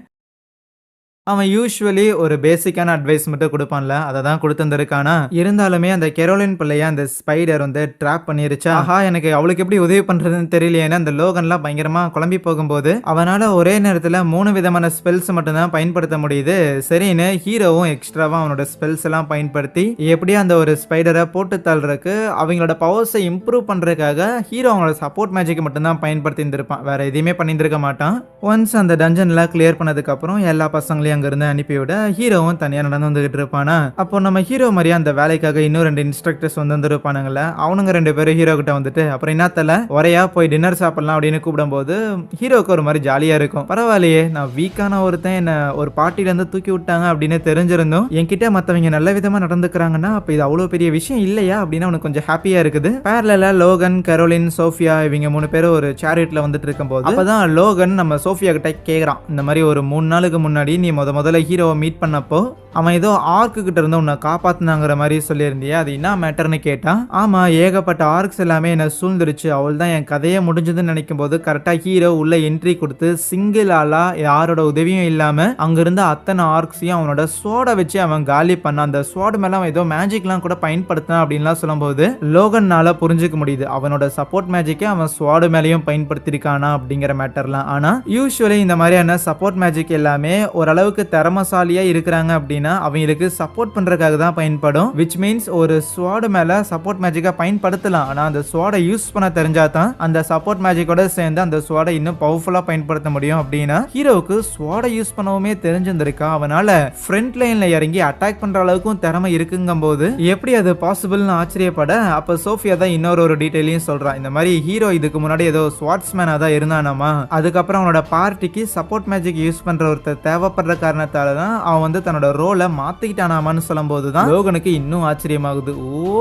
அவன் யூஸ்வலி ஒரு பேசிக்கான அட்வைஸ் மட்டும் கொடுப்பான்ல, அதை தான் கொடுத்துருக்கானா. இருந்தாலுமே அந்த கெரோலின் பிள்ளைய அந்த ஸ்பைடர் வந்து ட்ராப் பண்ணிருச்சா. ஆஹா எனக்கு அவளுக்கு எப்படி உதவி பண்றதுன்னு தெரியலையேன்னு அந்த லோகன்லாம் பயங்கரமா குழம்பி போகும்போது அவனால ஒரே நேரத்தில் 3 விதமான ஸ்பெல்ஸ் மட்டும் தான் பயன்படுத்த முடியுது. சரின்னு ஹீரோவும் எக்ஸ்ட்ராவா அவனோட ஸ்பெல்ஸ் எல்லாம் பயன்படுத்தி எப்படியும் அந்த ஒரு ஸ்பைடரை போட்டு தள்ளுறதுக்கு அவங்களோட பவர்ஸை இம்ப்ரூவ் பண்றதுக்காக ஹீரோ அவங்களோட சப்போர்ட் மேஜிக் மட்டும் தான் பயன்படுத்தி இருந்திருப்பான், வேற எதுவுமே பண்ணியிருந்திருக்க மாட்டான். ஒன்ஸ் அந்த டஞ்சன்லாம் கிளியர் பண்ணதுக்கு அப்புறம் எல்லா பசங்களையும் அங்க இருந்து அனுப்பிவிட ஹீரோவும் தனியா நடந்து வந்துகிட்டு இருப்பானா. அப்போ நம்ம ஹீரோ மாதிரியா அந்த வேலைக்காக இன்னும் 2 இன்ஸ்ட்ரக்டர்ஸ் வந்துருப்பானுங்கல்ல, அவனுங்க 2 பேரும் ஹீரோ கிட்ட வந்துட்டு அப்புறம் என்னத்தல ஒரையா போய் டின்னர் சாப்பிடலாம் அப்படின்னு கூப்பிடும்போது ஹீரோக்கு ஒரு மாதிரி ஜாலியா இருக்கும். பரவாயில்லையே, நான் வீக்கான ஒருத்தன் என்ன ஒரு பார்ட்டில இருந்து தூக்கி விட்டாங்க அப்படின்னு தெரிஞ்சிருந்தும் என்கிட்ட மத்தவங்க நல்ல விதமா நடந்துக்கிறாங்கன்னா அப்ப இது அவ்வளவு பெரிய விஷயம் இல்லையா அப்படின்னு அவனுக்கு கொஞ்சம் ஹாப்பியா இருக்குது. பேரலா லோகன், கரோலின், சோஃபியா இவங்க 3 பேரும் ஒரு சேரிட்ல வந்துட்டு இருக்கும்போது அப்பதான் லோகன் நம்ம சோஃபியா கிட்ட கேக்குறான், இந்த மாதிரி ஒரு 3 நாளுக்கு முன்னாடி நீ முதல்ல ஹீரோவை மீட் பண்ணப்போ அவன் ஏதோ ஆர்க்கு கிட்ட இருந்து உன்னை காப்பாத்தினாங்கிற மாதிரி சொல்லியிருந்தியா, அது என்ன மேட்டர்னு கேட்டான். ஆமா, ஏகப்பட்ட ஆர்க்ஸ் எல்லாமே என்ன சூழ்ந்துருச்சு, அவள் தான் என் கதையை முடிஞ்சதுன்னு நினைக்கும் போது கரெக்டா ஹீரோ உள்ள என்ட்ரி கொடுத்து சிங்கிள் ஆளா யாரோட உதவியும் இல்லாம அங்கிருந்த அத்தனை ஆர்க்ஸையும் அவனோட ஸ்வாட வச்சு அவன் காலி பண்ண. அந்த ஸ்வாட் மேல அவன் ஏதோ மேஜிக்லாம் கூட பயன்படுத்தினான் அப்படின்லாம் சொல்லும்போது லோகன்னால புரிஞ்சுக்க முடியுது அவனோட சப்போர்ட் மேஜிக்கை அவன் ஸ்வாடு மேலேயும் பயன்படுத்திருக்கானா அப்படிங்கிற மேட்டர்லாம். ஆனா யூஸ்வலி இந்த மாதிரியான சப்போர்ட் மேஜிக் எல்லாமே ஓரளவுக்கு திறமசாலியா இருக்கிறாங்க அப்படின்னா அவங்களுக்கு சப்போர்ட் பண்றதுக்காக தான் பயன்படும். விச் மீன்ஸ் ஒரு ஸ்வாட் மேல சப்போர்ட் மேஜிக்கா பயன்படுத்தலாம், ஆனா அந்த ஸ்வாட யூஸ் பண்ண தெரிஞ்சாதான் அந்த சப்போர்ட் மேஜிக்கோட சேர்ந்து அந்த ஸ்வாட இன்னும் பவர்ஃபுல்லா பயன்படுத்த முடியும். அப்படின்னா ஹீரோவுக்கு ஸ்வாட யூஸ் பண்ணவுமே தெரிஞ்சிருந்திருக்கா, அவனால ஃப்ரண்ட் லைன்ல இறங்கி அட்டாக் பண்ற அளவுக்கும் திறமை இருக்குங்கும் போது எப்படி அது பாசிபிள்னு ஆச்சரியப்பட அப்ப சோஃபியா தான் இன்னொரு டீடைலையும் சொல்றான். இந்த மாதிரி ஹீரோ இதுக்கு முன்னாடி ஏதோ ஸ்வாட்ஸ்மேனா தான் இருந்தானாமா, அதுக்கப்புறம் அவனோட பார்ட்டிக்கு சப்போர்ட் மேஜிக் யூஸ் பண்ற ஒருத்தர் தேவைப்படுற காரணத்தால தான் அவன் வந்து தன்னோட ரோலை மாத்திக்கிட்டானாமான்னு சொல்லும் போதுதான் லோகனுக்கு இன்னும் ஆச்சரியமாகுது. ஓ,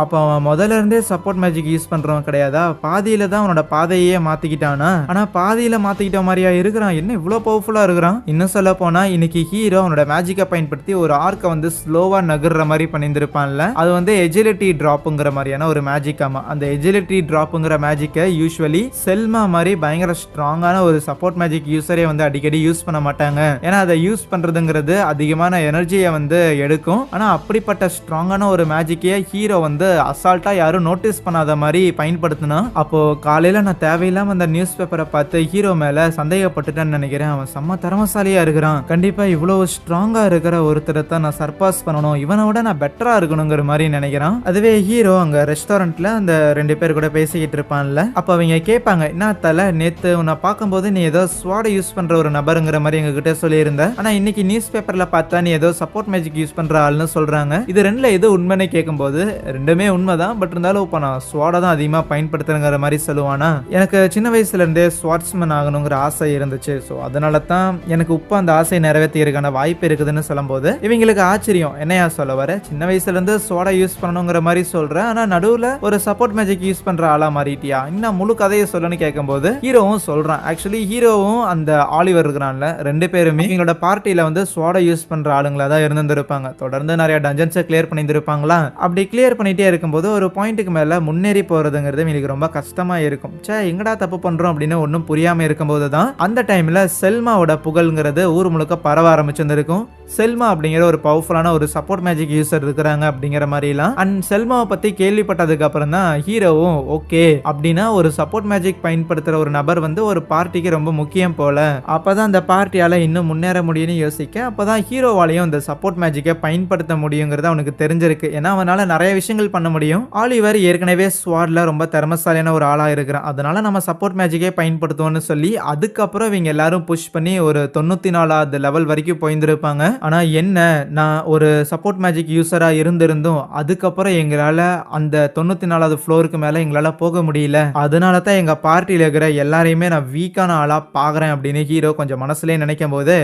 அப்ப அவன் முதல்ல இருந்தே சப்போர்ட் மேஜிக் யூஸ் பண்றவன் கிடையாதா, பாதியில தான் அவனோட பாதையே மாத்திக்கிட்டானா. ஆனா பாதியில மாத்திக்கிட்ட மாதிரியா இருக்கிறான், என்ன இவ்வளவு பவர்ஃபுல்லா இருக்கிறான். இன்னும் சொல்ல போனா இன்னைக்கு ஹீரோ அவனோட மேஜிக்கை பயன்படுத்தி ஒரு ஆர்க்கை வந்து ஸ்லோவா நகர்ற மாதிரி பண்ணியிருந்திருப்பான்ல, அது வந்து எஜிலிட்டி டிராப்புங்கிற மாதிரியான ஒரு மேஜிக். ஆமா, அந்த எஜிலிட்டி டிராப்புங்கிற மேஜிக்கை யூஸ்வலி செல்மா மாதிரி பயங்கர ஸ்ட்ராங்கான ஒரு சப்போர்ட் மேஜிக் யூஸரே வந்து அடிக்கடி யூஸ் பண்ண மாட்டாங்க, ஏன்னா அதை யூஸ் பண்றதுங்கிறது அதிகமான எனர்ஜியை வந்து எடுக்கும். ஆனா அப்படிப்பட்ட ஸ்ட்ராங்கான ஒரு மேஜிக்கே ஹீரோ வந்து அசால்ட்டா யாரும் நோட்டீஸ் பண்ணாத மாதிரி பயன்படுத்தினா. அப்போ காலையில நான் தேவையில்லாம அந்த நியூஸ் பேப்பரை பார்த்து ஹீரோ மேல சந்தேகப்பட்டுட்டேன்னு நினைக்கிறேன். அவன் செம்ம திறமசாலியா இருக்கிறான், கண்டிப்பா இவ்வளவு ஸ்ட்ராங்கா இருக்கிற ஒருத்தரை தான் நான் சர்பாஸ் பண்ணணும், இவனை விட நான் பெட்டரா இருக்கணுங்கிற மாதிரி நினைக்கிறான். அதுவே ஹீரோ அங்க ரெஸ்டாரண்ட்ல அந்த 2 பேர் கூட பேசிக்கிட்டு இருப்பான்ல, அப்ப அவங்க கேட்பாங்க, என்ன தல நேத்து உன்னை பார்க்கும்போது நீ ஏதோ ஸ்வாட யூஸ் பண்ற ஒரு நபருங்கிற மாதிரி எங்க கிட்ட சொல்லியிருந்த, ஆனா இன்னைக்கு நியூஸ் பேப்பர்ல பார்த்தா நீ ஏதோ சப்போர்ட் மேஜிக் யூஸ் பண்ற ஆள்னு சொல்றாங்க. இது ரெண்டுல எது உண்மைன்னு கேட்கும்போது ரெண்டுமே உண்மைதான், பட் இருந்தாலும் இப்ப நான் ஸ்வாட தான் அதிகமா பயன்படுத்துறேங்கிற மாதிரி சொல்லுவானா. எனக்கு சின்ன வயசுல இருந்தே ஸ்வாட்ஸ்மேன் ஆகணுங்கிற ஆசை இருந்துச்சு, ஸோ அதனால தான் எனக்கு இப்ப அந்த ஆசையை நிறைவேற்றியிருக்கான வாய்ப்பு இருக்குதுன்னு சொல்லும்போது இவங்களுக்கு ஆச்சரியம், என்னையா சொல்ல வர, சின்ன வயசுல இருந்து ஸ்வாட யூஸ் பண்ணணுங்கிற மாதிரி சொல்றேன், ஆனா நடுவுல ஒரு சப்போர்ட் மேஜிக் யூஸ் பண்ற ஆளா மாறிட்டியா, இன்னும் முழு கதையை சொல்லுன்னு கேட்கும்போது ஹீரோவும் சொல்றான். ஆக்சுவலி ஹீரோவும் அந்த ஆலிவர் இருக்கிறான்ல, 2 பேருமே எங்களோட பார்ட்டியில வந்து ஸ்வாட யூஸ் பண்ற ஆளுங்களா தான் இருந்திருப்பாங்க. தொடர்ந்து நிறைய டஞ்சன்ஸை கிளியர் பண்ணியிருப்பாங்களா. அப்படி கிளியர் பண்ணிட்டே இருக்கும்போது ஒரு பாயிண்ட்டுக்கு மேல முன்னேறி போறதுங்கிறது எனக்கு ரொம்ப கஷ்டமா இருக்கும். சே, எங்கடா தப்பு பண்றோம் அப்படின்னு ஒன்றும் புரியாம இருக்கும்போது தான் அந்த டைம்ல செல்மாவோட புகழ்ங்கிறது ஊர் முழுக்க பரவ ஆரம்பிச்சிருந்திருக்கும். செல்மா அப்படிங்கிற ஒரு பவர்ஃபுல்லான ஒரு சப்போர்ட் மேஜிக் யூசர் இருக்கிறாங்க அப்படிங்கிற மாதிரிலாம். அண்ட் செல்மாவை பத்தி கேள்விப்பட்டதுக்கு அப்புறம் தான் ஹீரோவும் ஓகே அப்படின்னா ஒரு சப்போர்ட் மேஜிக் பயன்படுத்துற ஒரு நபர் வந்து ஒரு பார்ட்டிக்கு ரொம்ப முக்கியம் போல, அப்பதான் அந்த பார்ட்டியால இன்னும் முன்னேற முடியும்னு யோசிக்க அப்பதான் ஹீரோவாலையும் இந்த சப்போர்ட் மேஜிக்கை பயன்படுத்த முடியுங்கிறது அவனுக்கு தெரிஞ்சிருக்கு. ஏன்னா அவனால நிறைய விஷயங்கள் பண்ண முடியும். ஆலிவர் ஏற்கனவே ஸ்வாட்ல ரொம்ப திறமசாலியான ஒரு ஆளா இருக்கிறான், அதனால நம்ம சப்போர்ட் மேஜிக்கே பயன்படுத்துவோம்னு சொல்லி அதுக்கப்புறம் இவங்க எல்லாரும் புஷ் பண்ணி ஒரு 94வது லெவல் வரைக்கும் போயிருந்திருப்பாங்க. ஆனா என்ன, நான் ஒரு சப்போர்ட் மேஜிக் யூசரா இருந்திருந்தும் அதுக்கப்புறம் எங்களால அந்த 94வது ஃப்ளோருக்கு மேல எங்களால போக முடியல, அதனால தான் எங்க பார்ட்டியில இருக்கிற எல்லாரையுமே நான் வீக்கான ஆளா பாக்குறேன் அப்படின்னு ஹீரோ கொஞ்சம் மனசுலயே நினைக்கும் போது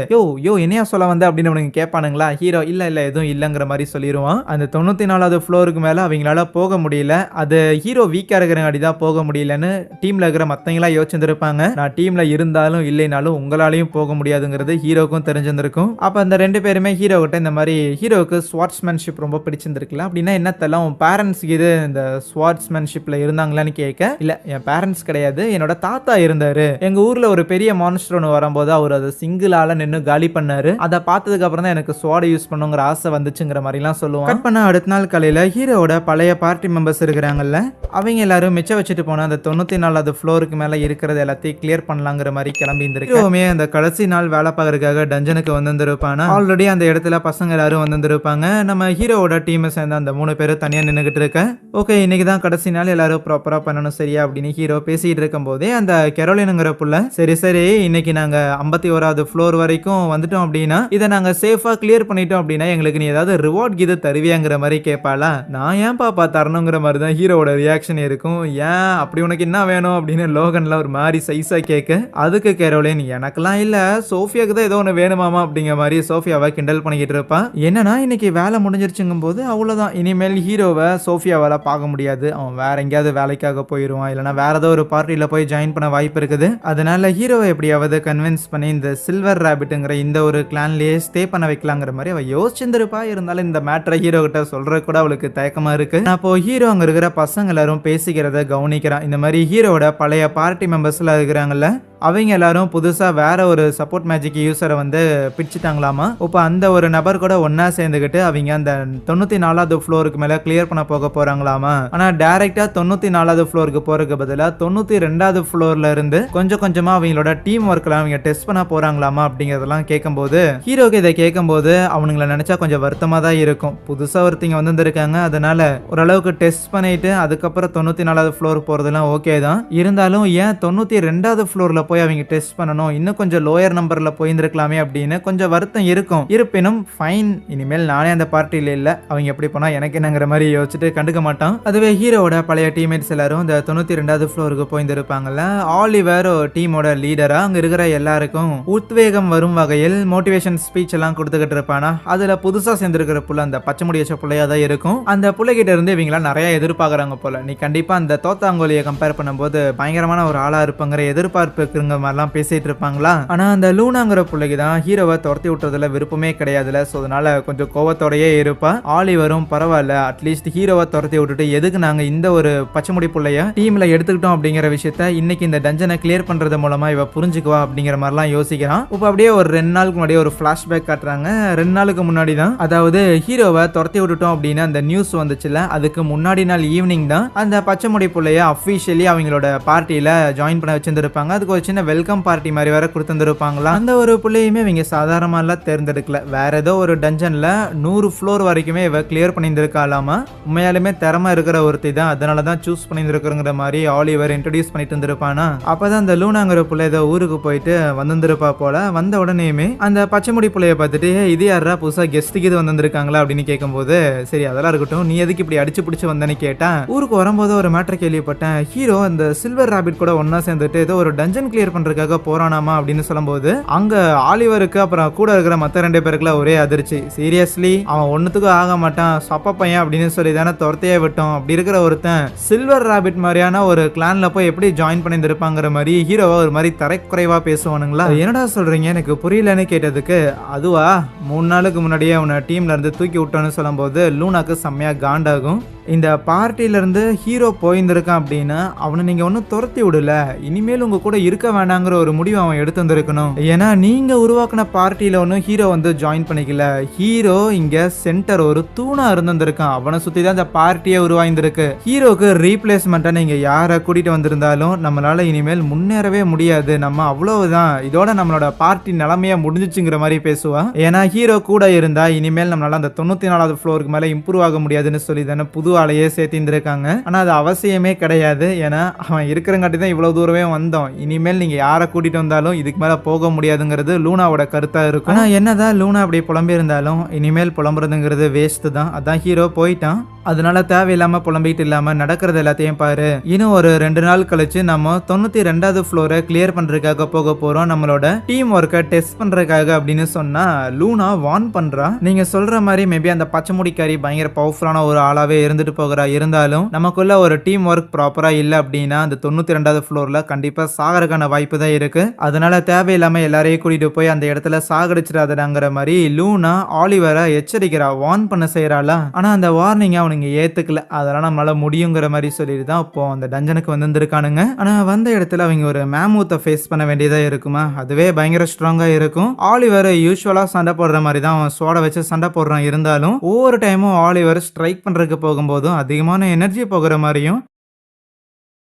யோ என்னையா சொல்ல வந்த அப்படின்னு உனக்கு கேட்பானுங்களா. ஹீரோ இல்ல எதுவும் இல்லங்கிற மாதிரி சொல்லிடுவான். அந்த 94வது ஃப்ளோருக்கு மேல அவங்களால போக முடியல, அது ஹீரோ வீக்கா இருக்கிறங்காடி தான் போக முடியலன்னு டீம்ல இருக்கிற மத்தவங்களா யோசிச்சிருப்பாங்க. நான் டீம்ல இருந்தாலும் இல்லைனாலும் உங்களாலையும் போக முடியாதுங்கிறது ஹீரோக்கும் தெரிஞ்சிருக்கும். அப்ப அந்த 2 பேருமே ஹீரோ கிட்ட இந்த மாதிரி ஹீரோவுக்கு ஸ்வாட்ஸ்மேன்ஷிப் ரொம்ப பிடிச்சிருந்துருக்குல்ல, அப்படின்னா என்ன தெரியல உன் பேரண்ட்ஸ்க்கு இது இந்த ஸ்வாட்ஸ்மேன்ஷிப்ல இருந்தாங்களான்னு கேட்க, இல்ல என் பேரண்ட்ஸ் கிடையாது, என்னோட தாத்தா இருந்தாரு, எங்க ஊர்ல ஒரு பெரிய மான்ஸ்டர் ஒன்று வரும்போது அவர் அதை சிங்கிள் ஆள நின்று காலி பண்ணாரு, அதை பார்த்ததுக்கு அப்புறம் தான் எனக்கு ஸ்வாட் யூஸ் பண்ணுங்கிற ஆசை வந்துச்சுங்கிற மாதிரிலாம் சொல்லுவான். கட் பண்ண அடுத்த நாள் காலையில ஹீரோவோட பழைய பார்ட்டி மெம்பர்ஸ் இருக்கிறாங்கல்ல, அவங்க எல்லாரும் மிச்சம் வச்சுட்டு போன அந்த 94வது ஃப்ளோருக்கு மேல இருக்கிறது எல்லாத்தையும் கிளியர் பண்ணலாங்கிற மாதிரி கிளம்பி இருந்திருக்கோமே. அந்த கடைசி நாள் வேலை பார்க்கறதுக்காக டஞ்சனுக்கு வந்திருப்பானா. ஆல்ரெடி அந்த இடத்துல பசங்க எல்லாரும் வந்திருப்பாங்க. நம்ம ஹீரோவோட டீமை சேர்ந்த அந்த 3 பேரும் தனியா நின்றுகிட்டு இருக்க, ஓகே இன்னைக்கு தான் கடைசி நாள், எல்லாரும் ப்ராப்பரா பண்ணணும் சரியா அப்படின்னு ஹீரோ பேசிட்டு இருக்கும் போதே அந்த கெரோலினுங்கிற புள்ள, சரி இன்னைக்கு நாங்க 51வது ஃப்ளோர் வரைக்கும் எல்லாரும் வந்துட்டோம் அப்படின்னா இதை நாங்க சேஃபா கிளியர் பண்ணிட்டோம் அப்படின்னா எங்களுக்கு நீ ஏதாவது ரிவார்ட் கீது தருவியாங்கிற மாதிரி கேட்பாளா. நான் ஏன் பாப்பா தரணுங்கிற மாதிரி தான் ஹீரோவோட ரியாக்ஷன் இருக்கும். ஏன் அப்படி உனக்கு என்ன வேணும் அப்படின்னு லோகன்ல ஒரு மாதிரி சைஸா கேட்க அதுக்கு கேரோலின் எனக்கெல்லாம் இல்ல சோஃபியாக்கு தான் ஏதோ ஒன்று வேணுமாமா அப்படிங்கிற மாதிரி சோஃபியாவை கிண்டல் பண்ணிக்கிட்டு இருப்பான். என்னன்னா இன்னைக்கு வேலை முடிஞ்சிருச்சுங்கும் போது அவ்வளவுதான், இனிமேல் ஹீரோவை சோஃபியாவால பார்க்க முடியாது. அவன் வேற எங்கேயாவது வேலைக்காக போயிடுவான், இல்லைன்னா வேற ஏதோ ஒரு பார்ட்டியில போய் ஜாயின் பண்ண வாய்ப்பு இருக்குது. அதனால ஹீரோவை எப்படியாவது கன்வின்ஸ் பண்ணி இந்த சில்வர் ரேபிட்ங்கிற இந்த ஒரு கிளான்லயே ஸ்டே பண்ண வைக்கலாங்கிற மாதிரி அவ யோசிச்சிருப்பா. இருந்தாலும் இந்த மேட்டரை ஹீரோ கிட்ட சொல்ற கூட அவளுக்கு தயக்கமா இருக்கு. அப்போ ஹீரோ அங்க இருக்கிற பசங்க எல்லாரும் பேசிக்கிறத கவனிக்கிறான். இந்த மாதிரி ஹீரோட பழைய பார்ட்டி மெம்பர்ஸ்ல இருக்கிறாங்கல்ல, அவங்க எல்லாரும் புதுசா வேற ஒரு சப்போர்ட் மேஜிக் யூசரை வந்து பிடிச்சிட்டாங்களாமா. இப்போ அந்த ஒரு நபர் கூட ஒன்னா சேர்ந்துக்கிட்டு அவங்க அந்த 94வது ஃப்ளோருக்கு மேல கிளியர் பண்ண போக போறாங்களாமா. ஆனா டைரக்டா 94வது ஃப்ளோருக்கு போறதுக்கு பதிலா 92வது ஃப்ளோர்ல இருந்து கொஞ்சம் கொஞ்சமா அவங்களோட டீம் ஒர்க்ல அவங்க டெஸ்ட் பண்ண போறாங்களாமா அப்படிங்கறதெல்லாம் கேட்கும்போது ஹீரோக்கு இதை கேட்கும்போது அவனுங்களை நினைச்சா கொஞ்சம் வருத்தமா தான் இருக்கும். புதுசா ஒருத்தங்க வந்திருக்காங்க, அதனால ஓரளவுக்கு டெஸ்ட் பண்ணிட்டு அதுக்கப்புறம் 94வது ஃப்ளோர் போறதெல்லாம் ஓகே தான். இருந்தாலும் ஏன் 92வது ஃப்ளோர்ல போய் அவங்க டெஸ்ட் பண்ணணும், இன்னும் கொஞ்சம் லோயர் நம்பர்ல போயிருந்திருக்கலாமே அப்படின்னு கொஞ்சம் வருத்தம் இருக்கும். இருப்பினும் ஃபைன், இனிமேல் நானே அந்த பார்ட்டியில இல்ல, அவங்க எப்படி போனா எனக்கு என்னங்கிற மாதிரி யோசிச்சுட்டு கண்டுக்க மாட்டான். அதுவே ஹீரோவோட பழைய டீம்மேட்ஸ் எல்லாரும் இந்த 92வது ஃப்ளோருக்கு போயிருந்திருப்பாங்கல்ல. ஆலிவர் டீமோட லீடரா அங்க இருக்கிற எல்லாருக்கும் உத்வேகம் வரும் வகையில் மோட்டிவேஷன் ஸ்பீச் எல்லாம் கொடுத்துக்கிட்டு இருப்பானா. அதுல புதுசா சேர்ந்திருக்கிற புள்ள அந்த பச்சை முடி வச்ச புள்ளையா தான் இருக்கும். அந்த புள்ளைகிட்ட இருந்து இவங்களா நிறைய எதிர்பார்க்கறாங்க போல. நீ கண்டிப்பா அந்த தோத்தாங்கோலியை கம்பேர் பண்ணும்போது பயங்கரமான ஒரு ஆளா இருப்பாங்கிற எதிர்பார்ப்பு மாதிரிலாம் பேசிட்டு இருப்பாங்களா. ஆனா அந்த லூனாங்கிற பிள்ளைக்கு தான் ஹீரோவை துரத்தி விட்டுறதுல விருப்பமே கிடையாதுல. சோ அதனால கொஞ்சம் கோவத்தோடயே இருப்பா. ஆலிவரும் பரவாயில்ல, அட்லீஸ்ட் ஹீரோவை துரத்தி விட்டுட்டு எதுக்கு நாங்க இந்த ஒரு பச்சைமுடி பிள்ளைய டீம்ல எடுத்துக்கிட்டோம் அப்படிங்கிற விஷயத்த இன்னைக்கு இந்த டஞ்சனை கிளியர் பண்றது மூலமா இவ புரிஞ்சுக்குவா அப்படிங்கிற மாதிரிலாம் யோசிக்கிறான். இப்போ அப்படியே ஒரு 2 நாளுக்கு முன்னாடி ஒரு பிளாஷ்பேக் காட்டுறாங்க. 2 நாளுக்கு முன்னாடி தான், அதாவது ஹீரோவை துரத்தி விட்டுட்டோம் அப்படின்னு அந்த நியூஸ் வந்துச்சுல, அதுக்கு முன்னாடி நாள் ஈவினிங் தான் அந்த பச்சைமுடி பிள்ளைய அபிஷியலி அவங்களோட பார்ட்டியில ஜாயின் பண்ண வச்சிருந்திருப்பாங்க. அதுக்கு ஒரு சின்ன வெல்கம் பார்ட்டி மாதிரி வேற கொடுத்துருப்பாங்களா. அந்த ஒரு பிள்ளையுமே இவங்க சாதாரணமா தேர்ந்தெடுக்கல. வேற ஏதோ ஒரு டஞ்சன்ல 100 ஃப்ளோர் வரைக்குமே இவ கிளியர் பண்ணியிருந்திருக்காலாமா. உண்மையாலுமே திறமை இருக்கிற ஒருத்தி தான், அதனாலதான் சூஸ் பண்ணியிருக்கிறங்கிற மாதிரி ஆலிவர் இன்ட்ரோடியூஸ் பண்ணிட்டு இருந்திருப்பானா. அப்பதான் அந்த லூனாங்கிற பிள்ளை ஏதோ ஊருக்கு போயிட்டு வந்திருப்பா போல. வந்த உடனேயுமே அந்த பச்சைமுடி பிள்ளைய பார்த்துட்டு இது யாரா புதுசா கெஸ்ட்டுக்கு இது வந்திருக்காங்களா அப்படின்னு கேட்கும்போது, சரி அதெல்லாம் இருக்கட்டும், நீ எதுக்கு இப்படி அடிச்சு பிடிச்சு வந்தேன்னு கேட்டேன். ஊருக்கு வரும்போது ஒரு மேட்டர் கேள்விப்பட்டேன், ஹீரோ அந்த சில்வர் ராபிட் கூட ஒன்னா சேர்ந்துட்டு ஏதோ ஒரு டஞ்சன் கிளியர் பண்றதுக்காக போறானாமா அப்படின்னு சொல்லும்போது அங்க ஆலிவருக்கு அப்புறம் கூட இருக்கிற மத்த 2 பேருக்குல ஒரே அதிர்ச்சி. சீரியஸ்லி அவன் ஒண்ணுத்துக்கும் ஆக மாட்டான், சப்ப பையன் அப்படின்னு சொல்லி தானே துரத்தையே விட்டோம். அப்படி இருக்கிற ஒருத்தன் சில்வர் ராபிட் மாதிரியான ஒரு கிளான்ல போய் எப்படி ஜாயின் பண்ணிருப்பாங்கிற மாதிரி ஹீரோவா ஒரு மாதிரி தரைக்குறைவா பேசுவானுங்களா. என்னடா சொல்றீங்க எனக்கு புரியலன்னு கேட்டதுக்கு, அதுவா 3 நாளுக்கு முன்னாடியே அவனை டீம்ல இருந்து தூக்கி விட்டோன்னு சொல்லும்போது லூனாக்கு செம்மையா காண்டாகும். இந்த பார்ட்டில இருந்து ஹீரோ போயிருந்திருக்கான் அப்படின்னா அவனை நீங்க ஒன்னும் துரத்தி விடல, இனிமேல் உங்க கூட இருக்க வேண்டாங்கிற ஒரு முடிவு அவன் எடுத்து வந்திருக்கணும். ஏன்னா நீங்க உருவாக்கின பார்ட்டியில ஒன்னும் ஹீரோ வந்து ஜாயின் பண்ணிக்கல. ஹீரோ இங்க சென்டர் ஒரு தூணா இருந்திருக்கான், அவனை சுத்தி தான் இந்த பார்ட்டியே உருவாயிருந்திருக்கு. ஹீரோக்கு ரீப்ளேஸ்மெண்டா நீங்க யாரை கூட்டிட்டு வந்திருந்தாலும் நம்மளால இனிமேல் முன்னேறவே முடியாது, நம்ம அவ்வளவுதான், இதோட நம்மளோட பார்ட்டி நிலைமையா முடிஞ்சிச்சுங்கிற மாதிரி பேசுவான். ஏன்னா ஹீரோ கூட இருந்தா இனிமேல் நம்மளால அந்த 94வது ஃப்ளோருக்கு மேல இம்ப்ரூவ் ஆக முடியாதுன்னு சொல்லி தானே புது ஆளையே சேர்த்திருக்காங்க. ஆனா அது அவசியமே கிடையாது. ஏன்னா அவன் இருக்கிறங்காட்டி தான் இவ்வளவு தூரமே வந்தோம். இனிமேல் நீங்க யாரை கூட்டிட்டு வந்தாலும் இதுக்கு மேல போக முடியாதுங்கிறது லூனாவோட கருத்தா இருக்கும். ஆனா என்னதான் லூனா அப்படி புலம்பி இருந்தாலும் இனிமேல் புலம்புறதுங்கிறது வேஸ்ட் தான். அதான் ஹீரோ போயிட்டான். அதனால தேவையில்லாம புலம்பிட்டு இல்லாம நடக்கிறது எல்லாத்தையும் பாரு. இன்னும் ஒரு 2 நாள் கழிச்சு நம்ம 92வது ஃப்ளோரை கிளியர் பண்றதுக்காக போக போறோம், நம்மளோட டீம் ஒர்க்கை டெஸ்ட் பண்றதுக்காக அப்படின்னு சொன்னா லூனா வார்ன் பண்றா. நீங்க சொல்ற மாதிரி மேபி அந்த பச்சை முடிக்காரி பயங்கர பவர்ஃபுல்லான ஒரு ஆளாவே இருந்துட்டு போகிறா. இருந்தாலும் நமக்குள்ள ஒரு டீம் ஒர்க் ப்ராப்பரா இல்ல அப்படின்னா அந்த 92வது ஃப்ளோர்ல கண்டிப்பா சாகறதுக்கான வாய்ப்பு தான் இருக்கு. அதனால தேவையில்லாம எல்லாரையும் கூட்டிட்டு போய் அந்த இடத்துல சாகடிச்சிடாதங்கிற மாதிரி லூனா ஆலிவரை எச்சரிக்கிறா, வார்ன் பண்ண செய்யறாளா. ஆனா அந்த வார்னிங் அவனுங்க ஏத்துக்கல. அதெல்லாம் நம்மளால முடியுங்கிற மாதிரி சொல்லிட்டு தான் இப்போ அந்த டஞ்சனுக்கு வந்திருக்கானுங்க. ஆனா வந்த இடத்துல அவங்க ஒரு மேமூத்தை ஃபேஸ் பண்ண வேண்டியதா இருக்குமா, அதுவே பயங்கர ஸ்ட்ராங்கா இருக்கும். ஆலிவர் யூஸ்வலா சண்டை போடுற மாதிரி தான் அவன் சோட வச்சு சண்டை போடுறான். இருந்தாலும் ஒவ்வொரு டைமும் ஆலிவர் ஸ்ட்ரைக் பண்றதுக்கு போகும்போதும் அதிகமான எனர்ஜி போகிற மாதிரியும்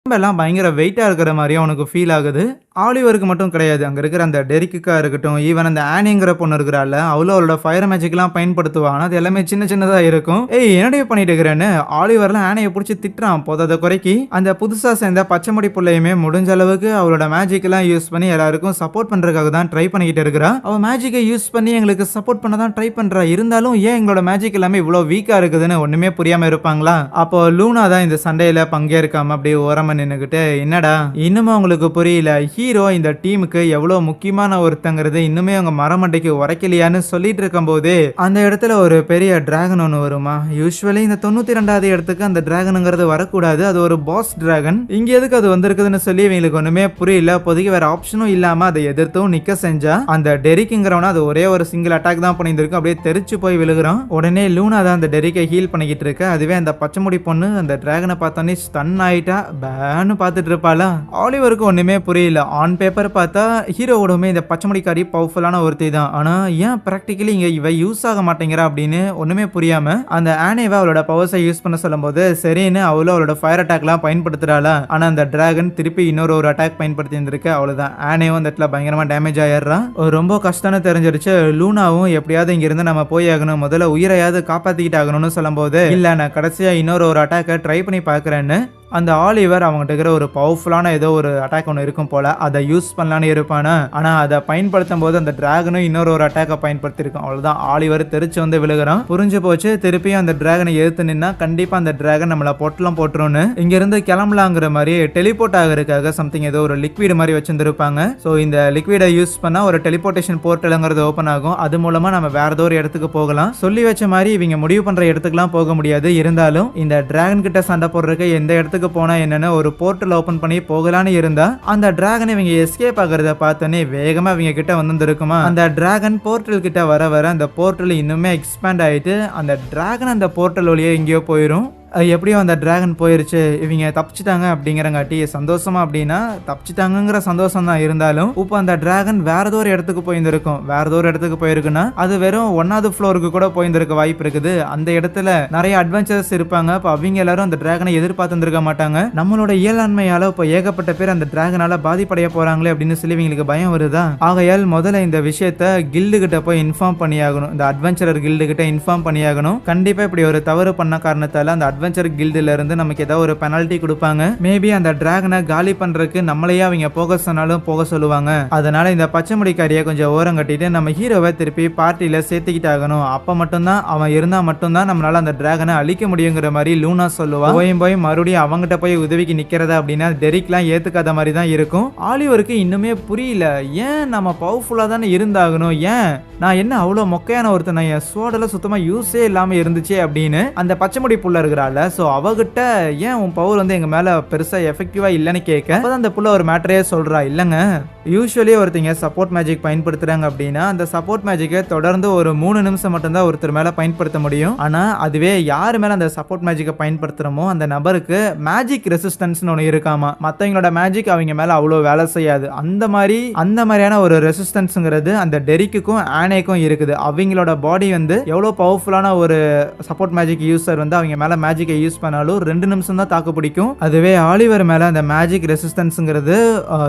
எல்லாம் பயங்கர வெயிட்டா இருக்கிற மாதிரியும் அவனுக்கு ஃபீல் ஆகுது. ஆலிவருக்கு மட்டும் கிடையாது, அங்க இருக்கிற அந்த டெரிக்குக்கா இருக்கட்டும், ஈவன் அந்த ஆனிங்கிற பொண்ணு இருக்கிறாள், அவளும் அவளோட ஃபயர் மேஜிக்லாம் பயன்படுத்துவா. ஆனா அது எல்லாமே சின்ன சின்னதா இருக்கும். ஏய் என்னடி பண்ணிட்டு இருக்கிறேன்னு ஆலிவர்லாம் ஆனையை பிடிச்சி திட்டுறான் போதாத குறைக்கு. அந்த புதுசா சேர்ந்த பச்சைமுடி புள்ளையுமே முடிஞ்ச அளவுக்கு அவளோட மேஜிக் எல்லாம் யூஸ் பண்ணி எல்லாருக்கும் சப்போர்ட் பண்றதுக்காக தான் ட்ரை பண்ணிக்கிட்டு இருக்கிறா. அவ மேஜிக்கை யூஸ் பண்ணி எங்களுக்கு சப்போர்ட் பண்ண தான் ட்ரை பண்றா. இருந்தாலும் ஏன் எங்களோட மேஜிக் எல்லாமே இவ்வளவு வீக்கா இருக்குதுன்னு ஒண்ணுமே புரியாம இருப்பாங்களா? அப்போ லூனா தான் இந்த சண்டையில பங்கேற்காம அப்படியே ஓரமா நின்னுகிட்டு, என்னடா இன்னுமே உங்களுக்கு புரியல, ஹீரோ இந்த டீமுக்கு எவ்வளவு முக்கியமான ஒருத்தங்கிறது இன்னுமே அவங்க மரமண்டைக்கு உரைக்கலையான்னு சொல்லிட்டு இருக்கும் போது அந்த இடத்துல ஒரு பெரிய டிராகன் ஒன்று வருமா. யூஸ்வலி இந்த 92வது இடத்துக்கு அந்த டிராகனுங்கிறது வரக்கூடாது, அது ஒரு பாஸ் டிராகன். இங்க எதுக்கு அது வந்திருக்குதுன்னு சொல்லி இவங்களுக்கு ஒண்ணுமே புரியல. இப்போதைக்கு வேற ஆப்ஷனும் இல்லாம அதை எதிர்த்தும் நிக்க செஞ்சா அந்த டெரிக்குங்கிறவன அது ஒரே ஒரு சிங்கிள் அட்டாக் தான் பண்ணியிருந்திருக்கு, அப்படியே தெரிச்சு போய் விழுகிறான். உடனே லூனா தான் அந்த டெரிக்கை ஹீல் பண்ணிக்கிட்டு இருக்க. அதுவே அந்த பச்சைமுடி பொண்ணு அந்த டிராகனை பார்த்தோன்னே ஸ்டன் ஆயிட்டா, பேன்னு பார்த்துட்டு இருப்பாளா. ஆலிவருக்கு ஒண்ணுமே புரியல. ஆன் பேப்பர் பார்த்தா ஹீரோவோடமே இந்த பச்சைமுடிக்காரி பவர்ஃபுல்லான ஒருத்தி தான். ஆனா ஏன் பிராக்டிகலி இங்க இவ யூஸ் ஆக மாட்டேங்கிறா அப்படின்னு ஒண்ணுமே புரியாம அந்த ஆனேவை அவளோட பவர்ஸை யூஸ் பண்ண சொல்லும் போது சரின்னு அவளும் அவளோட ஃபயர் அட்டாக்லாம் பயன்படுத்துறாளா. ஆனா அந்த டிராகன் திருப்பி இன்னொரு அட்டாக் பயன்படுத்தி இருந்திருக்கு. அவ்வளவுதான், ஆனேவும் அந்த இடத்துல பயங்கரமா டேமேஜ் ஆயிடுறான். ரொம்ப கஷ்டம்னு தெரிஞ்சிருச்சு. லூனாவும் எப்படியாவது இங்க இருந்து நம்ம போய் ஆகணும், முதல்ல உயிரையாவது காப்பாத்திக்கிட்டு ஆகணும்னு சொல்லும் போது இல்ல நான் கடைசியா இன்னொரு அட்டாக்கை ட்ரை பண்ணி பாக்குறேன்னு அந்த ஆலிவர் அவங்ககிட்ட இருக்கிற ஒரு பவர்ஃபுல்லான ஏதோ ஒரு அட்டாக் ஒன்று இருக்கும் போல அதை யூஸ் பண்ணலான்னு இருப்பானா. ஆனா அதை பயன்படுத்தும் போது அந்த டிராகனும் இன்னொரு அட்டாக்கை பயன்படுத்தி இருக்கும். அவ்வளவுதான், ஆலிவர் தெரிச்சு வந்து விழுகிறான். புரிஞ்சு போச்சு, திருப்பியும் அந்த டிராகனை எதிர்த்து நின்னா கண்டிப்பா அந்த டிராகன் நம்மள பொட்டலம் போட்டுருன்னு இங்க இருந்து கிளம்பலாங்கிற மாதிரி டெலிபோர்ட் ஆகிறதுக்காக சம்திங் ஏதோ ஒரு லிக்விட் மாதிரி வச்சிருந்திருப்பாங்க. ஸோ இந்த லிக்விடை யூஸ் பண்ணா ஒரு டெலிபோர்டேஷன் போர்ட்டலுங்கிறது ஓப்பன் ஆகும். அது மூலமா நம்ம வேற ஏதோ ஒரு இடத்துக்கு போகலாம். சொல்லி வச்ச மாதிரி இவங்க முடிவு பண்ற இடத்துக்குலாம் போக முடியாது. இருந்தாலும் இந்த டிராகன் கிட்ட சண்டை போடுறதுக்கு எந்த இடத்துக்கு போனா என்னன்னு ஒரு போர்ட்டல் ஓபன் பண்ணி போகலான்னு இருந்தா அந்த டிராகன் இவங்க எஸ்கேப் ஆகிறத பார்த்தோன்னே வேகமா இவங்க கிட்ட வந்துருக்குமா. அந்த டிராகன் போர்ட்டல் கிட்ட வர வர அந்த போர்ட்டல் இன்னுமே எக்ஸ்பேண்ட் ஆயிட்டு அந்த டிராகன் அந்த போர்ட்டல் வழியே எங்கேயோ போயிடும். எப்படியோ அந்த டிராகன் போயிருச்சு, இவங்க தப்பிச்சிட்டாங்க அப்படிங்கிறங்காட்டி சந்தோஷமா. அப்படின்னா தப்பிச்சிட்டாங்கிற சந்தோஷம் தான், இருந்தாலும் இப்போ அந்த டிராகன் வேற ஏதோ ஒரு இடத்துக்கு போயிருந்திருக்கும். வேற ஏதோ ஒரு இடத்துக்கு போயிருக்குன்னா அது வெறும் 1வது ஃப்ளோருக்கு கூட போயிருந்திருக்க வாய்ப்பு இருக்குது. அந்த இடத்துல நிறைய அட்வென்ச்சர்ஸ் இருப்பாங்க. இப்போ அவங்க எல்லாரும் அந்த டிராகனை எதிர்பார்த்துருக்க மாட்டாங்க. நம்மளோட இயலாண்மையால இப்போ ஏகப்பட்ட பேர் அந்த டிராகனால பாதிப்படைய போறாங்களே அப்படின்னு சொல்லி இவங்களுக்கு பயம் வருதா. ஆகையால் முதல்ல இந்த விஷயத்த கில்டு கிட்ட போய் இன்ஃபார்ம் பண்ணியாகணும். இந்த அட்வென்ச்சரர் கில்டு கிட்ட இன்ஃபார்ம் பண்ணியாகணும். கண்டிப்பா இப்படி ஒரு தவறு பண்ண காரணத்தால அந்த அட்வென்ச்சர் கில்டுல இருந்து நமக்கு ஏதாவது ஒரு பெனல்ட்டி கொடுப்பாங்க. மேபி அந்த டிராகனை காலி பண்றதுக்கு நம்மளையே அவங்க போக சொன்னாலும் போக சொல்லுவாங்க. அதனால இந்த பச்சைமுடிக்காரியை கொஞ்சம் ஓரம் கட்டிட்டு நம்ம ஹீரோவை திருப்பி பார்ட்டியில சேர்த்துக்கிட்டு ஆகணும். அப்ப மட்டும்தான் அவன் இருந்தா மட்டும்தான் நம்மளால அந்த டிராகனை அழிக்க முடியுங்கிற மாதிரி லூனா சொல்லுவா. போய் மறுபடியும் அவங்ககிட்ட போய் உதவிக்கு நிக்கிறதா அப்படின்னா டெரிக்லாம் ஏத்துக்காத மாதிரி தான் இருக்கும். ஆலிவருக்கு இன்னுமே புரியல, ஏன் நம்ம பவர்ஃபுல்லா தானே இருந்தாகணும், ஏன் நான் என்ன அவ்வளவு மொக்கையான ஒருத்தனை, என் சோடெல்லாம் சுத்தமா யூஸே இல்லாம இருந்துச்சு அப்படின்னு அந்த பச்சைமுடி புள்ள இருக்கிறாள். சோ அவகிட்ட ஏன் உன் பவர் வந்து எங்க மேல பெருசா எஃபெக்டிவா இல்லன்னு கேட்க அப்பதான் அந்த புள்ள ஒரு மேட்டரே சொல்றா. இல்லங்க, யூஸ்வலி ஒருத்தங்க சப்போர்ட் மேஜிக் பயன்படுத்துறாங்க அப்படின்னா அந்த சப்போர்ட் மேஜிக்கை தொடர்ந்து ஒரு 3 நிமிஷம் மட்டும்தான் ஒருத்தர் மேல பயன்படுத்த முடியும். ஆனா அதுவே யாரு மேல அந்த சப்போர்ட் மேஜிக்கை பயன்படுத்துறமோ அந்த நபருக்கு மேஜிக் ரெசிஸ்டன்ஸ் ஒன்று இருக்காமா. மத்தவங்களோட மேஜிக் அவங்க மேல அவ்வளவு வேலை செய்யாது. அந்த மாதிரியான ஒரு ரெசிஸ்டன்ஸ்ங்கிறது அந்த டெரிக்குக்கும் ஆனேக்கும் இருக்குது. அவங்களோட பாடி வந்து எவ்வளவு பவர்ஃபுல்லான ஒரு சப்போர்ட் மேஜிக் யூசர் வந்து அவங்க மேல மேஜிக்கை யூஸ் பண்ணாலும் 2 நிமிஷம் தான் தாக்கு பிடிக்கும். அதுவே ஆலிவர் மேல அந்த மேஜிக் ரெசிஸ்டன்ஸ்ங்கிறது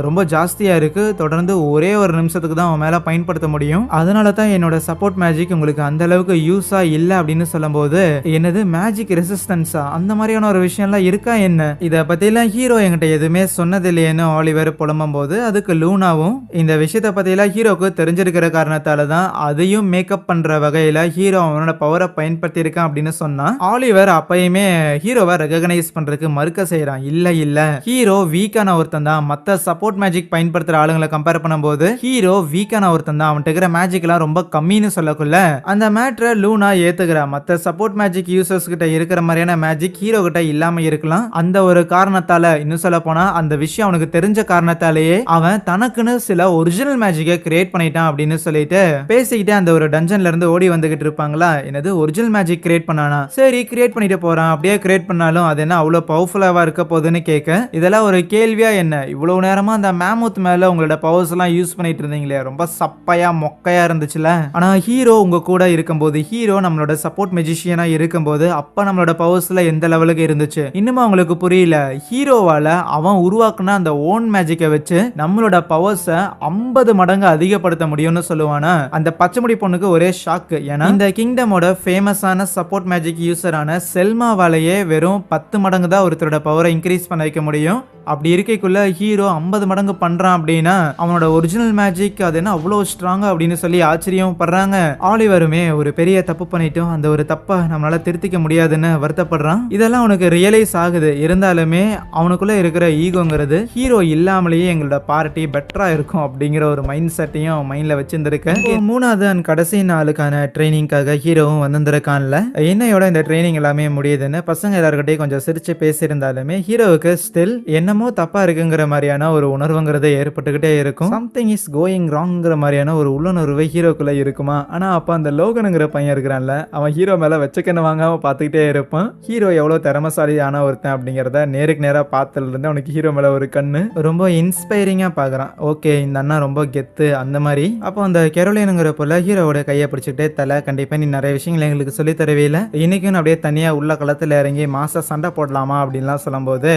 ரொம்ப ஜாஸ்தியா இருக்கு. தொடர்ந்து ஒரே ஒரு நிமிஷத்துக்கு தான் அவன் மேல பயன்படுத்த முடியும். அதனால தான் என்னோட சப்போர்ட் மேஜிக் உங்களுக்கு அந்த அளவுக்கு யூஸா இல்ல அப்படின்னு சொல்லும்போது என்னது மேஜிக் ரெசிஸ்டன்ஸா, அந்த மாதிரியான ஒரு விஷயம்லாம் இருக்கா என்ன, இத பத்திலாம் ஹீரோ என்கிட்ட எதுவுமே சொன்னது இல்லையேன்னு ஆலிவர் புலம்பும் போது அதுக்கு லூனாவும் இந்த விஷயத்த பத்திலாம் ஹீரோக்கு தெரிஞ்சிருக்கிற காரணத்தால தான் அதையும் மேக்கப் பண்ற வகையில ஹீரோ அவனோட பவரை பயன்படுத்தி இருக்கான் அப்படின்னு சொன்னா ஆலிவர் அப்பயுமே ஹீரோவை ரெகக்னைஸ் பண்றதுக்கு மறுக்க செய்யறான். இல்ல ஹீரோ வீக்கான ஒருத்தன் தான். மத்த சப்போர்ட் மேஜிக் பயன்படுத்துற ஆளுங்களை கம்பேர் பண்ணும்போது ஹீரோ வீக்கான ஒருத்தன் தான். அவன்கிட்ட இருக்கிற மேஜிக் எல்லாம் ரொம்ப கம்மின்னு சொல்லக்குள்ள அந்த மேட்டரை லூனா ஏத்துக்கிறா. மத்த சப்போர்ட் மேஜிக் யூசர்ஸ் கிட்ட இருக்கிற மாதிரியான மேஜிக் ஹீரோ கிட்ட இல்லாம இருக்கலாம். அந்த ஒரு காரணத்தால, இன்னும் சொல்ல போனா அந்த விஷயம் அவனுக்கு தெரிஞ்ச காரணத்தாலேயே அவன் தனக்குன்னு சில ஒரிஜினல் மேஜிக்கை கிரியேட் பண்ணிட்டான் அப்படின்னு சொல்லிட்டு பேசிக்கிட்டே அந்த ஒரு டஞ்சன்ல இருந்து ஓடி வந்துகிட்டு இருப்பாங்களா. என்னது ஒரிஜினல் மேஜிக் கிரியேட் பண்ணானா, சரி கிரியேட் பண்ணிட்டு போறான். பண்றான், அப்படியே கிரியேட் பண்ணாலும் அது என்ன அவ்வளவு பவர்ஃபுல்லாவா இருக்க போகுதுன்னு கேட்க, இதெல்லாம் ஒரு கேள்வியா என்ன? இவ்வளவு நேரமா அந்த மேமூத் மேல உங்களோட பவர்ஸ் எல்லாம் யூஸ் பண்ணிட்டு இருந்தீங்களே, ரொம்ப சப்பையா மொக்கையா இருந்துச்சுல. ஆனா ஹீரோ உங்க கூட இருக்கும்போது, ஹீரோ நம்மளோட சப்போர்ட் மெஜிஷியனா இருக்கும்போது, அப்ப நம்மளோட பவர்ஸ்ல எந்த லெவலுக்கு இருந்துச்சு இன்னுமா உங்களுக்கு புரியல? ஹீரோவால அவன் உருவாக்குன அந்த ஓன் மேஜிக்கை வச்சு நம்மளோட பவர்ஸை 50 மடங்கு அதிகப்படுத்த முடியும்னு சொல்லுவானா. அந்த பச்சைமுடி பொண்ணுக்கு ஒரே ஷாக்கு. ஏன்னா இந்த கிங்டமோட ஃபேமஸான சப்போர்ட் மேஜிக் யூசரான செல்மாவாலேயே வெறும் 10 மடங்கு தான் ஒருத்தரோட பவரை இன்க்ரீஸ் பண்ண வைக்க முடியும். அப்படி இருக்கைக்குள்ள ஹீரோ 50 மடங்கு பண்றான் அப்படின்னா அவனோட ஒரிஜினல் மேஜிக் அது என்ன அவ்வளோ ஸ்ட்ராங்கா அப்படின்னு சொல்லி ஆச்சரியம் படுறாங்க. ஆலிவருமே ஒரு பெரிய தப்பு பண்ணிட்டும் அந்த ஒரு தப்பை நம்மளால திருத்திக்க முடியாதுன்னு வருத்தப்படுறான். இதெல்லாம் அவனுக்கு ரியலைஸ் ஆகுது. இருந்தாலுமே அவனுக்குள்ள இருக்கிற ஈகோங்கிறது ஹீரோ இல்லாமலேயே எங்களோட பார்ட்டி பெட்டரா இருக்கும் அப்படிங்கிற ஒரு மைண்ட் செட்டையும் மைண்ட்ல வச்சிருந்திருக்கேன். மூணாவது அண்ட் கடைசி நாளுக்கான ட்ரைனிங்காக ஹீரோவும் வந்திருக்கான்ல. என்னையோட இந்த ட்ரைனிங் எல்லாமே முடியுதுன்னு பசங்க எல்லாருக்கிட்டையும் கொஞ்சம் சிரிச்சு பேசியிருந்தாலுமே ஹீரோவுக்கு ஸ்டில் என்னமோ தப்பா இருக்குங்கிற மாதிரியான ஒரு உணர்வுங்கிறது ஏற்பட்டுக்கிட்டே இருக்கும். சம்திங் இஸ் கோயிங் ராங்ங்கிற மாதிரியான ஒரு உள்ளுணர்வு ஹீரோக்குள்ள இருக்குமா. ஆனா அப்ப அந்த லோகனுங்கிற பையன் இருக்கிறான்ல, அவன் ஹீரோ மேல வச்சக்கண்ணு வாங்காம பார்த்துக்கிட்டே இருப்பான். ஹீரோ எவ்வளவு திறமசாலியான ஒருத்தன் அப்படிங்கிறத நேருக்கு நேரா பார்த்ததுல இருந்து அவனுக்கு ஹீரோ மேல ஒரு கண்ணு ரொம்ப இன்ஸ்பைரிங்கா பாக்குறான். ஓகே இந்த அண்ணா ரொம்ப கெத்து அந்த மாதிரி. அப்போ அந்த கெரோலினுங்கிற போல ஹீரோவோட கையை பிடிச்சிக்கிட்டே, தலை கண்டிப்பா நீ நிறைய விஷயங்கள் எங்களுக்கு சொல்லி தருவீல, இன்னைக்கும் அப்படியே தனியா உள்ள களத்துல இறங்கி மாச சண்டை போடலாமா அப்படின்லாம் சொல்லும்போது,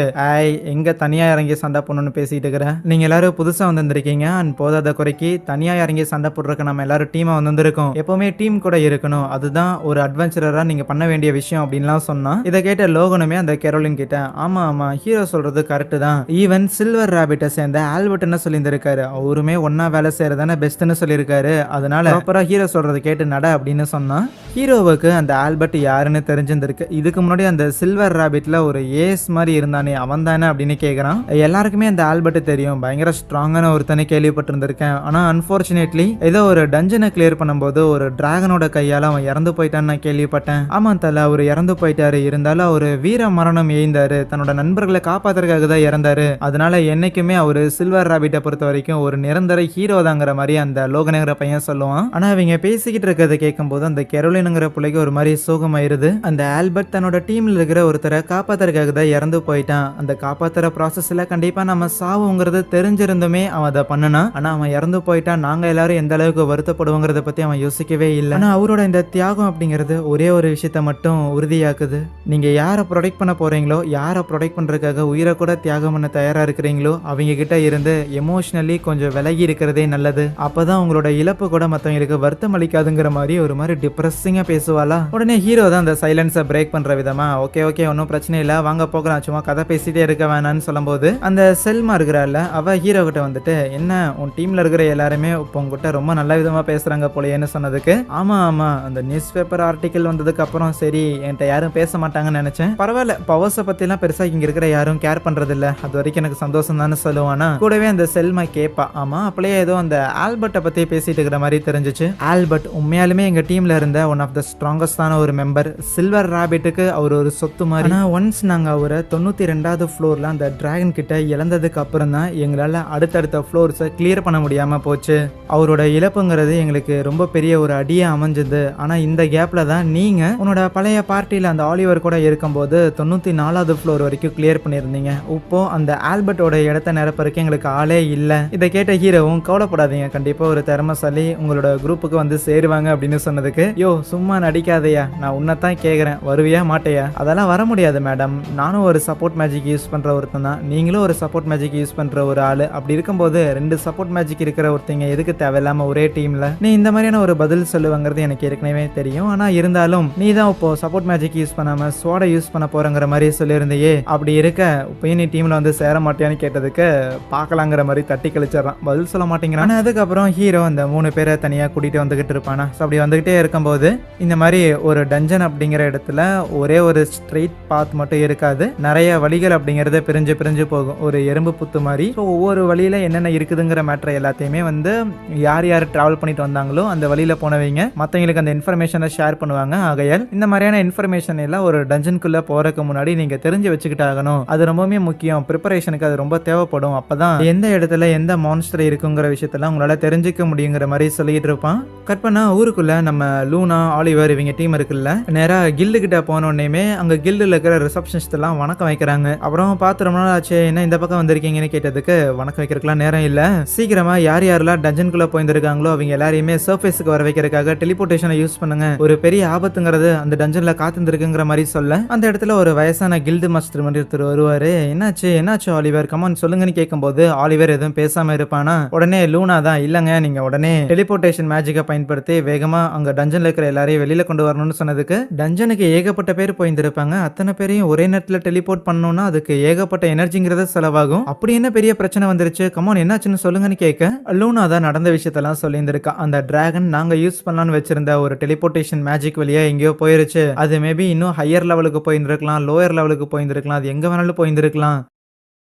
எங்க தனியா இறங்கி சண்டை போடணும்னு பேசிட்டு இருக்கிறேன். நீங்க எல்லாரும் புதுசா வந்திருக்கீங்க அண்ட் போதாத குறைக்கு தனியா இறங்கி சண்டை போடுறதுக்கு நம்ம எல்லாரும் டீமா வந்திருக்கோம். எப்பவுமே டீம் கூட இருக்கணும், அதுதான் ஒரு அட்வென்ச்சரரா நீங்க பண்ண வேண்டிய விஷயம் அப்படின்லாம் சொன்னா. இதை கேட்ட லோகனுமே அந்த கெரோலின் கிட்ட, ஆமா ஆமா ஹீரோ சொல்றது கரெக்ட் தான், ஈவன் சில்வர் ராபிட்டை சேர்ந்த ஆல்பர்ட் என்ன சொல்லியிருந்திருக்காரு, அவருமே ஒன்னா வேலை செய்யறதானே பெஸ்ட்னு சொல்லியிருக்காரு, அதனால ப்ராப்பரா ஹீரோ சொல்றது கேட்டு நட அப்படின்னு சொன்னா. ஹீரோவுக்கு அந்த ஆல்பர்ட் யாருன்னு தெரிஞ்சிருந்திருக்கு. இதுக்கு முன்னாடி அந்த சில்வர் ராபிட்ல ஒரு ஏஸ் மாதிரி இருந்தானே அவன் தானே அப்படின்னு கேட்குறான். எல்லாருக்குமே அந்த ஆல்பர்ட் தெரியும், பயங்கர ஸ்ட்ராங்கான ஒருத்தனை கேள்விப்பட்டிருந்திருக்கேன். ஆனா அன்பார்ச்சுனேட்லி ஏதோ ஒரு டஞ்சனை கிளியர் பண்ணும்போது ஒரு டிராகனோட கையால அவன் இறந்து போயிட்டான்னு நான் கேள்விப்பட்டேன். ஆமா தல, அவர் இறந்து போயிட்டாரு. இருந்தாலும் அவர் வீர மரணம் எய்ந்தாரு, தன்னோட நண்பர்களை காப்பாத்துறதுக்காக தான் இறந்தாரு. அதனால என்னைக்குமே அவரு சில்வர் ராபிட்டை பொறுத்த வரைக்கும் ஒரு நிரந்தர ஹீரோ தாங்கிற மாதிரி அந்த லோகனுங்கிற பையன் சொல்லுவான். ஆனா அவங்க பேசிக்கிட்டு இருக்கிறத கேட்கும் போது அந்த கெரோலினுங்கிற பிள்ளைக்கு ஒரு மாதிரி சோகமாயிருது. அந்த ஆல்பர்ட் தன்னோட டீம்ல இருக்கிற ஒருத்தரை காப்பாத்துறதுக்காக தான் இறந்து போயிட்டான். அந்த காப்பாத்துற ப்ராசஸ்ல கண்டிப்பா நம்ம சாவுங்கிறது தெரிஞ்சிருந்துமே அவன் அதை பண்ணனா. ஆனா அவன் இறந்து போயிட்டா நாங்க எல்லாரும் எந்த அளவுக்கு வருத்தப்படுவோங்கிறத பத்தி அவன் யோசிக்கவே இல்லை. ஆனா அவரோட இந்த தியாகம் அப்படிங்கிறது ஒரே ஒரு விஷயத்த மட்டும் உறுதியாக்குது. நீங்க யாரை ப்ரொடெக்ட் பண்ண போறீங்களோ, யாரை ப்ரொடெக்ட் பண்றதுக்காக உயிரை கூட தியாகம் பண்ண தயாரா இருக்கிறீங்களோ அவங்க கிட்ட இருந்து எமோஷனலி கொஞ்சம் விலகி இருக்கிறதே நல்லது. அப்பதான் உங்களோட இழப்பு கூட மத்தவங்களுக்கு வருத்தம் அளிக்காதுங்கிற மாதிரி ஒரு மாதிரி டிப்ரெஸிங்கா பேசுவாளா. உடனே ஹீரோ தான் அந்த சைலன்ஸை பிரேக் பண்ற விதமா, ஓகே ஓகே ஒன்னும் பிரச்சனை இல்லை, வாங்க போகலாம், சும்மா கதை பேசிட்டே இருக்க வேணான்னு சொல்லும்போது அந்த செல்மா இருக்கிறாள் அவ ஹீரோ கிட்ட வந்துட்டு, என்ன உன் டீம்ல இருக்கிற எல்லாருமே இப்போ உங்ககிட்ட ரொம்ப நல்ல விதமா பேசுறாங்க போலயேன்னு சொன்னதுக்கு, ஆமா ஆமா அந்த நியூஸ் பேப்பர் ஆர்டிக்கல் வந்ததுக்கு அப்புறம் சரி என்கிட்ட யாரும் பேச மாட்டாங்கன்னு நினைச்சேன், பரவாயில்ல பவர்ஸை பத்தி எல்லாம் பெருசா இங்க இருக்கிற யாரும் கேர் பண்றது இல்ல, அது வரைக்கும் எனக்கு சந்தோஷம் தானே சொல்லுவானா. கூடவே அந்த செல்மா கேப்பா, ஆமா அப்படியே ஏதோ அந்த ஆல்பர்ட்டை பத்தி பேசிட்டு இருக்கிற மாதிரி தெரிஞ்சிச்சு. ஆல்பர்ட் உண்மையாலுமே எங்க டீம்ல இருந்த ஒன் ஆஃப் த ஸ்ட்ராங்கஸ்டான ஒரு மெம்பர், சில்வர் ராபிட்டுக்கு அவர் ஒரு சொத்து மாதிரி. ஒன்ஸ் நாங்க அவரை 92வது ஃப்ளோர்ல அந்த டிராகன் கிட்ட இழந்ததுக்கு அப்புறம் தான் எங்களால் அடுத்தடுத்த ஃப்ளோர்ஸை கிளியர் பண்ண முடியாமல் போச்சு. அவரோட இழப்புங்கிறது எங்களுக்கு ரொம்ப பெரிய ஒரு அடியாக அமைஞ்சது. ஆனால் இந்த கேப்பில் தான் நீங்கள் உன்னோட பழைய பார்ட்டியில் அந்த ஆலிவர் கூட இருக்கும்போது 94வது ஃப்ளோர் வரைக்கும் கிளியர் பண்ணியிருந்தீங்க. இப்போ அந்த ஆல்பர்ட்டோட இடத்த நிரப்பறக்கு எங்களுக்கு ஆளே இல்லை. இதை கேட்ட ஹீரோவும், கவலைப்படாதீங்க கண்டிப்பாக ஒரு திறமைசாலி உங்களோட குரூப்புக்கு வந்து சேருவாங்க அப்படின்னு சொன்னதுக்கு, யோ சும்மா நடிக்காதையா, நான் உன்னைத்தான் கேட்குறேன் வருவியா மாட்டையா. அதெல்லாம் வர முடியாது மேடம், நானும் ஒரு சப்போர்ட் மேஜிக் யூஸ் பண்ணுற ஒருத்தன் தான், நீங்களும் ஒரு சப்போர்ட் மேஜிக் யூஸ் பண்ற ஒரு ஆளு. அப்படி இருக்கும்போது 2 சப்போர்ட் மேஜிக் இருக்கிற ஒருத்தங்க எதுக்கு தேவையில்லாம ஒரே டீம்ல? நீ இந்த மாதிரியான ஒரு பதில் சொல்லுவாங்கிறது எனக்கு ஏற்கனவே தெரியும். ஆனா இருந்தாலும் நீ தான் இப்போ சப்போர்ட் மேஜிக் யூஸ் பண்ணாம ஸ்வாடை யூஸ் பண்ண போறங்கிற மாதிரி சொல்லியிருந்தையே, அப்படி இருக்க இப்போ நீ டீம்ல வந்து சேர மாட்டியான்னு கேட்டதுக்கு பார்க்கலாங்கிற மாதிரி தட்டி கழிச்சிடறான், பதில் சொல்ல மாட்டேங்கிறான். அதுக்கப்புறம் ஹீரோ அந்த 3 பேரை தனியா கூட்டிட்டு வந்துகிட்டு இருப்பானா. அப்படி வந்துகிட்டே இருக்கும்போது இந்த மாதிரி ஒரு டஞ்சன் அப்படிங்கிற இடத்துல ஒரே ஒரு ஸ்ட்ரெயிட் பாத் மட்டும் இருக்காது, நிறைய வழிகள் அப்படிங்கறத பிரிஞ்சு பிரிஞ்சு போகும், ஒரு எறும்பு புத்து மாதிரி. ஸோ ஒவ்வொரு வழியில என்னென்ன இருக்குதுங்கிற மேட்டர் எல்லாத்தையுமே வந்து யார் யார் டிராவல் பண்ணிட்டு வந்தாங்களோ அந்த வழியில போனவங்க மற்றவங்களுக்கு அந்த இன்ஃபர்மேஷனை ஷேர் பண்ணுவாங்க. ஆகையால் இந்த மாதிரியான இன்ஃபர்மேஷன் எல்லாம் ஒரு டஞ்சனுக்குள்ள போறதுக்கு முன்னாடி நீங்க தெரிஞ்சு வச்சுக்கிட்டு ஆகணும். அது ரொம்பவே முக்கியம், ப்ரிப்பரேஷனுக்கு அது ரொம்ப தேவைப்படும். அப்பதான் எந்த இடத்துல எந்த மான்ஸ்டர் இருக்குங்கிற விஷயத்தெல்லாம் உங்களால தெரிஞ்சுக்க முடியுங்கிற மாதிரி சொல்லிட்டு இருப்பான். கட் பண்ணா ஊருக்குள்ள நம்ம லூனா, ஆலிவர் இவங்க டீம் இருக்குல்ல, நேரா கில்டு கிட்ட போன உடனேயுமே அங்க கில்டுல இருக்கிற ரிசப்ஷனிஸ்ட் எல்லாம் வணக்கம் வைக்கிறாங்க. அப்புறம் பார்த்து ரொம்ப நாள் ஆச்சு, என்ன இந்த பக்கம் வந்திருக்கீங்கன்னு கேட்டதுக்கு வணக்கம் வைக்கிறதுக்குலாம் நேரம் இல்ல, சீக்கிரமா யார் யாரெல்லாம் டஞ்சனுக்குள்ள போயிருக்காங்களோ அவங்க எல்லாரையுமே சர்ஃபேஸுக்கு வர வைக்கிறதுக்காக டெலிபோர்டேஷனை யூஸ் பண்ணுங்க, ஒரு பெரிய ஆபத்துங்கிறது அந்த டஞ்சன்ல காத்துருக்குங்கிற மாதிரி சொல்ல அந்த இடத்துல ஒரு வயசான கில்டு மாஸ்டர் மாதிரி ஒருத்தர் வருவாரு. என்னாச்சு என்னாச்சு ஆலிவர், கமான் சொல்லுங்கன்னு கேட்கும்போது ஆலிவர் எதுவும் பேசாம இருப்பானா, உடனே லூனா தான் இல்லங்க நீங்க உடனே டெலிபோர்டேஷன் மேஜிக்கை பயன்படுத்தி வேகமா அங்க டஞ்சன்ல இருக்கிற எல்லாரையும் வெளியில கொண்டு வரணும்னு சொன்னதுக்கு, டஞ்சனுக்கு ஏகப்பட்ட பேர் போயிருந்திருப்பாங்க, அத்தனை பேரையும் ஒரே நேரத்துல டெலிபோர்ட் பண்ணணும்னா அதுக்கு ஏகப்பட்ட எனர்ஜிங்கிறது செலவாகும், அப்படி என்ன பெரிய பிரச்சனை வந்துருச்சு, கமான் என்னாச்சுன்னு சொல்லுங்கன்னு கேட்க லூனா தான் நடந்த விஷயத்தெல்லாம் சொல்லியிருந்திருக்கா. அந்த டிராகன் நாங்க யூஸ் பண்ணலாம்னு வச்சிருந்த ஒரு டெலிபோர்டேஷன் மேஜிக் வழியா எங்கேயோ போயிருச்சு, அது மேபி இன்னும் ஹையர் லெவலுக்கு போயிருந்திருக்கலாம், லோயர் லெவலுக்கு போயிருந்திருக்கலாம், அது எங்க வேணாலும் போயிருந்திருக்கலாம்.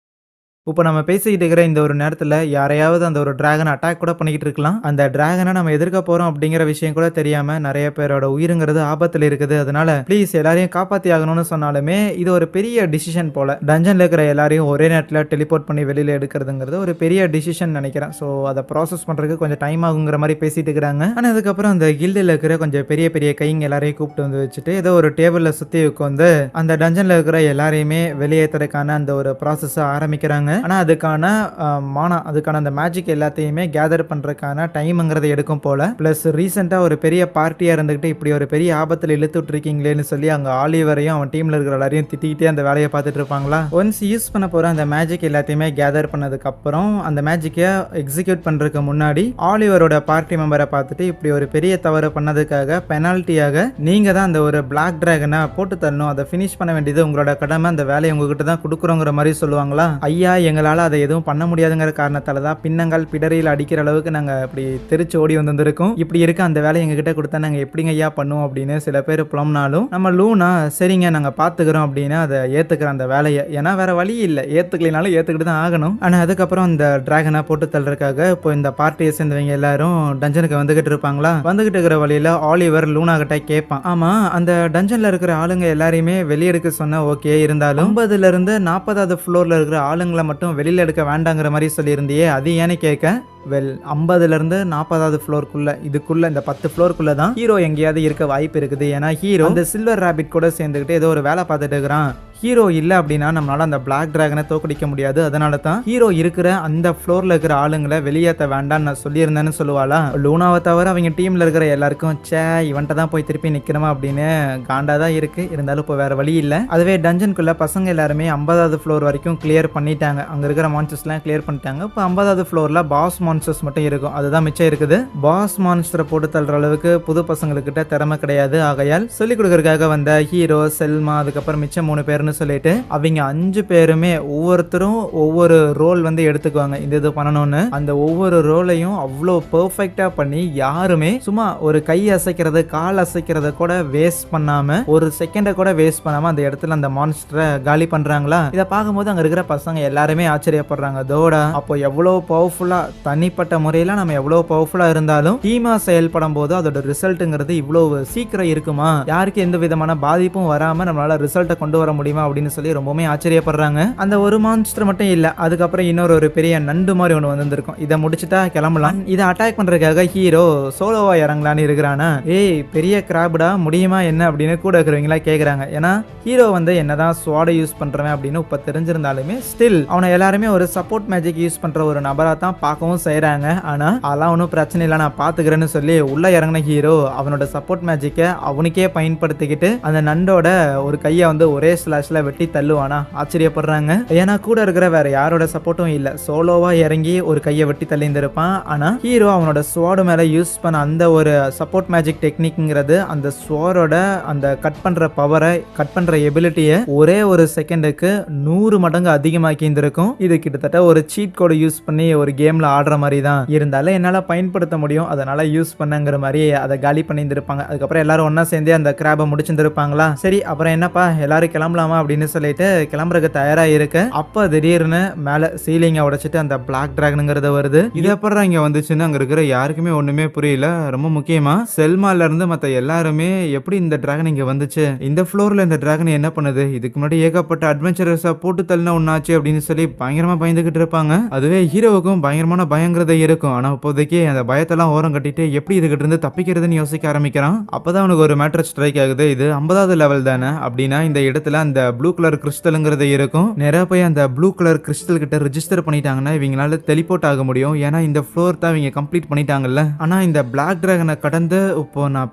இப்போ நம்ம பேசிக்கிட்டு இருக்கிற இந்த ஒரு நேரத்தில் யாரையாவது அந்த ஒரு டிராகன் அட்டாக் கூட பண்ணிக்கிட்டு இருக்கலாம், அந்த டிராகனை நம்ம எதிர்க்க போகிறோம் அப்படிங்கிற விஷயம் கூட தெரியாமல் நிறைய பேரோட உயிருங்கிறது ஆபத்தில் இருக்குது, அதனால ப்ளீஸ் எல்லாரையும் காப்பாற்றி ஆகணும்னு சொன்னாலுமே இது ஒரு பெரிய டிசிஷன் போல, டஞ்சனில் இருக்கிற எல்லாரையும் ஒரே நேரத்தில் டெலிபோர்ட் பண்ணி வெளியில் எடுக்கிறதுங்கிறது ஒரு பெரிய டிசிஷன் நினைக்கிறேன். ஸோ அதை ப்ராசஸ் பண்ணுறதுக்கு கொஞ்சம் டைம் ஆகுங்கிற மாதிரி பேசிட்டு இருக்கிறாங்க. ஆனால் அதுக்கப்புறம் அந்த கில்டில் இருக்கிற கொஞ்சம் பெரிய பெரிய கைங்க எல்லாரையும் கூப்பிட்டு வந்து வச்சுட்டு ஏதோ ஒரு டேபிளில் சுற்றி உட்காந்து அந்த டஞ்சனில் இருக்கிற எல்லாரையுமே வெளியேற்றுறதுக்கான அந்த ஒரு ப்ராசஸை ஆரம்பிக்கிறாங்க. ஆனால் அதுக்கான அந்த மேஜிக் எல்லாத்தையுமே கேதர் பண்ணுறதுக்கான டைமுங்கிறத எடுக்கும் போல. ப்ளஸ் ரீசெண்டாக ஒரு பெரிய பார்ட்டியாக இருந்துக்கிட்டு இப்படி ஒரு பெரிய ஆபத்தில் இழுத்து விட்டுருக்கீங்களேன்னு சொல்லி அங்கே ஆலிவரையும் அவன் டீமில் இருக்கிற எல்லாரையும் திட்டிக்கிட்டே அந்த வேலையை பார்த்துட்டு இருப்பாங்களா. ஒன்ஸ் யூஸ் பண்ண போகிற அந்த மேஜிக் எல்லாத்தையுமே கேதர் பண்ணதுக்கப்புறம் அந்த மேஜிக்கை எக்ஸிக்யூட் பண்ணுறதுக்கு முன்னாடி ஆலிவரோட பார்ட்டி மெம்பரை பார்த்துட்டு இப்படி ஒரு பெரிய தவறு பண்ணதுக்காக பெனால்ட்டியாக நீங்கள் தான் அந்த ஒரு பிளாக் டிராகனை போட்டு தரணும், அதை ஃபினிஷ் பண்ண வேண்டியது உங்களோட கடமை, அந்த வேலையை உங்ககிட்ட தான் கொடுக்குறோங்கிற மாதிரி சொல்லுவாங்களா. ஐயா எங்களால் அதை எதுவும் பண்ண முடியாதுங்கிற காரணத்தால தான் பின்னங்கால் பிடரியில் அடிக்கிற அளவுக்கு நாங்கள் அப்படி தெரிச்சு ஓடி வந்திருக்கோம், இப்படி இருக்க அந்த வேலையை எங்ககிட்ட கொடுத்தா நாங்கள் எப்படிங்க ஐயா பண்ணுவோம் அப்படின்னு சில பேர் புலம்னாலும் நம்ம லூனா சரிங்க நாங்கள் பார்த்துக்கிறோம் அப்படின்னு அதை ஏற்றுக்கிற அந்த வேலையை, ஏன்னா வேற வழி இல்லை, ஏற்றுக்கலினாலும் ஏற்றுக்கிட்டு தான் ஆகணும். ஆனால் அதுக்கப்புறம் அந்த டிராகனை போட்டு தள்ளுறதுக்காக இப்போ இந்த பார்ட்டியை சேர்ந்தவங்க எல்லாரும் டஞ்சனுக்கு வந்துகிட்டு இருப்பாங்களா. வந்துகிட்டு இருக்கிற வழியில் ஆலிவர் லூனா கிட்ட கேட்பான், ஆமாம் அந்த டஞ்சனில் இருக்கிற ஆளுங்க எல்லாரையுமே வெளியெடுக்க சொன்ன ஓகே, இருந்தாலும் 50லேருந்து 40வது ஃப்ளோரில் இருக்கிற ஆளுங்களை மட்டும் வெளியில எடுக்க வேண்டாங்கிற மாதிரி சொல்லியிருந்தியே, அது ஏன்னு கேட்க, வெல் 50லேருந்து 40வது ஃப்ளோருக்குள்ள இதுக்குள்ள இந்த 10 ஃப்ளோருக்குள்ள தான் ஹீரோ எங்கேயாவது இருக்க வாய்ப்பு இருக்குது, ஏன்னா ஹீரோ அந்த சில்வர் ராபிட் கூட சேர்ந்துக்கிட்டு ஏதோ ஒரு வேலை பார்த்துட்டு இருக்கிறான், ஹீரோ இல்லை அப்படின்னா நம்மளால அந்த பிளாக் டிராகனை தோக்கடிக்க முடியாது, அதனால தான் ஹீரோ இருக்கிற அந்த ஃப்ளோர்ல இருக்கிற ஆளுங்களை வெளியேற்ற வேண்டாம்னு நான் சொல்லியிருந்தேன்னு சொல்லுவாளா. லூனாவை தவிர அவங்க டீம்ல இருக்கிற எல்லாருக்கும் சே இவன்ட்ட தான் போய் திருப்பி நிக்கிறமா அப்படின்னு காண்டா தான் இருக்கு, இருந்தாலும் இப்போ வேற வழி இல்லை. அதுவே டஞ்சனுக்குள்ள பசங்க எல்லாருமே 50வது ஃப்ளோர் வரைக்கும் கிளியர் பண்ணிட்டாங்க, அங்க இருக்கிற மான்ஸ்டர்ஸ்லாம் கிளியர் பண்ணிட்டாங்க. இப்போ 50வது ஃப்ளோர்ல பாஸ் மான்ஸ்டர்ஸ் மட்டும் இருக்கும், அதுதான் மிச்சம் இருக்குது. பாஸ் மான்ஸ்டரை போட்டு தள்ளுற அளவுக்கு புது பசங்களுக்கிட்ட திறமை கிடையாது, ஆகையால் சொல்லிக் கொடுக்கறதுக்காக வந்த ஹீரோ, செல்மா, அதுக்கப்புறம் மிச்சம் 3 பேர் சொல்லிட்டு அவங்க 5 பேருமே ஒவ்வொருத்தரும் ஒவ்வொரு ரோல் வந்து எடுத்துக்குவாங்க, இந்த இது பண்ணணும்னு. அந்த ஒவ்வொரு ரோலையும் அவ்வளோ பெர்ஃபெக்டா பண்ணி யாருமே சும்மா ஒரு கை அசைக்கிறது கால் அசைக்கிறத கூட வேஸ்ட் பண்ணாம, ஒரு செகண்டை கூட வேஸ்ட் பண்ணாம அந்த இடத்துல அந்த மான்ஸ்டரை காலி பண்றாங்களா. இதை பார்க்கும்போது அங்க இருக்கிற பசங்க எல்லாருமே ஆச்சரியப்படுறாங்க, தோடா அப்போ எவ்வளவு பவர்ஃபுல்லா, தனிப்பட்ட முறையில நம்ம எவ்வளவு பவர்ஃபுல்லா இருந்தாலும் டீமா செயல்படும் போது அதோட ரிசல்ட்ங்கிறது இவ்வளவு சீக்கிரம் இருக்குமா, யாருக்கு எந்த விதமான பாதிப்பும் வராம நம்மளால ரிசல்ட்டை கொண்டு வர முடியுமா அப்படின்னு சொல்லி ரொம்பவே ஆச்சரியப்படுறாங்க. அந்த ஒரு மான்ஸ்டர் மட்டும் இல்ல, அதுக்கப்புறம் இன்னொரு ஒரு பெரிய நண்டு மாதிரி ஒன்று வந்திருக்கும், இதை முடிச்சுட்டா கிளம்பலாம். இதை அட்டாக் பண்றதுக்காக ஹீரோ சோலோவா இறங்கலான்னு இருக்கிறானா. ஏய் பெரிய கிராப்டா முடியுமா என்ன அப்படின்னு கூட இருக்கிறவங்களா கேட்குறாங்க. ஏன்னா ஹீரோ வந்து என்னதான் ஸ்வாடை யூஸ் பண்றவன் அப்படின்னு இப்போ தெரிஞ்சிருந்தாலுமே ஸ்டில் அவனை எல்லாருமே ஒரு சப்போர்ட் மேஜிக் யூஸ் பண்ற ஒரு நபரா தான் பார்க்கவும் செய்யறாங்க. ஆனா அதெல்லாம் ஒன்றும் பிரச்சனை இல்லை நான் பாத்துக்கிறேன்னு சொல்லி உள்ள இறங்கின ஹீரோ அவனோட சப்போர்ட் மேஜிக்கை அவனுக்கே பயன்படுத்திக்கிட்டு அந்த நண்டோட ஒரு கையை வந்து ஒரே ஸ்லாஷ்ல வெட்டி தள்ளுவானா. ஆச்சரியப்படுறாங்க, ஏன்னா கூட இருக்கிற வேற யாரோட சப்போர்ட்டும் இல்ல, சோலோவா இறங்கி ஒரு கையை வெட்டி தள்ளியிருந்திருப்பான். ஆனா ஹீரோ அவனோட ஸ்வாடு மேல யூஸ் பண்ண அந்த ஒரு சப்போர்ட் மேஜிக் டெக்னிக்ங்கிறது அந்த ஸ்வாரோட அந்த கட் பண்ற பவரை, கட் பண்ற எபிலிட்டியை ஒரே ஒரு செகண்டுக்கு 100 மடங்கு அதிகமாக்கி இருந்திருக்கும். இது கிட்டத்தட்ட ஒரு சீட் கோடு யூஸ் பண்ணி ஒரு கேம்ல ஆடுற மாதிரி தான் இருந்தாலும் என்னால பயன்படுத்த முடியும், அதனால யூஸ் பண்ணங்கிற மாதிரி அதை காலி பண்ணியிருந்திருப்பாங்க. அதுக்கப்புறம் எல்லாரும் ஒன்னா சேர்ந்தே அந்த கிராபை முடிச்சிருந்திருப்பாங்களா. சரி அப்புறம் என்னப்பா எல்லாரும் கிளம்பலாமா போலாம் அப்படின்னு சொல்லிட்டு கிளம்புறதுக்கு தயாரா இருக்க அப்ப திடீர்னு மேல சீலிங்கை உடைச்சிட்டு அந்த பிளாக் டிராகனுங்கிறது வருது. இது அப்புறம் இங்க வந்துச்சுன்னு அங்க இருக்கிற யாருக்குமே ஒண்ணுமே புரியல. ரொம்ப முக்கியமா செல்மால இருந்து மத்த எல்லாருமே எப்படி இந்த டிராகன் இங்க வந்துச்சு, இந்த ஃப்ளோர்ல இந்த டிராகன் என்ன பண்ணுது, இதுக்கு முன்னாடி ஏகப்பட்ட அட்வென்ச்சரஸா போட்டு தள்ளின ஒன்னாச்சு அப்படின்னு சொல்லி பயங்கரமா பயந்துகிட்டு இருப்பாங்க. அதுவே ஹீரோவுக்கும் பயங்கரமான பயங்கிறத இருக்கும். ஆனா இப்போதைக்கு அந்த பயத்தெல்லாம் ஓரம் கட்டிட்டு எப்படி இதுகிட்ட இருந்து தப்பிக்கிறதுன்னு யோசிக்க ஆரம்பிக்கிறான். அப்பதான் அவனுக்கு ஒரு மேட்டர் ஸ்ட்ரைக் ஆகுது. இது 50வது லெவல் தானே, அப்படின்னா இந்த இடத்துல அந்த ப்ளூ கலர் கிறிஸ்டலுங்கிறது இருக்கும். நேரா போய் அந்த ப்ளூ கலர் கிறிஸ்டல் கிட்ட ரிஜிஸ்டர் பண்ணிட்டாங்கன்னா இவங்களால டெலிபோர்ட் ஆக முடியும். ஏன்னா இந்த ஃப்ளோர் தான் இவங்க கம்ப்ளீட் பண்ணிட்டாங்கல்ல. ஆனா இந்த பிளாக் டிராகனை கடந்து இப்போ நான்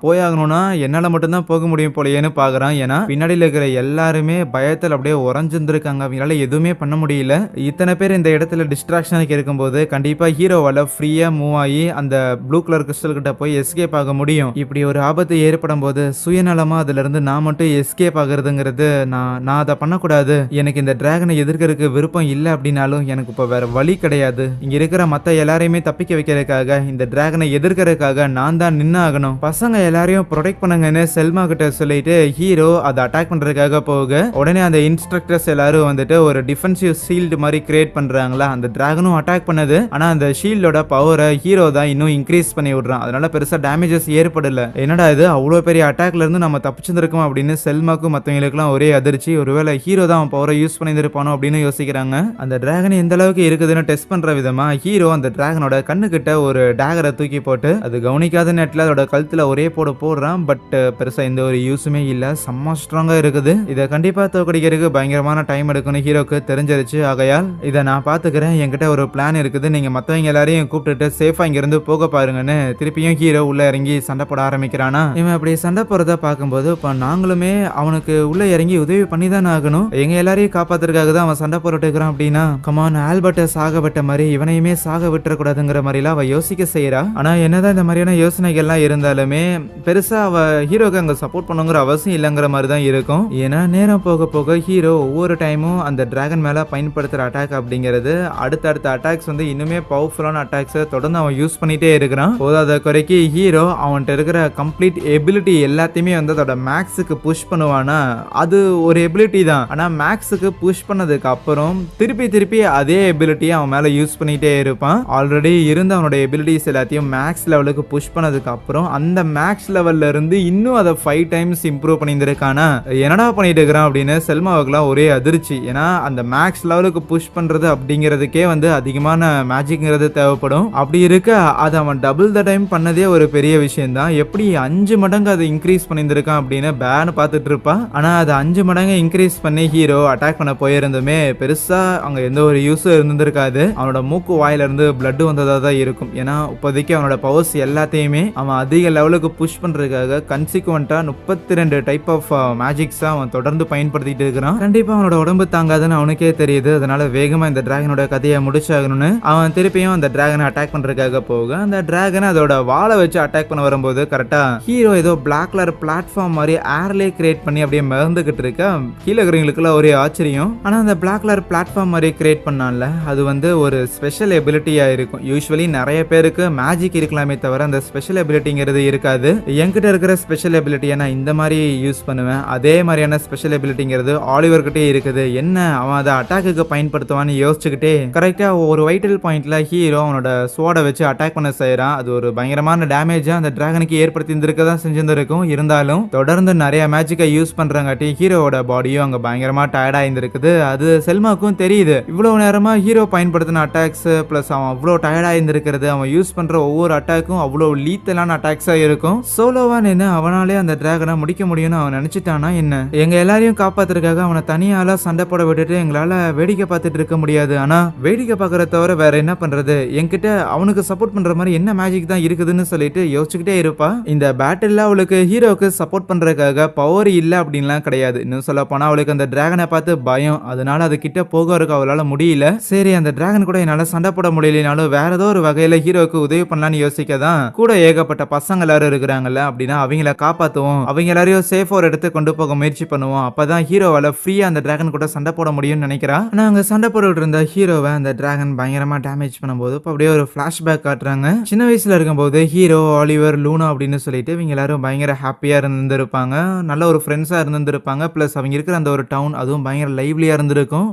போயாகணும்னா என்னால மட்டும்தான் போக முடியும் போலயேன்னு பாக்குறான். ஏன்னா பின்னாடியில் இருக்கிற எல்லாருமே பயத்தில் அப்படியே உறைஞ்சிருந்திருக்காங்க. அவங்களால எதுவுமே பண்ண முடியல. இத்தனை பேர் இந்த இடத்துல டிஸ்ட்ராக்ஷனுக்கு இருக்கும்போது கண்டிப்பா ஹீரோவால ஃப்ரீயா மூவ் ஆகி அந்த ப்ளூ கலர் கிறிஸ்டல் கிட்ட போய் எஸ்கேப் ஆக முடியும். இப்படி ஒரு ஆபத்து ஏற்படும் போது சுயநலமா அதுல இருந்து நான் மட்டும் எஸ்கேப் ஆகுறதுங்கிறது நான் அதை பண்ணக்கூடாது. எனக்கு இந்த டிராகனை எதிர்க்கிறதுக்கு விருப்பம் இல்லை அப்படின்னாலும் எனக்கு இப்போ வேற வழி கிடையாது. இங்க இருக்கிற மத்த எல்லாரையுமே தப்பிக்க வைக்கிறதுக்காக இந்த டிராகனை எதிர்க்கிறதுக்காக நான் தான் நின்று ஆகணும். பசங்க எல்லாரையும் ப்ரொடெக்ட் பண்ணுங்கன்னு செல்மா கிட்ட சொல்லிட்டு ஹீரோ அதை அட்டாக் பண்றதுக்காக போக உடனே அந்த இன்ஸ்ட்ரக்டர்ஸ் எல்லாரும் வந்துட்டு ஒரு டிஃபென்சிவ் ஷீல்டு மாதிரி கிரியேட் பண்றாங்களா. அந்த டிராகனும் அட்டாக் பண்ணுது. ஆனா அந்த ஷீல்டோட பவரை ஹீரோ தான் இன்னும் இன்க்ரீஸ் பண்ணி விடுறான். அதனால பெருசா டேமேஜஸ் ஏற்படல. என்னடா இது அவ்வளவு பெரிய அட்டாக்ல இருந்து நம்ம தப்பிச்சிருக்கோம் அப்படின்னு செல்மாக்கும் மற்றவங்களுக்குலாம் ஒரே அதிர்ச்சி. ஒருவேளை ஹீரோ தான் அவன் பவரை யூஸ் பண்ணியிருப்பானோ அப்படின்னு யோசிக்கிறாங்க. அந்த டிராகன் எந்த அளவுக்கு இருக்குதுன்னு டெஸ்ட் பண்ற விதமா ஹீரோ அந்த டிராகனோட கண்ணு கிட்ட ஒரு டேகரை தூக்கி போட்டு அது கவனிக்காத நேரத்துல அதோட கழுத்துல ஒரே போடுறான். பட் பெருசா எந்த ஒரு யூஸுமே இல்ல. செம்ம ஸ்ட்ராங்கா இருக்குது. இதை கண்டிப்பா தோக்கடிக்கிறதுக்கு பயங்கரமான டைம் எடுக்கணும் ஹீரோக்கு தெரிஞ்சிருச்சு. ஆகையால் இதை நான் பாத்துக்கிறேன், என்கிட்ட ஒரு பிளான் இருக்குது, நீங்க மத்தவங்க எல்லாரையும் கூப்பிட்டுட்டு சேஃபா இங்க இருந்து போக பாருங்கன்னு திருப்பியும் ஹீரோ உள்ள இறங்கி சண்டை போட ஆரம்பிக்கிறானா. இவன் அப்படி சண்டை போறத பார்க்கும்போது இப்ப நாங்களுமே அவனுக்கு உள்ள இறங்கி உதவி பண்ணி தான் ஆகணும். எங்க எல்லாரையும் காப்பாத்துறதுக்காக தான் அவன் சண்டை போட்டுட்டு இருக்கிறான் அப்படின்னா கமான் ஆல்பர்ட்டை சாக விட்ட மாதிரி இவனையுமே சாக விட்டுறக்கூடாதுங்கிற மாதிரிலாம் அவ யோசிக்க செய்யறா. ஆனா என்னதான் இந்த மாதிரியான யோசனைகள்லாம் இருந்தாலுமே பெருசா அவ ஹீரோக்கு அங்க சப்போர்ட் பண்ணுங்கிற அவசியம் இல்லைங்கிற மாதிரி தான் இருக்கும். ஏன்னா நேரம் போக போக ஹீரோ ஒவ்வொரு டைமும் அந்த டிராகன் மேல பயன்படுத்துற அட்டாக் அப்படிங்கிறது அடுத்தடுத்த அட்டாக்ஸ் வந்து இன்னுமே பவர்ஃபுல்லான அட்டாக்ஸை தொடர்ந்து அவன் யூஸ் பண்ணிட்டே இருக்கிறான். போதாத குறைக்கு ஹீரோ அவன்கிட்ட இருக்கிற கம்ப்ளீட் எபிலிட்டி எல்லாத்தையுமே வந்து அதோட மேக்ஸுக்கு புஷ் பண்ணுவானா. அது ஒரு எபிலிட்டி தான். ஆனா மேக்ஸுக்கு புஷ் பண்ணதுக்கு அப்புறம் திருப்பி அதே எபிலிட்டியை அவன் மேல யூஸ் பண்ணிட்டே இருப்பான். ஆல்ரெடி இருந்த அவனோட எபிலிட்டிஸ் எல்லாத்தையும் மேக்ஸ் லெவலுக்கு புஷ் பண்ணதுக்கு அப்புறம் அந்த மேக்ஸ் லெவல்ல இருந்து இன்னும் அதை 5 டைம்ஸ் இம்ப்ரூவ் பண்ணியிருக்கானா. என்னடா பண்ணிட்டு இருக்கிறான் அப்படின்னு செல்மாவுக்குலாம் ஒரே அதிர்ச்சி. ஏன்னா அந்த மேக்ஸ் லெவலுக்கு புஷ் பண்றது அப்படிங்கிறதுக்கே வந்து அதிகமான மேஜிக்ங்கிறது தேவைப்படும். அப்படி இருக்க அதை அவன் டபுள் த டைம் பண்ணதே ஒரு பெரிய விஷயம் தான். எப்படி 5 மடங்கு அதை இன்க்ரீஸ் பண்ணியிருக்கான் அப்படின்னு பேன் பார்த்துட்டு இருப்பான். ஆனா அது 5 மடங்கு இன்க்ரீஸ் பண்ணி ஹீரோ அட்டாக் பண்ண போயிருந்துமே பெருசா அங்க எந்த ஒரு யூஸும் இருந்திருக்காது. அவனோட மூக்கு வாயில இருந்து பிளட் வந்ததா தான் இருக்கும். ஏன்னா இப்போதைக்கு அவனோட பவர்ஸ் எல்லாத்தையுமே அவன் அதிக லெவலுக்கு புஷ் பண்றதுக்காக கன்சிக்வெண்டா 32 டைப் ஆஃப் மேஜிக்ஸா அவன் தொடர்ந்து பயன்படுத்திட்டு இருக்கிறான். கண்டிப்பா அவனோட உடம்பு தாங்காதுன்னு அவனுக்கே தெரியுது. அதனால வேகமா இந்த டிராகனோட கதையை முடிச்சாகணும்னு அவன் திருப்பியும் அந்த டிராகனை அட்டாக் பண்றதுக்காக போக அந்த டிராகனை அதோட வாழை வச்சு அட்டாக் பண்ண வரும்போது கரெக்டா ஹீரோ ஏதோ பிளாக் கலர் பிளாட்ஃபார்ம் மாதிரி ஏர்லே கிரியேட் பண்ணி அப்படியே மிதந்துகிட்டு இருக்க கீழே இருக்கிறவங்களுக்குள்ள ஒரே ஆச்சரியம். ஆனா அந்த பிளாக் கலர் பிளாட்ஃபார்ம் மாதிரி கிரியேட் பண்ணான்ல அது வந்து ஒரு ஸ்பெஷல் எபிலிட்டியா இருக்கும். யூஸ்வலி நிறைய பேருக்கு மேஜிக் இருக்கலாமே தவிர அந்த ஸ்பெஷல் எபிலிட்டிங்கிறது இருக்காது. என்கிட்ட இருக்கிற ஸ்பெஷல் எபிலிட்டியை நான் இந்த மாதிரி யூஸ் பண்ணுவேன். அதே மாதிரியான ஸ்பெஷல் எபிலிட்டிங்கிறது ஆலிவர் கிட்டே இருக்குது. என்ன அவன் அதை அட்டாக்கு பயன்படுத்துவான்னு யோசிச்சுக்கிட்டே கரெக்டா ஒரு வைட்டல் பாயிண்ட்ல ஹீரோ அவனோட ஸ்வாடை வச்சு அட்டாக் பண்ண செய்யறான். அது ஒரு பயங்கரமான டேமேஜ் அந்த டிராகனுக்கு ஏற்படுத்தி இருந்திருக்கதான் செஞ்சிருந்திருக்கும். இருந்தாலும் தொடர்ந்து நிறைய மேஜிக்கை யூஸ் பண்றாங்காட்டி ஹீரோவோட பாடியும் அங்க பயங்கரமா டயர்டா இருந்திருக்குது. அது செல்மாக்கும் தெரியுது. இவ்வளவு நேரமா ஹீரோ பயன்படுத்தின அட்டாக்ஸ் பிளஸ் அவன் அவ்வளவு டயர்டா இருந்திருக்கிறது, அவன் யூஸ் பண்ற ஒவ்வொரு அட்டாக்கும் அவ்வளவு லீத்தலான அட்டாக்ஸா இருக்கும். சோலோவா நின்று அவனாலே அந்த டிராகனை முடிக்க முடியும்னு அவன் நினைச்சிட்டானா என்ன. எங்க எல்லாரையும் காப்பாத்துறதுக்காக அவனை தனியால சண்டை போட விட்டுட்டு எங்களால வேடிக்கை பார்த்துட்டு இருக்க முடியாது. ஆனா வேடிக்கை பார்க்கறத தவிர வேற என்ன பண்றது, என்கிட்ட அவனுக்கு சப்போர்ட் பண்ற மாதிரி என்ன மேஜிக் தான் இருக்குதுன்னு சொல்லிட்டு யோசிச்சுக்கிட்டே இருப்பா. இந்த பேட்டில் அவளுக்கு ஹீரோக்கு சப்போர்ட் பண்றதுக்காக பவர் இல்ல அப்படின்லாம் கிடையாது. இன்னும் சொல்ல போனா அவளுக்கு அந்த டிராகனை பார்த்து பயம். அதனால அது கிட்ட போகிறதுக்கு அவளால முடியல. சரி அந்த டிராகன் கூட என்னால சண்டை போட முடியலனாலும் வேற ஏதோ ஒரு வகையில ஹீரோக்கு உதவி பண்ணலான்னு யோசிக்கதான் கூட ஏகப்பட்ட பசங்க எல்லாரும் இருக்கிறாங்கல்ல அப்படின்னா அவங்கள காப்பாத்துவோம், அவங்க எல்லாரையும் சேஃப் ஒரு இடத்துக்கு கொண்டு போக முயற்சி பண்ணுவோம். அப்பதான் ஹீரோவால ஃப்ரீயா அந்த டிராகன் கூட சண்டை போட முடியும்னு நினைக்கிறா. ஆனா அங்க சண்டை போட்டுட்டு இருந்த ஹீரோவை அந்த டிராகன் பயங்கரமா டேமேஜ் பண்ணும்போது அப்படியே ஒரு பிளாஷ்பேக் காட்டுறாங்க. சின்ன வயசுல இருக்கும்போது ஹீரோ ஆலிவர் லூனா அப்படின்னு சொல்லிட்டு இவங்க எல்லாரும் பயங்கர ஹாப்பியா இருந்திருப்பாங்க. நல்ல ஒரு ஃப்ரெண்ட்ஸா வந்திருப்பாங்க. பிளஸ் அவங்க இருக்கிற அந்த ஒரு டவுன் அதுவும் பயங்கர லைவ்லியா இருந்திருக்கும்.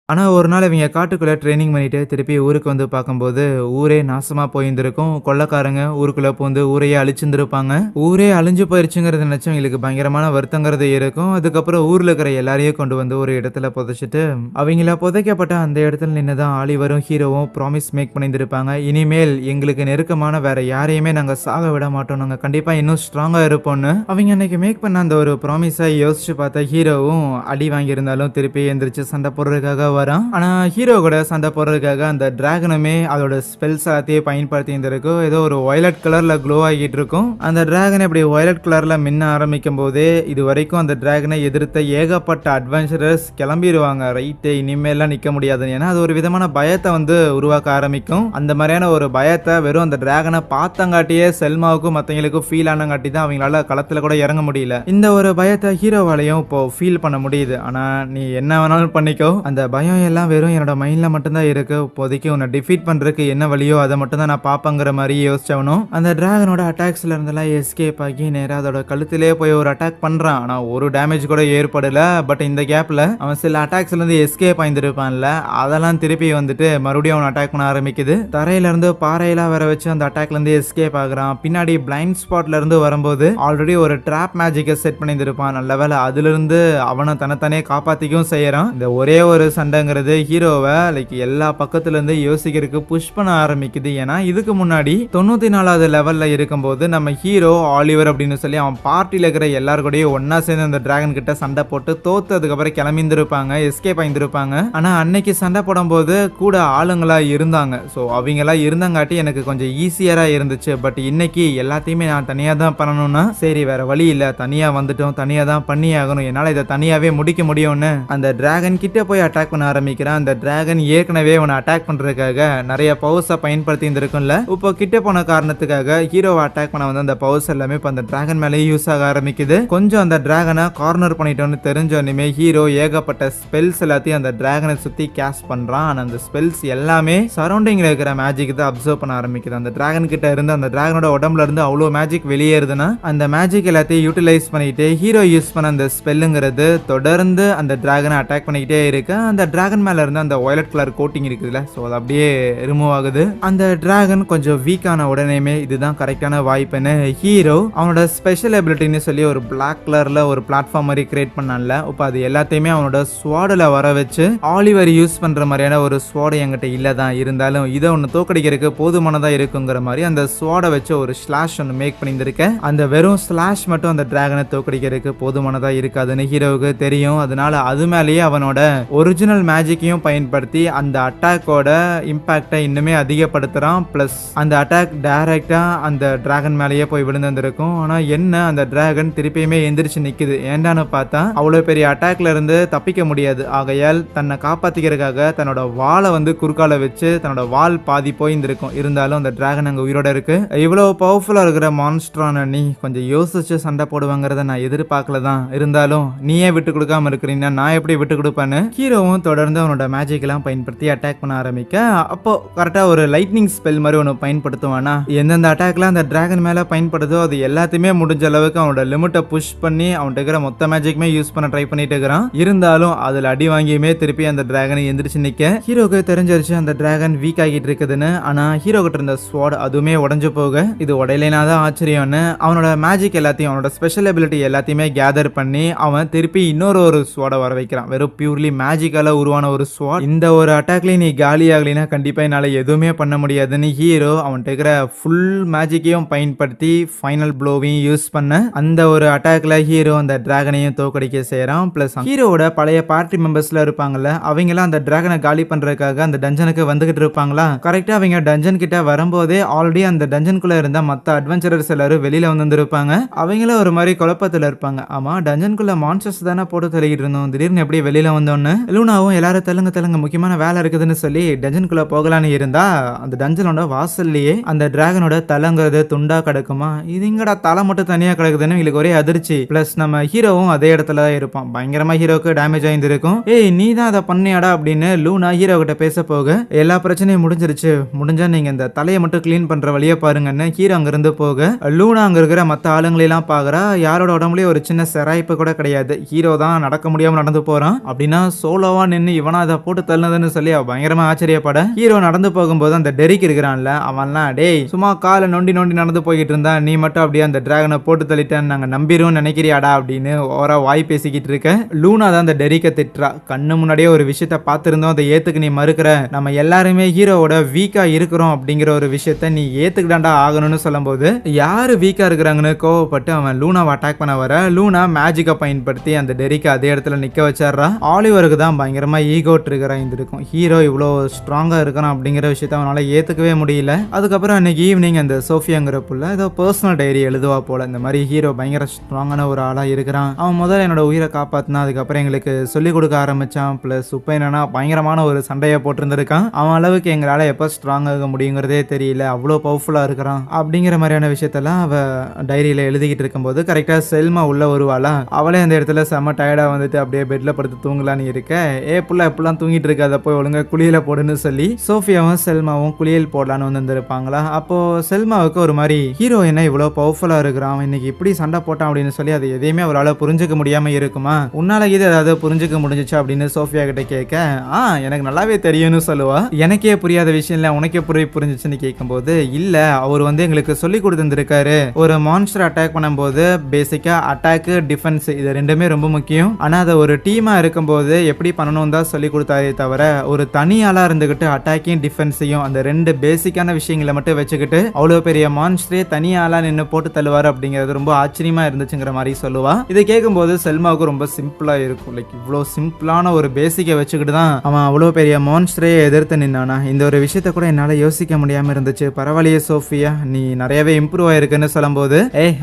ஆனா, ஒரு நாள் இவங்க காட்டுக்குள்ள ட்ரெய்னிங் பண்ணிட்டு திருப்பி ஊருக்கு வந்து பார்க்கும்போது, ஊரே நாசமா போயிருந்திருக்கும். கொள்ளைக்காரங்க ஊருக்குள்ள புகுந்து ஊரையே அழிச்சிருந்திருப்பாங்க. ஊரே அழிஞ்சு போயிருச்சுங்கிறத நெனச்சு இவங்களுக்கு பயங்கரமான வருத்தங்கிறது இருக்கும். அதுக்கப்புறம் ஊர்ல இருக்கிற எல்லாரையும் கொண்டு வந்து ஒரு இடத்துல புதைச்சுட்டு, அவைங்கள புதைக்கப்பட்ட அந்த இடத்துல நின்னு தான் ஆலிவரும், ஹீரோவும் ப்ராமிஸ் மேக் பண்ணியிருந்திருப்பாங்க. இனிமேல் எங்களுக்கு நெருக்கமான வேற யாரையுமே நாங்க சாக விட மாட்டோம். நாங்க கண்டிப்பா இன்னும் ஸ்ட்ராங்கா இருப்போம்னு. அவைங்க அன்னைக்கு மேக் பண்ண அந்த ஒரு ப்ராமிஸ யோசிச்சு பார்த்த ஹீரோவும் அடி வாங்கியிருந்தாலும் திருப்பி எந்திரிச்சு சண்டை போடுறதுக்காக வரான். ஆனா ஹீரோ கூட சண்டை போடுறதுக்காக அந்த டிராகனுமே அதோட ஸ்பெல்ஸ் எல்லாத்தையும் பயன்படுத்தி இருந்திருக்கும். ஏதோ ஒரு வயலட் கலர்ல க்ளோ ஆகிட்டு இருக்கும். அந்த டிராகன் இப்படி வயலட் கலர்ல மின்ன ஆரம்பிக்கும் போதே இது வரைக்கும் அந்த டிராகனை எதிர்த்த ஏகப்பட்ட அட்வென்ச்சரர்ஸ் கிளம்பிடுவாங்க. ரைட்டு, இனிமேலாம் நிக்க முடியாது. ஏன்னா அது ஒரு விதமான பயத்தை வந்து உருவாக்க ஆரம்பிக்கும். அந்த மாதிரியான ஒரு பயத்தை வெறும் அந்த டிராகனை பார்த்தங்காட்டியே செல்மாவுக்கும் மற்றவங்களுக்கும் ஃபீல் ஆனங்காட்டி தான் அவங்களால களத்துல கூட இறங்க முடியல. இந்த ஒரு பயத்தை ஹீரோவாலையும் இப்போ ஃபீல் பண்ண முடியுது. ஆனா நீ என்ன வேணாலும் பண்ணிக்கோ, அந்த பயம் எல்லாம் வெறும் என்னோட மைண்ட்ல மட்டும்தான் இருக்கு. இப்போதைக்கு உன்னை டிஃபீட் பண்றதுக்கு என்ன வழியோ அதை மட்டும் தான் நான் பாப்பங்கிற மாதிரி யோசிச்சவனும் அந்த டிராகனோட அட்டாக்ஸ்ல இருந்தெல்லாம் எஸ்கேப் ஆகி நேரா அதோட கழுத்திலே போய் ஒரு அட்டாக் பண்றான். ஆனா ஒரு டேமேஜ் கூட ஏற்படல. பட் இந்த கேப்ல அவன் சில அட்டாக்ஸ்ல இருந்து எஸ்கேப் ஆயிருப்பான்ல, அதெல்லாம் திருப்பி வந்துட்டு மறுபடியும் அவன் அட்டாக் பண்ண ஆரம்பிக்குது. தரையில இருந்து பாறையெல்லாம் வர வச்சு அந்த அட்டாக்ல இருந்து எஸ்கேப் ஆகுறான். பின்னாடி பிளைண்ட் ஸ்பாட்ல இருந்து வரும்போது ஆல்ரெடி ஒரு ட்ராப் மேஜிக்கை செட் பண்ணியிருப்பான். நல்ல வேலை அதுல இருந்து அவனை தன்னைத்தானே காப்பாத்திக்கவும் செய்யறான். இந்த ஒரே ஒரு சண்டைங்கிறது ஹீரோவை லைக் எல்லா பக்கத்துல இருந்து யோசிக்கிறதுக்கு புஷ் பண்ண ஆரம்பிக்குது. ஏன்னா இதுக்கு முன்னாடி 94வது லெவல்ல இருக்கும்போது நம்ம ஹீரோ ஆலிவர் அப்படின்னு சொல்லி அவன் பார்ட்டியில இருக்கிற எல்லாரும் கூடயும் ஒன்னா சேர்ந்து அந்த டிராகன் கிட்ட சண்டை போட்டு தோத்து அதுக்கப்புறம் கிளம்பிந்திருப்பாங்க, எஸ்கேப் ஆயிருப்பாங்க. ஆனா அன்னைக்கு சண்டை போடும்போது கூட ஆளுங்களா இருந்தாங்க. ஸோ அவங்களா இருந்தங்காட்டி எனக்கு கொஞ்சம் ஈஸியரா இருந்துச்சு. பட் இன்னைக்கு எல்லாத்தையுமே நான் தனியா தான் பண்ணணும்னா சரி வேற வழி இல்ல, தனியா வந்துட்டோம், தனியா தான் பண்ணி ஆகணும், என்னால இதை தனியாவே முடிக்க முடியும்னு அந்த டிராகன் கிட்ட போய் அட்டாக் பண்ண ஆரம்பிக்கிறான். அந்த டிராகன் ஏற்கனவே அவனை அட்டாக் பண்றதுக்காக நிறைய பவர்ஸை பயன்படுத்தி இருந்திருக்கும்ல, இப்போ கிட்ட போன காரணத்துக்காக ஹீரோவை அட்டாக் பண்ண வந்து அந்த பவர்ஸ் எல்லாமே இப்போ அந்த டிராகன் மேலே யூஸ் ஆக ஆரம்பிக்குது. கொஞ்சம் அந்த டிராகனை கார்னர் பண்ணிட்டோன்னு தெரிஞ்சோன்னுமே ஹீரோ ஏகப்பட்ட ஸ்பெல்ஸ் எல்லாத்தையும் அந்த டிராகனை சுத்தி கேஸ்ட் பண்றான். ஆனா அந்த ஸ்பெல்ஸ் எல்லாமே சரௌண்டிங்ல இருக்கிற மேஜிக் தான் அப்சர்வ் பண்ண ஆரம்பிக்குது. அந்த டிராகன் கிட்ட இருந்து அந்த டிராகனோட உடம்புல இருந்து அவ்வளோ மேஜிக் வெளியேறுதுன்னா அந்த மேஜிக் எல்லாத்தையும் யூட்டிலைஸ் பண்ணிட்டு ஹீரோ யூஸ் பண்ண அந்த ஸ்பெல்லுங்கிறது தொடர்ந்து அந்த டிராகனை அட்டாக் பண்ணிக்கிட்டே இருக்கு. அந்த டிராகன் மேல இருந்து அந்த வயலட் கலர் கோட்டிங் இருக்குதுல, ஸோ அது அப்படியே ரிமூவ் ஆகுது. அந்த டிராகன் கொஞ்சம் வீக்கான உடனேமே இதுதான் கரெக்டான வாய்ப்புன்னு ஹீரோ அவனோட ஸ்பெஷல் எபிலிட்டின்னு சொல்லி ஒரு பிளாக் கலர்ல ஒரு பிளாட்ஃபார்ம் மாதிரி கிரியேட் பண்ணான்ல, இப்போ அது எல்லாத்தையுமே அவனோட ஸ்வாடில் வர வச்சு ஆலிவர் யூஸ் பண்ற மாதிரியான ஒரு ஸ்வாட் என்கிட்ட இல்லை தான், இருந்தாலும் இதை ஒன்று தோக்கடிக்கிறதுக்கு போதுமானதா இருக்குங்கிற மாதிரி அந்த ஸ்வாடை வச்சு ஒரு ஸ்லாஷ் ஒன்று மேக் பண்ணியிருக்கேன். அந்த வெறும் ஸ்லாஷ் மட்டும் அந்த டிராகனை தோக்கடிக்கிறதுக்கு போதுமானதா இருக்காதுன்னு ஹீரோவுக்கு தெரியும். அதனால அது மேலேயே அவனோட ஒரிஜினல் மேஜிக்கையும் பயன்படுத்தி அந்த அட்டாக்கோட இம்பாக்டை இன்னுமே அதிகப்படுத்துறான். பிளஸ் அந்த அட்டாக் டைரக்டா அந்த டிராகன் மேலேயே போய் விழுந்திருக்கும். ஆனா என்ன அந்த டிராகன் திருப்பியுமே எந்திரிச்சு நிக்குது. ஏண்டான்னு பார்த்தா அவ்வளவு பெரிய அட்டாக்ல இருந்து தப்பிக்க முடியாது. ஆகையால் தன்னை காப்பாத்திக்கிறதுக்காக தன்னோட வாளை வந்து குறுக்கால வச்சு தன்னோட வால் பாதி போயிருந்திருக்கும். இருந்தாலும் அந்த டிராகன் அங்க உயிரோட இருக்கு. இவ்வளவு பவர்ஃபுல்லா இருக்கிற மான்ஸ்டரான நீ கொஞ்சம் யோசிச்சு சண்டை போடுவாங்கிறத நான் எதிர்பார்க்கல தான், இருந்தாலும் நீயே விட்டு கொடுக்காம இருக்கிறீங்கன்னா நான் எப்படி விட்டு கொடுப்பேன்னு ஹீரோவும் தொடர்ந்து அவனோட மேஜிக் எல்லாம் பயன்படுத்தி அட்டாக் பண்ண ஆரம்பிக்க, அப்போ கரெக்டா ஒரு லைட்னிங் ஸ்பெல் மாதிரி ஒன்று பயன்படுத்துவானா, எந்தெந்த அட்டாக்லாம் அந்த டிராகன் மேல பயன்படுதோ அது எல்லாத்தையுமே முடிஞ்ச அளவுக்கு அவனோட லிமிட்டை புஷ் பண்ணி அவன்கிட்ட இருக்கிற மொத்த மேஜிக்குமே யூஸ் பண்ண ட்ரை பண்ணிட்டு இருக்கிறான். இருந்தாலும் அதுல அடி வாங்கியுமே திருப்பி அந்த டிராகனை எந்திரிச்சு நிக்க ஹீரோக்கு தெரிஞ்சிருச்சு அந்த டிராகன் வீக் ஆகிட்டு இருக்குதுன்னு. ஆனா ஹீரோ கிட்ட இருந்த ஸ்வாட் அதுவுமே உடஞ்சு போக இது உடையலைனாதான் ஆச்சரியம்னு அவனோட மேஜிக் எல்லாத்தையும் அவனோட ஸ்பெஷல் எபிலிட்டி எல்லாத்தையுமே கேதர் பண்ணி அவன் திருப்பி இன்னொரு ஸ்வாடை வர வைக்கிறான். வெறும் பியூர்லி மேஜிக்கால உருவான ஒரு ஸ்வாட். இந்த ஒரு அட்டாக்ல நீ காலி ஆகலினா கண்டிப்பா என்னால எதுவுமே பண்ண முடியாதுன்னு ஹீரோ அவன்கிட்ட இருக்கிற ஃபுல் மேஜிக்கையும் பயன்படுத்தி ஃபைனல் ப்ளோவையும் யூஸ் பண்ண அந்த ஒரு அட்டாக்ல ஹீரோ அந்த டிராகனையும் தோக்கடிக்க செய்யறான். பிளஸ் ஹீரோவோட பழைய பார்ட்டி மெம்பர்ஸ்ல இருப்பாங்கல்ல, அவங்களாம் அந்த டிராகனை காலி பண்றதுக்காக அந்த டஞ்சனுக்கு வந்துகிட்டு இருப்பாங்களா, கரெக்டா அவங்க டஞ்சன் கிட்ட வரும்போதே ஆல்ரெடி அந்த டஞ்சனுக்குள்ள இருந்த மற்ற அட்வென்ச்சரர்ஸ் எல்லாரும் வெளியில வந்துருப்பாங்க. அவங்களும் ஒரு மாதிரி குழப்பத்துல இருப்பாங்க. ஆமா, டஞ்சனுக்குள்ள மான்ஸ்டர்ஸ் தானே போட்டு தள்ளிக்கிட்டு இருந்தோம், திடீர்னு எப்படி வெளியில வந்தோன்னு லூனாவும் ஹீரோவும் எல்லாரும் தெலுங்கு முக்கியமான வேலை இருக்குதுன்னு சொல்லி டஞ்சனுக்குள்ள போகலான்னு இருந்தா அந்த டஞ்சனோட வாசல்லையே அந்த டிராகனோட தலைங்கிறது துண்டா கிடக்குமா. இது இங்கடா தலை மட்டும் தனியா கிடக்குதுன்னு இவங்களுக்கு ஒரே அதிர்ச்சி. பிளஸ் நம்ம ஹீரோவும் அதே இடத்துல தான் இருப்பான். பயங்கரமா ஹீரோக்கு டேமேஜ் ஆயிருக்கும். ஏய் நீ தான் அதை பண்ணியாடா அப்படின்னு லூனா ஹீரோ கிட்ட பேச போக எல்லா பிரச்சனையும் முடிஞ்சிருச்சு, முடிஞ்சா நீங்க இந்த தலையை மட்டும் கிளீன் பண்ற வழியை பாருங்கன்னு ஹீரோ அங்க இருந்து போக லூனா அங்க இருக்கிற மத்த ஆளுங்களெல்லாம் பாக்குறா. யாரோட உடம்புலயே ஒரு சின்ன சிராய்ப்பு கூட கிடையாது. ஹீரோ தான் நடக்க முடியாம நடந்து போறான். அப்படின்னா சோலோவா நின்று இவனா அதை போட்டு தள்ளுனதுன்னு சொல்லி அவ பயங்கரமா ஆச்சரியப்பட ஹீரோ நடந்து போகும்போது அந்த டெரிக் இருக்கிறான்ல அவன்லாம் டேய் சும்மா காலை நொண்டி நொண்டி நடந்து போய்கிட்டு இருந்தா நீ மட்டும் அப்படியே அந்த டிராகனை போட்டு தள்ளிட்டேன்னு நாங்க நம்பிரும் நினைக்கிறியாடா அப்படின்னு ஓரா வாய் பேசிக்கிட்டு இருக்க. லூனா தான் அந்த டெரிக்கை திட்டுறா. கண்ணு முன்னாடியே ஒரு விஷயத்த பார்த்திருந்தோம், அதை ஏத்துக்கு நீ மறுக்கிற, நம்ம எல்லாருமே ஹீரோவோட வீக்கா இருக்கிறோம் அப்படிங்கிற ஒரு விஷயத்த நீ ஏத்துக்கிட்டாண்டா ஆகணும்னு சொல்லும்போது யாரு வீக்கா இருக்கிறாங்கன்னு கோவப்பட்டு அவன் லூனாவை அட்டாக் பண்ண வர லூனா மேஜிக்கை பயன்படுத்தி அந்த டெரிக்கை அதே இடத்துல நிக்க வச்சாரா. ஆலிவருக்கு தான் பயங்கரமா ஈகோ ட்ரிகர் ஆயிருக்கும். ஹீரோ இவ்வளோ ஸ்ட்ராங்கா இருக்கிறான் அப்படிங்கிற விஷயத்த அவனால ஏத்துக்கவே முடியல. அதுக்கப்புறம் அன்னைக்கு ஈவினிங் அந்த சோஃபியாங்கிற புள்ள ஏதோ பர்சனல் டைரி எழுதுவா போல. இந்த மாதிரி ஹீரோ பயங்கர ஸ்ட்ராங்கான ஒரு ஆளா இருக்கிறான், அவன் முதல்ல என்னோட உயிரை காப்பாத்தினா, அதுக்கப்புறம் எங்களுக்கு சொல்லிக் கொடுக்க ஆரம்பிச்சான். பிளஸ் இப்போ என்னன்னா பயங்கரமான ஒரு சண்டையை போட்டிருந்திருக்கான். அவன் அளவுக்கு எங்களால எப்போ ஸ்ட்ராங் ஆக முடியுங்கிறதே தெரியல, அவ்வளோ பவர்ஃபுல்லா இருக்கிறான் அப்படிங்கிற மாதிரியான விஷயத்தெல்லாம் அவ டைரியில எழுதிக்கிட்டு இருக்கும்போது கரெக்டா செல்மா உள்ள வருவாளா. அவளே அந்த இடத்துல செம்ம டயர்டா வந்துட்டு அப்படியே பெட்ல படுத்து தூங்கலான்னு இருக்க, ஏ புள்ள எப்பெல்லாம் தூங்கிட்டு இருக்க, அதை போய் ஒழுங்கா குளியல போடுன்னு சொல்லி சோஃபியாவும் செல்மாவும் குளியல் போடலான்னு வந்திருப்பாங்களா. அப்போ செல்மாவுக்கு ஒரு மாதிரி ஹீரோ என்ன இவ்வளவு பவர்ஃபுல்லா இருக்கிறான், இன்னைக்கு இப்படி சண்டை போட்டான் அப்படின்னு சொல்லி அது எதையுமே அவரால் புரிஞ்சுக்க முடியாம இருக்குமா, உன்னால இது ஏதாவது புரிஞ்சுக்க முடிஞ்சிச்சு அப்படின்னு சோஃபியா கிட்ட கேட்க எனக்கு நல்லாவே தெரியும்னு சொல்லுவா. எனக்கே புரியாத விஷயம் இல்ல உனக்கே புரிஞ்சிச்சுன்னு கேட்கும்போது இல்ல அவர் வந்து எங்களுக்கு சொல்லி கொடுத்துருக்காரு, ஒரு மான்ஸ்டர் அட்டாக் பண்ணும்போது பேசிக்கா அட்டாக் டிஃபென்ஸ் இது ரெண்டுமே ரொம்ப முக்கியம், ஆனா அதை ஒரு டீமா இருக்கும்போது எப்படி பண்ணணும் தான் சொல்லி கொடுத்தாரே தவிர ஒரு தனியாளா இருந்துகிட்டு அட்டாக்கிங் டிஃபென்ஸையும் அந்த ரெண்டு பேசிக்கான விஷயங்களை மட்டும் வச்சுக்கிட்டு அவ்வளவு பெரிய மான்ஸ்டரே தனியாளா நின்று போட்டு தள்ளுவார் அப்படிங்கிறது ரொம்ப ஆச்சரியமா இருந்துச்சுங்கிற மாதிரி சொல்லுவா. இதை கேட்கும்போது செல்மாவுக்கு ரொம்ப சிம்பிளா இருக்கும். லைக் இவ்வளோ சிம்பிளான ஒரு பேசிக்கை வச்சுக்கிட்டு தான் அவன் அவ்வளோ பெரிய மான்ஸ்டரே எதிர்த்து நின்னானா, இந்த ஒரு விஷயத்த கூட என்னால யோசிக்க முடியாம இருந்துச்சு. பரவாயில்லையே சோஃபியா, நீ நிறையவே இம்ப்ரூவ் ஆயிருக்குன்னு சொல்லும்போது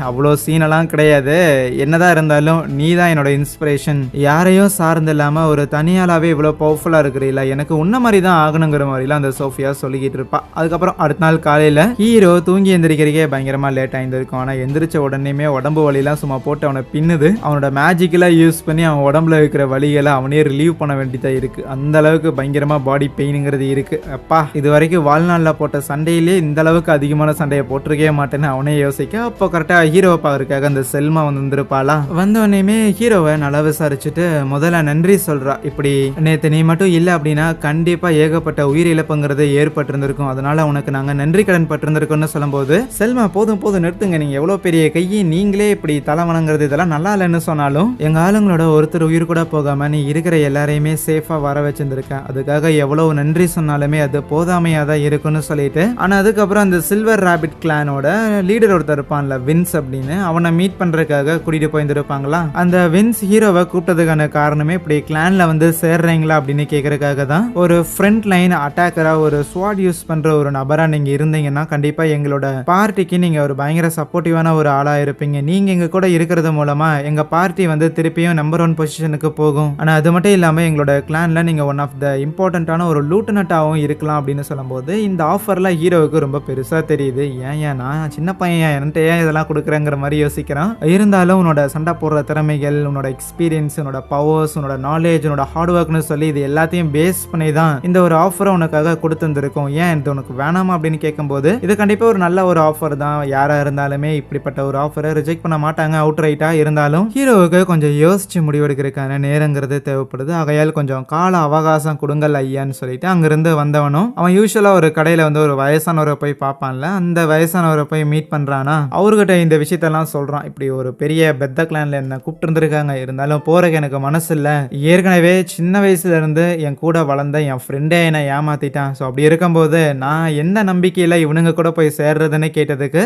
அவ்வளோ சீனெல்லாம் கிடையாது, என்னதான் இருந்தாலும் நீ தான் என்னோட இன்ஸ்பிரேஷன், யாரையும் சார்ந்து இல்லாம ஒரு தனியாளாவே இவ்வளோ பவர்ஃபுல்லா இருக்கிறீங்களா, எனக்கு உன்ன மாதிரி தான் ஆகணுங்கிற மாதிரிலாம் அந்த சோஃபியா சொல்லிக்கிட்டு இருப்பா. அதுக்கப்புறம் அடுத்த நாள் காலையில ஹீரோ தூங்கி எந்திரிக்கிறக்கே பயங்கரமா லேட் ஆயிருந்திருக்கும். ஆனா எந்திரிச்ச உடனேயுமே உடம்பு வலியெல்லாம் சும்மா போட்டு அவனை பின்னுது. அவனோட மேஜிக்கெல்லாம் யூஸ் பண்ணி அவன் உடம்புல இருக்கிற வலிகளை அவனே ரிலீவ் பண்ண வேண்டியதா இருக்கு. அந்த அளவுக்கு பயங்கரமா பாடி பெயினுங்கிறது இருக்கு. அப்பா இது வரைக்கும் வாழ்நாளில் போட்ட சண்டையிலே இந்த அளவுக்கு அதிகமான சண்டையை போட்டிருக்கவே மாட்டேன்னு அவனே யோசிக்க, அப்போ கரெக்டா ஹீரோவை பார்க்கறதுக்காக அந்த செல்மா வந்திருப்பாளா. வந்தவனையுமே ஹீரோவை நல்லா விசாரிச்சுட்டு முதல்ல நன்றி சொல்றா. இப்படி நேத்து நீ மட்டும் இல்லை அப்படின்னா கண்டிப்பா ஏகப்பட்ட உயிர் இழப்புங்கிறது ஏற்பட்டிருந்திருக்கும், அதனால உனக்கு நாங்க நன்றி கடன் பட்டிருந்திருக்கோம்னு சொல்லும்போது செல்மா போதும் நிறுத்துங்க, நீங்க எவ்வளவு பெரிய கையை நீங்களே இப்படி தலை வணங்குறது இதெல்லாம் நல்லா இல்லைன்னு சொன்னாலும் எங்க ஆளுங்களோட ஒருத்தர் உயிர் கூட போகாம நீ இருக்கிற எல்லாரையுமே சேஃபா வர வச்சிருந்திருக்க, அதுக்காக எவ்வளவு நன்றி சொன்னாலுமே அது போதாமையா தான் இருக்குன்னு சொல்லிட்டு, ஆனா அதுக்கப்புறம் அந்த சில்வர் ராபிட் கிளானோட லீடர் ஒருத்தர் இருப்பான்ல வின்ஸ் அப்படின்னு, அவனை மீட் பண்றதுக்காக கூட்டிட்டு போயிருந்திருப்பாங்களா. அந்த வின்ஸ் ஹீரோவை கூப்பிட்டதுக்கான காரணமே இப்படி கிளான்ல வந்து சேர்றீங்களா அப்படின்னு கேட்கறதுக்காக தான். ஒரு ஃப்ரண்ட் லைன் அட்டாக்கரா ஒரு ஸ்வாட் யூஸ் பண்ற ஒரு நபரா நீங்க இருந்தீங்கன்னா கண்டிப்பா எங்களோட பார்ட்டிக்கு நீங்க ஒரு பயங்கர சப்போர்ட்டிவான ஒரு ஆளா இருப்பீங்க, நீங்க எங்க கூட இருக்கிறது மூலமா எங்க பார்ட்டி வந்து திருப்பியும் நம்பர் 1 பொசிஷனுக்கு போகும், ஆனா அது மட்டும் இல்லாம எங்களோட கிளான்ல நீங்க ஒன் ஆஃப் த இம்பார்ட்டன்டான ஒரு லூட்டனட்டாவும் இருக்கலாம் அப்படின்னு சொல்லும்போது இந்த ஆஃபர்ல ஹீரோவுக்கு ரொம்ப பெருசா தெரியுது. ஏன் நான் சின்ன பையன் என்கிட்ட ஏன் இதெல்லாம் கொடுக்குறேங்கிற மாதிரி யோசிக்கிறான். இருந்தாலும் உன்னோட சண்டை போடுற திறமைகள், உன்னோட எக்ஸ்பீரியன்ஸ், உன்னோட பவர்ஸ், உன்னோட நாலேஜ், உன்னோட ஹார்ட் ஒர்க்னு சொல்லி இது எல்லாத்தையும் பேஸ் பண்ணி தான் இந்த ஒரு ஆஃபரை உனக்காக கொடுத்துருந்துருக்கும், ஏன் இது உனக்கு வேணாமா அப்படின்னு கேட்கும்போது இது கண்டிப்பா ஒரு நல்ல ஒரு ஆஃபர் தான், யாரா இருந்தாலுமே இப்படிப்பட்ட ஒரு ஆஃபரை ரிஜெக்ட் பண்ண மாட்டாங்க அவுட் ரைட்டா. இருந்தாலும் ஹீரோவுக்கு கொஞ்சம் யோசிச்சு முடிவெடுக்கிறதுக்கான நேரங்கிறது தேவைப்படுது, ஆகையால் கொஞ்சம் கால அவகாசம் கொடுங்கள் ஐயான்னு சொல்லிட்டு அங்கிருந்து வந்தவனும் அவன் யூஸ்வலா ஒரு கடையில வந்து ஒரு வயசானவரை போய் பார்ப்பான்ல, அந்த வயசானவரை போய் மீட் பண்றானா, அவர்கிட்ட இந்த விஷயத்தெல்லாம் சொல்றான். இப்படி ஒரு பெரிய பெத்த கிளான்ல என்ன கூப்பிட்டு இருந்திருக்காங்க, இருந்தாலும் போறதுக்கு எனக்கு மனசு இல்ல, ஏற்கனவே சின்ன வயசுல இருந்து என் கூட வளர்ந்த என் ஃப்ரெண்டே என்னை ஏமாத்திட்டான், ஸோ அப்படி இருக்கும்போது நான் எந்த நம்பிக்கையில இவனுங்க கூட போய் சேர்றதுன்னு கேட்டதுக்கு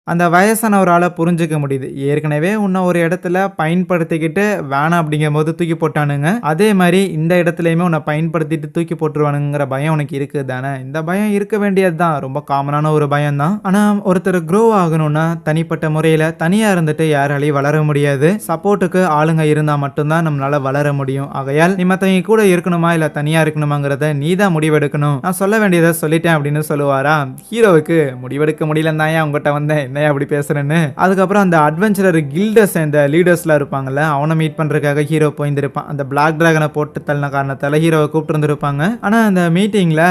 அந்த வயசானவரால புரிஞ்சுக்க முடியுது. ஏற்கனவே உன்ன ஒரு இடத்துல பயன்படுத்திக்கிட்டு வேணாம் அப்படிங்கும்போது தூக்கி போட்டானுங்க. அதே மாரி இந்த இடத்துலயுமே உன்ன பயன்படுத்திட்டு தூக்கி போட்டுருவானுங்கங்கிற பயம் உனக்கு இருக்குது தானே. இந்த பயம் இருக்க வேண்டியது தான். ரொம்ப காமனான ஒரு பயம் தான். ஆனா ஒருத்தர் க்ரோ ஆகணும்னா தனிப்பட்ட முறையில தனியா இருந்துட்டு யாராலையும் வளர முடியாது. சப்போர்ட்டுக்கு ஆளுங்க இருந்தா மட்டும் தான் நம்மளால வளர முடியும். ஆகையால் நீ மத்தவங்க கூட இருக்கணுமா இல்ல தனியா இருக்கணுமாங்கிறத நீ தான் முடிவெடுக்கணும். நான் சொல்ல வேண்டியதை சொல்லிட்டேன் அப்படின்னு சொல்லுவாரா. ஹீரோவுக்கு முடிவெடுக்க முடியலன்னு தான் உங்ககிட்ட வந்தேன். என்ன அப்படி பேசுறேன்னு. அதுக்கப்புறம் அந்த அட்வென்ச்சரர் கில்ட சேர்ந்த லீடர்ஸ்லாம் இருப்பாங்கல்ல, அவனை மீட் பண்றதுக்காக ஹீரோ போயிருந்திருப்பான். அந்த பிளாக் டிராகனை போட்டு தள்ளின காரணத்தால ஹீரோவை கூப்பிட்டு இருந்திருப்பாங்க. ஆனா அந்த மீட்டிங்ல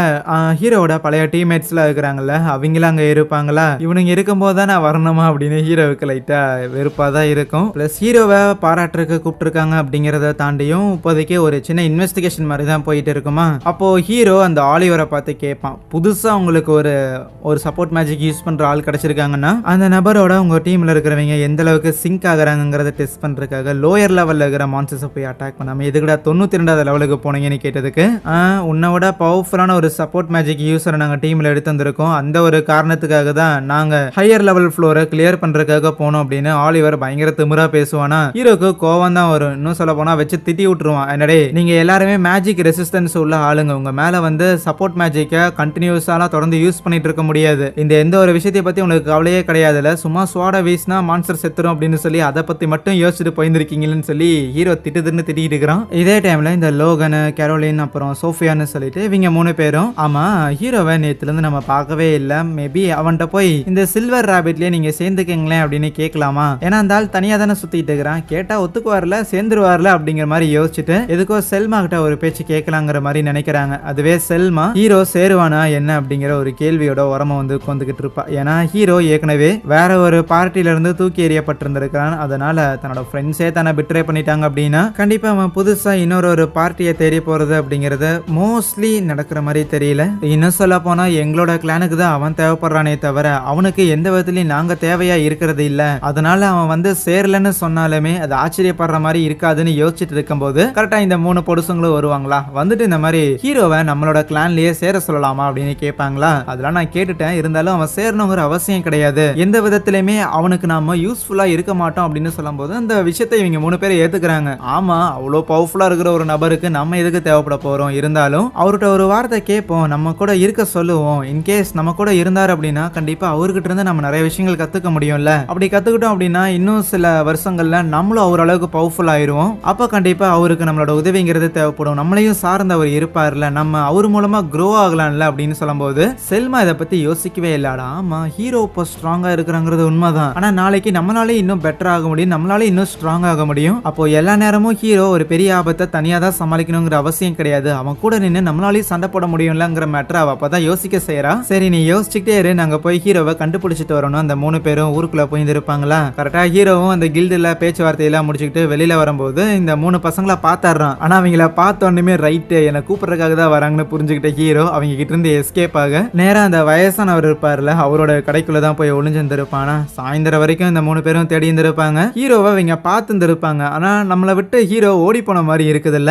ஹீரோவோட பழைய டீம்மேட்ஸ்லாம் இருக்கிறாங்கல்ல, அவங்களும் அங்க இருப்பாங்களா. இவனுங்க இருக்கும்போது தான் நான் வரணுமா அப்படின்னு ஹீரோவுக்கு லைட்டா வெறுப்பா தான் இருக்கும். பிளஸ் ஹீரோவை பாராட்டுறதுக்கு கூப்பிட்டுருக்காங்க அப்படிங்கிறத தாண்டியும் இப்போதைக்கு ஒரு சின்ன இன்வெஸ்டிகேஷன் மாதிரி தான் போயிட்டு இருக்குமா. அப்போ ஹீரோ அந்த ஆலிவரை பார்த்து கேட்பான், புதுசா உங்களுக்கு ஒரு சப்போர்ட் மேஜிக் யூஸ் பண்ற ஆள் கிடைச்சிருக்காங்கன்னா அந்த நபரோட உங்க டீம்ல இருக்கிறவங்க எந்த அளவுக்கு சிங்க் ஆகுறாங்கிறத டெஸ்ட் பண்றதுக்காக லோயர் லெவல்ல இருக்கிற மான்ஸ்டர்ஸை போய் அட்டாக் பண்ணாம எதுக்குடா 92வது லெவலுக்கு போனீங்கன்னு கேட்டதுக்கு உன்னோட பவர்ஃபுல்லான ஒரு சப்போர்ட் மேஜிக் யூஸரை நாங்க டீம்ல எடுத்து வந்திருக்கோம். அந்த ஒரு காரணத்துக்காக தான் நாங்க ஹையர் லெவல் ஃப்ளோரை கிளியர் பண்றதுக்காக போனோம் அப்படின்னு ஆலிவர் பயங்கர திமிரா பேசுவானா. ஹீரோக்கு கோவம் தான் வரும். இன்னும் சொல்ல போனா வச்சு திட்டி விட்டுருவான். என்னடே நீங்க எல்லாருமே மேஜிக் ரெசிஸ்டன்ஸ் உள்ள ஆளுங்க, உங்க மேல வந்து சப்போர்ட் மேஜிக்கை கண்டினியூஸாலாம் தொடர்ந்து யூஸ் பண்ணிட்டு இருக்க முடியாது. இந்த எந்த ஒரு விஷயத்தை பத்தி உங்களுக்கு கவலையே கிடையாதுல, சும்மா சுவாட வீசினா மான்ஸ்டர் செத்துரும் அப்படின்னு சொல்லி அதை பத்தி மட்டும் யோசிச்சுட்டு போயிருந்திருக்கீங்கன்னு சொல்லி ஹீரோ திட்டுன்னு திட்டிட்டு இருக்கிறான். இதே டைம்ல இந்த லோகன், கேரோலின் அப்புறம் சோஃபியான்னு சொல்லிட்டு இவங்க 3 பேரும் ஆமா ஹீரோவை நேத்துல இருந்து நம்ம பார்க்கவே இல்லை, மேபி அவன்கிட்ட போய் இந்த சில்வர் ராபிட்லயே நீங்க சேர்ந்துக்கீங்களேன் அப்படின்னு கேட்கலாமா. ஏன்னா அந்த ஆள் தனியா தானே சுத்திட்டு இருக்கிறான், கேட்டா ஒத்துக்குவார்ல சேர்ந்துருவார்ல அப்படிங்கிற மாதிரி யோசிச்சுட்டு எதுக்கோ செல்மா கிட்ட ஒரு பேச்சு கேட்கலாங்கிற மாதிரி நினைக்கிறாங்க. அதுவே செல்மா ஹீரோ சேருவானா என்ன அப்படிங்கிற ஒரு கேள்வியோட உரமா வந்து உட்காந்துக்கிட்டு இருப்பா. ஏன்னா ஹீரோ ஏற்கனவே வேற ஒரு பார்ட்டில இருந்து தூக்கி எறியப்பட்டிருந்திருக்கான். அதனால தன்னோட ஃப்ரெண்ட்ஸே தன்னை பிட்ரே பண்ணிட்டாங்க அப்படின்னா கண்டிப்பா அவன் புதுசா இன்னொரு பார்ட்டியை தேடி போறது அப்படிங்கறது மோஸ்ட்லி நடக்கிற மாதிரி தெரியல. இன்னும் சொல்ல போனா எங்களோட கிளானுக்கு தான் அவன் தேவைப்படுறானே தவிர அவனுக்கு எந்த விதத்திலையும் நாங்க தேவையா இருக்கிறது இல்ல. அதனால அவன் வந்து சேரலன்னு சொன்னாலுமே அது ஆச்சரியப்படுற மாதிரி இருக்காதுன்னு யோசிச்சுட்டு இருக்கும்போது கரெக்டா இந்த 3 பொடுசுங்களும் வருவாங்களா. வந்துட்டு இந்த மாதிரி ஹீரோவை நம்மளோட கிளான்லயே சேர சொல்லலாமா அப்படின்னு கேட்பாங்களா. அதெல்லாம் நான் கேட்டுட்டேன், இருந்தாலும் அவன் சேரணுங்கிற அவசியம் கிடையாது, எந்த விதத்திலுமே அவனுக்கு நாம யூஸ்ஃபுல்லா இருக்க மாட்டோம் அப்படின்னு சொல்லும்போது அந்த விஷயத்தை இவங்க 3 பேரை ஏத்துக்கிறாங்க. ஆமா அவ்வளோ பவர்ஃபுல்லா இருக்கிற ஒரு நபருக்கு நம்ம எதுக்கு தேவைப்பட போறோம், இருந்தாலும் அவர்கிட்ட ஒரு வார்த்தை கேட்போம், நம்ம கூட இருக்க சொல்லுவோம். இன்கேஸ் நம்ம கூட இருந்தார் அப்படின்னா கண்டிப்பா அவர்கிட்ட இருந்து நம்ம நிறைய விஷயங்கள் கத்துக்க முடியும்ல. அப்படி கத்துக்கிட்டோம் அப்படின்னா இன்னும் சில வருஷங்கள்ல நம்மளும் அவர் அளவுக்கு பவர்ஃபுல் ஆயிருவோம். அப்ப கண்டிப்பா அவருக்கு நம்மளோட உதவிங்கிறது தேவைப்படும், நம்மளையும் சார்ந்து அவர் இருப்பார்ல, நம்ம அவர் மூலமா க்ரோ ஆகலாம்ல அப்படின்னு சொல்லும்போது செல்மா இதை பத்தி யோசிக்கவே இல்லாடா. ஆமா ஹீரோ இப்போ ஸ்ட்ராங்கா இருக்கிறாங்கிறது உண்மைதான், ஆனா நாளைக்கு நம்மளாலே இன்னும் பெட்டர் ஆக முடியும், நம்மளால இன்னும் ஸ்ட்ராங் ஆக முடியும். அப்போ எல்லா நேரமும் ஹீரோ ஒரு பெரிய ஆபத்தை தனியா தான் சமாளிக்கணுங்கிற அவசியம் கிடையாது, அவன் கூட நின்று நம்மளாலேயும் சண்டை போட முடியும்லங்கிற மேட்டர் அவ அப்பதான் யோசிக்க செய்யறா. சரி நீ யோசிச்சுட்டே இரு, நாங்க போய் ஹீரோவை கண்டுபிடிச்சிட்டு வரணும். அந்த 3 பேரும் ஊருக்குள்ள போய் இருப்பாங்களா. கரெக்டா ஹீரோவும் அந்த கில்டுல பேச்சுவார்த்தையெல்லாம் முடிச்சுக்கிட்டு வெளியில வரும்போது இந்த 3 பசங்கள பாத்தாடுறான். ஆனா அவங்கள பார்த்தோன்னுமே ரைட்டு என்னை கூப்பிடுறதுக்காக தான் வராங்கன்னு புரிஞ்சுக்கிட்ட ஹீரோ அவங்க கிட்ட இருந்து எஸ்கேப் ஆக நேரா அந்த வயசானவர் இருப்பார்ல அவரோட கடைக்குள்ள தான் போய் ஒளிஞ்சிருந்திருப்பானா. சாயந்தரம் வரைக்கும் இந்த 3 பேரும் தேடி இருந்திருப்பாங்க. ஹீரோவை அவங்க பார்த்துருப்பாங்க. ஆனா நம்மளை விட்டு ஹீரோ ஓடி போன மாதிரி இருக்குதுல்ல.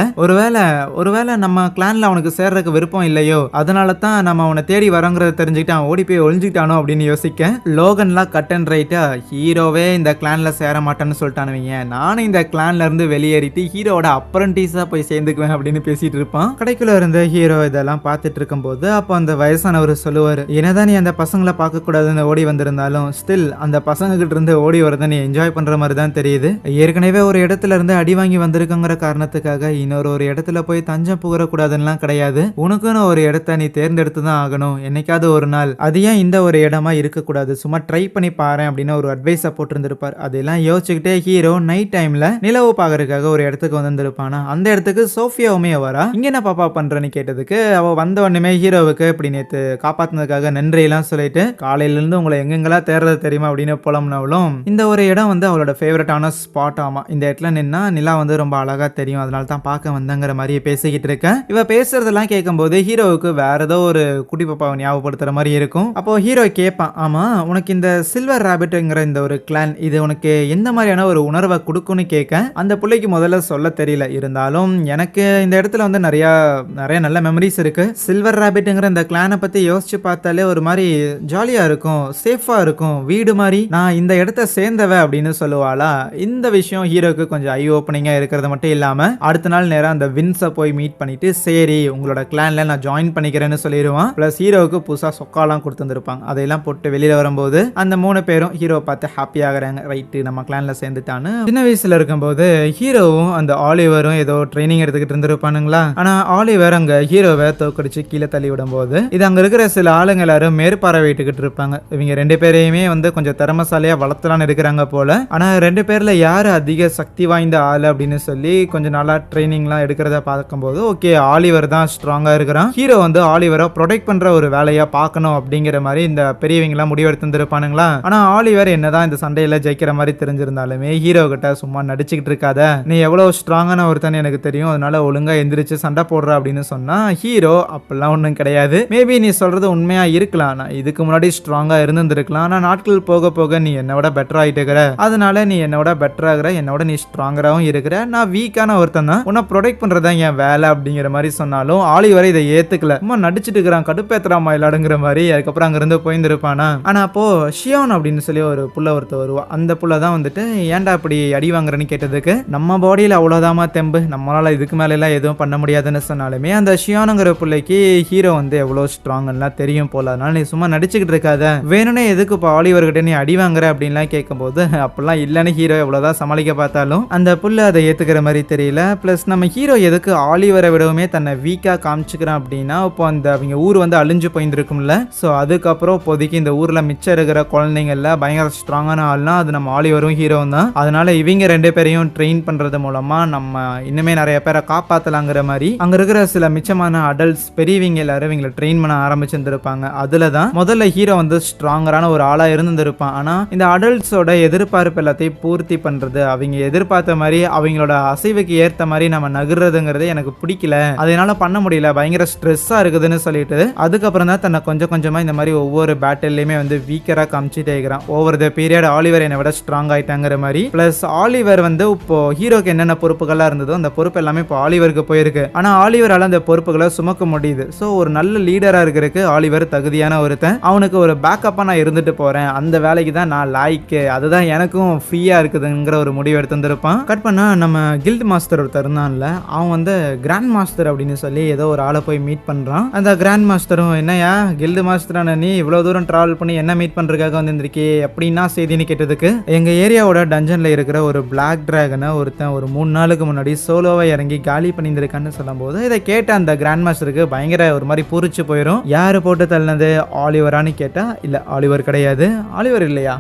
ஒருவேளை நம்ம கிளான்ல அவனுக்கு சேர்றதுக்கு விருப்பம் இல்லையோ, அதனால தான் நம்ம அவனை தேடி வரோங்கிறத தெரிஞ்சுக்கிட்டு அவன் ஓடி போய் ஒளிஞ்சுக்கிட்டானோ அப்படின்னு யோசிக்க லோகன்லாம் கட் அண்ட் ரைட்டா ஹீரோவே இந்த கிளான்ல சேர மாட்டேன்னு சொல்லிட்டானுவீங்க, நானும் இந்த கிளான்ல இருந்து வெளியேறிட்டு ஹீரோட அப்ரண்டிஸா போய் சேர்ந்துக்குவேன் அப்படின்னு பேசிட்டு இருப்பான். கடைக்குள்ள இருந்த ஹீரோ இதெல்லாம் பார்த்துட்டு இருக்கும்போது அப்போ அந்த வயசானவர் சொல்லுவாரு, என்னதான் நீ அந்த பசங்களை பார்க்க கூடாதுன்னு ஓடி வந்திருந்தாலும் ஸ்டில் அந்த பசங்க கிட்ட இருந்து ஓடி வரதை நீ என்ஜாய் பண்ற மாதிரி தான் தெரியுது. ஏற்கனவே ஒரு இடத்துல இருந்து அடி வாங்கி வந்திருக்குங்கிற காரணத்துக்காக ஒரு இடத்துல போய் தஞ்சம் புகழக்கூடாதுலாம் கிடையாது, உனக்குன்னு ஒரு இடத்த நீ தேர்ந்தெடுத்து தான் ஆகணும் என்னைக்காவது ஒரு நாள். அது ஏன் இந்த ஒரு இடமா இருக்கக்கூடாது, சும்மா ட்ரை பண்ணி பாரு அப்படின்னு ஒரு அட்வைஸை போட்டிருந்திருப்பார். அதெல்லாம் யோசிச்சுக்கிட்டே ஹீரோ நைட் டைம்ல நிலவு பாக்குறதுக்காக ஒரு இடத்துக்கு வந்திருப்பானா. அந்த இடத்துக்கு சோஃபியாவுமே வரா. இங்க என்ன பாப்பா பண்றேன்னு கேட்டதுக்கு அவ வந்த உடனே ஹீரோவுக்கு இப்படி நேத்து காப்பாத்தினதுக்காக நன்றி எல்லாம் சொல்லிட்டு காலையில இருந்து உங்களை எங்கெங்கெல்லாம் தேர்றது தெரியுமா அப்படின்னு புலம்னாலும் இந்த ஒரு இடம் வந்து அவளோட ஃபேவரட்டான ஸ்பாட். ஆமா இந்த இடத்துல நின்னா நிலா வந்து ரொம்ப அழகா தெரியும், அதனால தான் பார்க்க வந்தங்கிற மாதிரி பேசிக்கிட்டு இருக்கேன். இவ பேசுறதெல்லாம் கேட்கும்போது ஹீரோவுக்கு வேற ஏதோ ஒரு குட்டி பாப்பாவை ஞாபகப்படுத்துற மாதிரி இருக்கும். அப்போ ஹீரோ கேட்பான், ஆமா உனக்கு இந்த சில்வர் ராபிட்ங்கிற இந்த ஒரு கிளான் இது உனக்கு எந்த மாதிரியான ஒரு உணர்வை கொடுக்கும்னு கேட்க அந்த பிள்ளைக்கு முதல்ல சொல்ல தெரியல, இருந்தாலும் எனக்கு இந்த இடத்துல வந்து நிறைய நல்ல மெமரிஸ் இருக்கு. சில்வர் ராபிட்ங்கிற இந்த கிளானை பத்தி யோசிச்சு பார்த்தாலே ஒரு மாதிரி ஜாலியா இருக்கும், சேஃபா இருக்கும், வீடு மாதிரி, நான் இந்த இடத்த சேர்ந்தவ அப்படின்னு சொல்லுவாளா. இந்த விஷயம் ஹீரோக்கு கொஞ்சம் ஐ ஓப்பனிங்கா இருக்கிறது மட்டும் இல்லாம அடுத்த நாள் நேரம் அந்த வின்ஸை போய் மீட் பண்ணிட்டு சரி உங்களோட கிளான்ல நான் ஜாயின் பண்ணிக்கிறேன்னு சொல்லிடுவான். பிளஸ் ஹீரோவுக்கு புதுசா சொக்காலாம் கொடுத்துருப்பாங்க. அதையெல்லாம் போட்டு வெளியில வரும்போது அந்த 3 பேரும் ஹீரோ பார்த்து ஹாப்பி ஆகுறாங்க. ரைட்டு நம்ம கிளான்ல சேர்ந்துட்டான்னு. சின்ன வயசுல இருக்கும்போது ஹீரோவும் அந்த ஆலிவரும் ஏதோ ட்ரைனிங் எடுத்துக்கிட்டு இருந்திருப்பானுங்களா. ஆனா ஆலிவர் அங்க ஹீரோவை தோக்கடிச்சு கீழே தள்ளி விடும்போது இது அங்க இருக்கிற சில ஆளுங்க எல்லாரும் மேற்பார்வையிட்டுக்கிட்டு இருப்பாங்க. இவங்க 2 பேரையுமே கொஞ்சம் திறமசாலியா வளர்த்தலான்னு இருக்கிறாங்க போல. ஆனா 2 பேர்ல யாரு அதிக சக்தி வாய்ந்த ஆளு அப்படின்னு சொல்லி கொஞ்சம் நாளா ட்ரைனிங்லாம் எடுக்கிறத பார்க்கும்போது ஓகே ஆலிவர் தான் ஸ்ட்ராங்கா இருக்கிறான். ஹீரோ ஆலிவரை ப்ரொடெக்ட் பண்ற ஒரு வேலையா பார்க்கணும் அப்படிங்கிற மாதிரி இந்த பெரியவங்க எல்லாம் முடிவெடுத்திருப்பானுங்களா. ஆனா ஆலிவர் என்னதான் இந்த சண்டையில ஜெயிக்கிற மாதிரி தெரிஞ்சிருந்தாலுமே ஹீரோ கிட்ட சும்மா நடிச்சுக்கிட்டு இருக்காத, நீ எவ்வளவு ஸ்ட்ராங்கான ஒருத்தன் எனக்கு தெரியும், அதனால ஒழுங்கா எந்திரிச்சு சண்டை போடுற அப்படின்னு சொன்னா ஹீரோ அப்பெல்லாம் ஒன்றும் கிடையாது, மேபி நீ சொல்றது உண்மையா இருக்கலாம், நான் இதுக்கு முன்னாடி ஸ்ட்ராங்கா இருந்திருக்கலாம், ஆனா நாட்கள் போக போக நீ என்னோட பெட்டர் ஆயிட்டு இருக்கிற, அதனால நீ என்னோட பெட்டர் ஆகிற, என்னோட நீ ஸ்ட்ராங்கராகவும் இருக்கிற, நான் வீக்கான ஒருத்தன் தான், உன்னை ப்ரொடெக்ட் பண்றதா என் வேலை அப்படிங்கிற மாதிரி சொன்னாலும் ஆலிவர் இதை ஏத்துக்கல. சும்மா நடிச்சிட்டு இருக்கிறான், கடுப்பேத்துறாமா இல்லாடுங்கிற மாதிரி. அதுக்கப்புறம் அங்கிருந்து போயிருந்திருப்பானா. ஆனா அப்போ ஷியான் அப்படின்னு சொல்லி ஒரு புள்ள ஒருத்தர் வருவா. அந்த புள்ள தான் ஏன்டா இப்படி அடி வாங்குறன்னு கேட்டதுக்கு நம்ம பாடியில அவ்வளவுதாமா தெம்பு, நம்மளால இதுக்கு மேல எல்லாம் எதுவும் பண்ண முடியாதுன்னு சொன்னாலுமே அந்த ஷியானுங்கிற பிள்ளைக்கு ஹீரோ எவ்வளவு ஸ்ட்ராங்லாம் தெரியும் போல, அதனால நீ சும்மா நடிச்சுக்கிட்டு இருக்காத, வேணும்னே எதுக்கு இப்போ ஆலிவர் கிட்ட நீ அடி வாங்குற அப்படின்லாம் கேட்கும்போது அப்பெல்லாம் இல்லைன்னு ஹீரோ எவ்வளவுதான் சமாளிக்க பார்த்தாலும் அந்த புள்ள அதை ஏத்துக்கிற மாதிரி தெரியல. பிளஸ் நம்ம ஹீரோ எதுக்கு ஆலிவரை விடவுமே தன்னை வீக்கா காமிச்சுக்கிறான் அப்படின்னா இப்போ அந்த அவங்க ஊர் அழிஞ்சு போயிருக்கும்ல. ஸோ அதுக்கப்புறம் இப்போதைக்கு இந்த ஊர்ல மிச்சம் இருக்கிற குழந்தைங்கள்ல பயங்கர ஸ்ட்ராங்கான ஆள்னா அது நம்ம ஆலிவரும் ஹீரோ தான். அதனால இவங்க 2 பேரையும் ட்ரெயின் பண்றது மூலமா நம்ம இன்னுமே நிறைய பேரை காப்பாத்தலாங்கிற மாதிரி அங்க இருக்கிற சில மிச்சமான அடல்ட்ஸ் பெரியவங்க எல்லாரும் இவங்களை ட்ரெயின் பண்ண ஆரம்பிச்சிருந்திருப்பாங்க. அதுலதான் முதல்ல ஹீரோ ஸ்ட்ராங்கரான ஒரு ஆளா இருந்திருப்பான். ஆனா இந்த அடல்ட்ஸோட எதிர்பார்ப்பு எல்லாத்தையும் பூர்த்தி பண்றது, அவங்க எதிர்பார்த்த மாதிரி அவங்களோட அசைவுக்கு ஏற்ற மாதிரி நம்ம நகர்றதுங்கிறது எனக்கு பிடிக்கல, அதனால பண்ண முடியல, பயங்கர ஸ்ட்ரெஸ்ஸா இருக்குதுன்னு சொல்லிட்டு அதுக்கப்புறம் தான் தன்னை கொஞ்சம் கொஞ்சமா இந்த மாதிரி ஒவ்வொரு பேட்டில்லையுமே வீக்கரா காமிச்சிட்டே இருக்கிறான். ஓவர் த பீரியட் ஆலிவர் என்னை விட ஸ்ட்ராங் ஆயிட்டாங்கிற மாதிரி. பிளஸ் ஆலிவர் இப்போ ஹீரோக்கு என்னென்ன பொறுப்புகள்லாம் இருந்ததோ அந்த பொறுப்பு எல்லாமே இப்போ ஆலிவருக்கு போயிருக்கு. ஆனா ஆலிவரால அந்த பொறுப்புகளை சுமக்க முடியுது. ஸோ ஒரு நல்ல லீடரா இருக்கிறதுக்கு ஆலிவர் தகுதியான ஒருத்தன், அவனுக்கு ஒரு பேக்கப்பா நான் இருந்துட்டு போறேன், அந்த வேலைக்கு தான் நான் லாய்க்கு, அதுதான் எனக்கும் ஃப்ரீயா இருக்குதுங்கிற ஒரு முடிவு எடுத்துருப்பான். கட் பண்ணா நம்ம கில்ட் மாஸ்டர் ஒருத்தர் இருந்தான்ல, அவன் கிராண்ட் மாஸ்டர் அப்படின்னு சொல்லி ஏதோ ஒரு ஆளை போய் மீட் பண்றான். அந்த கிராண்ட் மாஸ்டரும் என்னையா கில்டு மாஸ்டரான நீ இவ்வளவு தூரம் டிராவல் பண்ணி என்ன மீட் பண்றதுக்காக வந்திருக்கே அப்படின்னா செய்தின்னு கேட்டதுக்கு எங்க ஏரியாவோட டஞ்சன்ல இருக்கிற ஒரு பிளாக் டிராகனை ஒருத்தன் ஒரு 3 நாளுக்கு முன்னாடி சோலோவா இறங்கி காலி பண்ணியிருக்கான்னு சொல்லும் போது இதை கேட்ட அந்த கிராண்ட் மாஸ்டருக்கு பயங்கர ஒரு மாதிரி பூரிச்சு போயிடும். யாரு போட்டு தள்ளினது, ஆலிவரான்னு கேட்டா இல்ல ஆலிவர் கிடையாது. ஆலிவர் இல்லையா?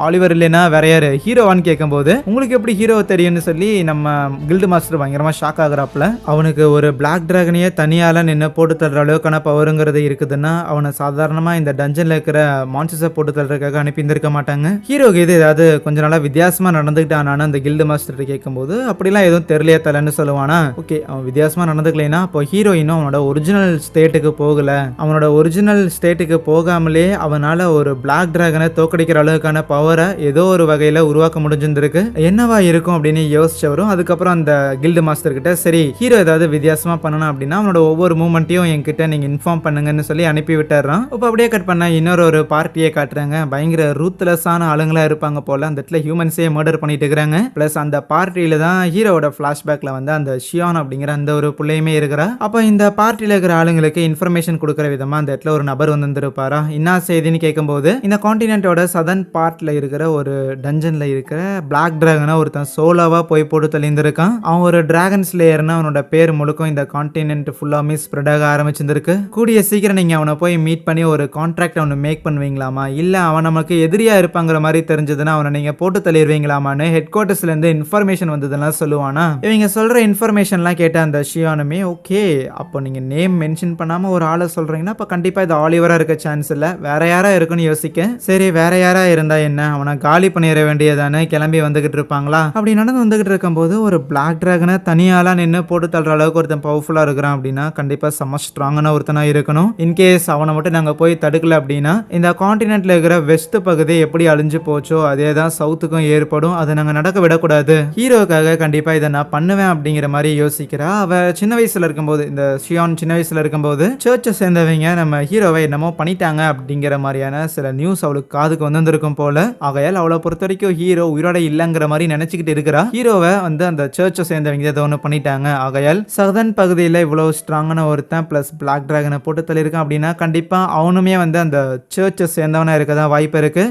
ஆலிவர் இல்லைன்னா வேற யாரு, ஹீரோவான்னு கேட்கும்போது உங்களுக்கு எப்படி ஹீரோ தெரியும்னு சொல்லி நம்ம கில்டு மாஸ்டர் பயங்கரமா ஷாக் ஆகுறாப்ல. அவனுக்கு ஒரு பிளாக் டிராகனையே தனியால நின்று போட்டு தள்ளுற அளவுக்கான பவருங்கிறது இருக்குதுன்னா அவனை சாதாரணமா இந்த டஞ்சன்ல இருக்கிற மான்ஸ்டர்ஸை போட்டு தள்ளுறதுக்காக அனுப்பி இருந்திருக்க மாட்டாங்க. ஹீரோக்கு இது ஏதாவது கொஞ்ச நாளா வித்தியாசமா நடந்துக்கிட்டானான்னு அந்த கில்டு மாஸ்டர் கேட்கும்போது அப்படிலாம் எதுவும் தெரியலையே தலன்னு சொல்லுவானா. ஓகே, அவன் வித்தியாசமா நடந்துக்கலைன்னா அப்போ ஹீரோ இன்னும் அவனோட ஒரிஜினல் ஸ்டேட்டுக்கு போகல, அவனோட ஒரிஜினல் ஸ்டேட்டுக்கு போகாமலே அவனால ஒரு பிளாக் டிராகனை தோக்கடிக்கிற அளவுக்கான பவரை ஏதோ ஒரு வகையில உருவாக்க முடிஞ்சிருக்கு. என்னவா இருக்கும் அப்படின்னு யோசிச்சவரும் அதுக்கப்புறம் அந்த கில்டு மாஸ்டர் கிட்ட சரி ஹீரோ ஏதாவது வித்தியாசமா பண்ணணும் அப்படின்னா அவனோட ஒவ்வொரு மூமெண்ட்டையும் என்கிட்ட நீங்க இன்ஃபார்ம் பண்ணுங்கன்னு சொல்லி அனுப்பி விட்டுறான். இப்போ அப்படியே கட் பண்ண இன்னொரு பார்ட்டியை காட்டுறாங்க. பயங்கர ரூத்லெஸ்ஸான ஆளுங்களா இருப்பாங்க போல, அந்த இடத்துல ஹியூமன்ஸே மர்டர் பண்ணிட்டு இருக்கிறாங்க. பிளஸ் அந்த பார்ட்டியில தான் ஹீரோவோட பிளாஷ்பேக்ல அந்த ஷியான் அப்படிங்கிற அந்த ஒரு பிள்ளையுமே இருக்கிறா. அப்போ இந்த பார்ட்டியில இருக்கிற ஆளுங்களுக்கு இன்ஃபர்மேஷன் கொடுக்குற விதமா அந்த இடத்துல ஒரு நபர் வந்திருப்பாரா. என்ன செய்தின்னு கேட்கும்போது இந்த கான்டினென்ட்டோட சதர்ன் பார்ட்ல இருக்கிற ஒரு டஞ்சன்ல இருக்கிற பிளாக் டிராகனை ஒருத்தன் சோலோவா போய் போட்டு தள்ளியிருந்திருக்கான். அவன் ஒரு டிராகன் ஸ்லேயர்னு அவனோட பேர் முழுக்கும் இந்த கான்டினென்ட் ஃபுல்லாமே ஸ்ப்ரெட் ஆக ஆரம்பிச்சிருக்கு. கூடிய சீக்கிரம் நீங்க அவனை போய் மீட் பண்ணி ஒரு கான்ட்ராக்ட் அவனை மேக் பண்ணுவீங்களாமா, இல்ல அவன் நமக்கு எதிரியா இருப்பாங்கிற மாதிரி தெரிஞ்சதுன்னா அவனை நீங்க போட்டு தள்ளிடுவீங்களாமான்னு ஹெட் குவார்டர்ஸ்ல இருந்து இன்ஃபர்மேஷன் வந்ததெல்லாம் சொல்லுவானா. இவங்க சொல்ற இன்ஃபர்மேஷன்லாம் கேட்ட அந்த ஷியானுமே ஓகே, அப்போ நீங்க நேம் மென்ஷன் பண்ணாம ஒரு ஆளை சொல்றீங்கன்னா அப்ப கண்டிப்பா இது ஆலிவரா இருக்க சான்ஸ் இல்ல, வேற யாரா இருக்குன்னு யோசிக்க. சரி வேற யாரா இருந்தா என்ன, அவனை காலி பண்ணிட வேண்டியதானே, கிளம்பி வந்துகிட்டு இருப்பாங்களா. அப்படி நடந்து வந்துகிட்டு இருக்கும்போது ஒரு பிளாக் டிராகனை தனியாலா நின்று போட்டு தள்ளுற அளவுக்கு ஒருத்தன் பவர்ஃபுல்லா இருக்கிறான் அப்படின்னா கண்டிப்பா செம்ம ஸ்ட்ராங்கான ஒருத்தனா இருக்கணும். இன்கேஸ் அவனை மட்டும் நாங்க போய் தடுக்கல அப்படின்னா இந்த கான்டினென்ட்ல இருக்கிற வெஸ்ட் பகுதி எப்படி அழிஞ்சு போச்சோ அதே தான் சவுத்துக்கும் ஏற்படும், அதை நாங்க நடக்க விடக்கூடாது, ஹீரோக்காக கண்டிப்பா இதை நான் பண்ணுவேன் அப்படிங்கிற மாதிரி யோசிக்கிறா. அவ சின்ன வயசுல இருக்கும்போது இந்த ஷியான் சின்ன வயசுல இருக்கும்போது சர்ச்சை சேர்ந்தவங்க நம்ம ஹீரோவை என்னமோ பண்ணிட்டாங்க அப்படிங்கிற மாதிரியான சில சில நியூஸ் அவளுக்கு காதுக்கு வந்திருக்கும் போல. ஆகையால் அவளை பொறுத்த வரைக்கும் ஹீரோ உயிரோட இல்லங்கிற மாதிரி நினைச்சுக்கிட்டு இருக்கிறா. ஹீரோவை வந்து அந்த சர்ச்சை சேர்ந்தவங்க ஏதோ ஒன்று பண்ணிட்டாங்க. ஆகையால் சதன் பகுதியில் இவ்வளவு ஸ்ட்ராங்கான ஒருத்தன் பிளஸ் பிளாக் டிராகனை போட்டு தள்ளியிருக்கான் அப்படின்னா கண்டிப்பா அவனுமே வந்து அந்த சர்ச்சை சேர்ந்தவனா இருக்கதான் வாய்ப்பு இருக்கு.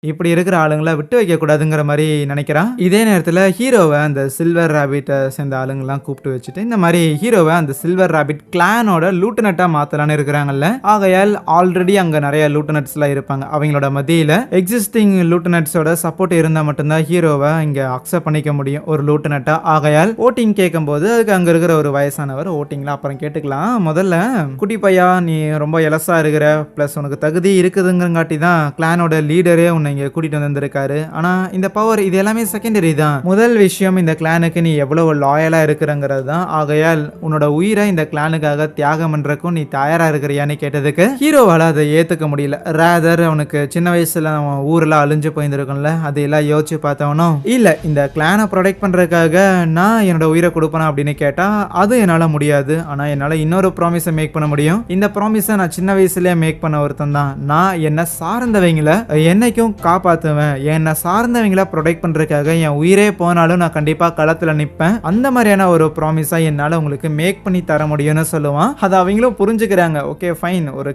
இப்படி இருக்கிற ஆளுங்களை விட்டு வைக்க கூடாதுங்கிற மாதிரி நினைக்கிறான். இதே நேரத்தில் ஹீரோவை அந்த சில்வர் ராபிட்டை சேர்ந்த ஆளுங்கெல்லாம் கூப்பிட்டு வச்சுட்டு இந்த மாதிரி ஹீரோவை அந்த சில்வர் ராபிட் கிளானோட லூட்டனட்டா மாத்தலான்னு இருக்கிறாங்கல்ல. ஆகையால் ஆல்ரெடி அங்க நிறைய லூட்டனட்ஸ் எல்லாம் இருப்பாங்க. அவங்களோட மத்தியில எக்ஸிஸ்டிங் லூட்டனட்ஸோட சப்போர்ட் இருந்தா மட்டும்தான் ஹீரோவை இங்க அக்செப்ட் பண்ணிக்க முடியும் ஒரு லூட்டனட்டா. ஆகையால் ஓட்டிங் கேட்கும் போது அதுக்கு அங்க இருக்கிற ஒரு வயசானவர் ஓட்டிங்ல அப்புறம் கேட்டுக்கலாம், முதல்ல குட்டி பையா நீ ரொம்ப எலசா இருக்கிற பிளஸ் உனக்கு தகுதி இருக்குதுங்கிறங்காட்டி தான் கிளானோட லீடரே உன்னை இங்க கூட்டிட்டு வந்திருக்காரு. ஆனா இந்த பவர் இது எல்லாமே செகண்டரி தான். முதல் விஷயம் இந்த கிளானுக்கு நீ எவ்வளவு லாயலா இருக்கிறங்கிறது தான். ஆகையால் உன்னோட உயிரை இந்த கிளானுக்காக தியாகம் பண்றதுக்கும் நீ தயாரா இருக்கிறியான்னு கேட்டதுக்கு ஹீரோவால அதை ஏத்துக்க முடியல. ரேதர் அவனுக்கு சின்ன வயசுல அவன் ஊரெல்லாம் அழிஞ்சு போயிருந்திருக்கும்ல, அது எல்லாம் யோசிச்சு பார்த்தவனும் இல்ல இந்த கிளானை ப்ரொடெக்ட் பண்றதுக்காக நான் என்னோட உயிரை கொடுப்பேன் அப்படின்னு கேட்டா அது என்னால முடியாது. ஆனா என்னால இன்னொரு ப்ராமிஸை மேக் பண்ண முடியும். இந்த ப்ராமிஸை நான் சின்ன வயசுலயே மேக் பண்ண ஒருத்தன் தான். நான் என்ன சார்ந்தவங்களை என்னைக்கும் காப்பாத்துவேன். என்னை சார்ந்தவங்களை ப்ரொடெக்ட் பண்றதுக்காக என் உயிரே போனாலும் நான் கண்டிப்பா களத்துல நிற்பேன். அந்த மாதிரியான ஒரு ப்ராமிஸா என்னால உங்களுக்கு மேக் பண்ணி தர முடியும்னு சொல்லுவான். அதை அவங்களும் புரிஞ்சுக்கிறாங்க. ஓகே ஃபைன், ஒரு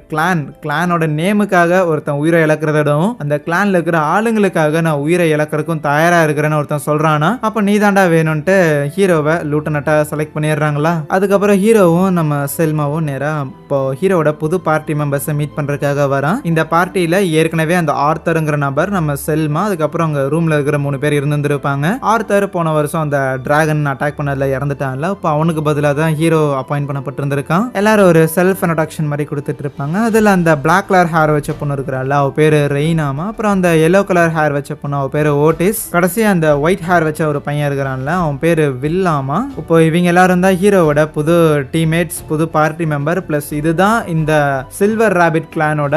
கிளானோட நேமுக்காக ஒருத்தன் உயிரை இழக்கிறதும் அந்த கிளான்ல இருக்கிற ஆளுங்களுக்காக நான் உயிரை இழக்கிறதுக்கும் தயாரா இருக்கிறேன்னு ஒருத்தன் சொல்றானா, அப்ப நீ தாண்டா வேணும்ட்டு ஹீரோவை லூட்டனட்டா செலக்ட் பண்ணிடுறாங்களா. அதுக்கப்புறம் ஹீரோவும் நம்ம செல்மாவும் நேரா இப்போ ஹீரோட புது பார்ட்டி மெம்பர்ஸை மீட் பண்றதுக்காக வரான். இந்த பார்ட்டியில ஏற்கனவே அந்த ஆர்த்தருங்கிற நபர் நம்ம செல்மா அதுக்கப்புறம் அங்க ரூம்ல இருக்கிற 3 பேர் இருந்திருப்பாங்க. ஆர்த்தர் போன வருஷம் அந்த டிராகன் அட்டாக் பண்ணதுல இறந்துட்டான்ல, இப்போ அவனுக்கு பதிலாக தான் ஹீரோ அப்பாயிண்ட் பண்ணப்பட்டிருந்திருக்கான். எல்லாரும் ஒரு செல்ஃப் இன்ட்ரோடக்ஷன் மாதிரி கொடுத்துட்டு இருப்பாங்க. அதுல அந்த பிளாக் கலர் ஹேர் வச்ச பொண்ணு இருக்கிறாள், அவ பேரு ரெய்னாமா. அப்புறம் அந்த எல்லோ கலர் ஹேர் வச்ச பொண்ணு அவ பேரு ஓட்டிஸ். கடைசியா அந்த ஒயிட் ஹேர் வச்ச ஒரு பையன் இருக்கிறான்ல, அவன் பேரு வில்லாமா. இப்போ இவங்க எல்லாரும் தான் ஹீரோவோட புது டீம்மேட்ஸ், புது பார்ட்டி மெம்பர். பிளஸ் இதுதான் இந்த சில்வர் ராபிட் கிளானோட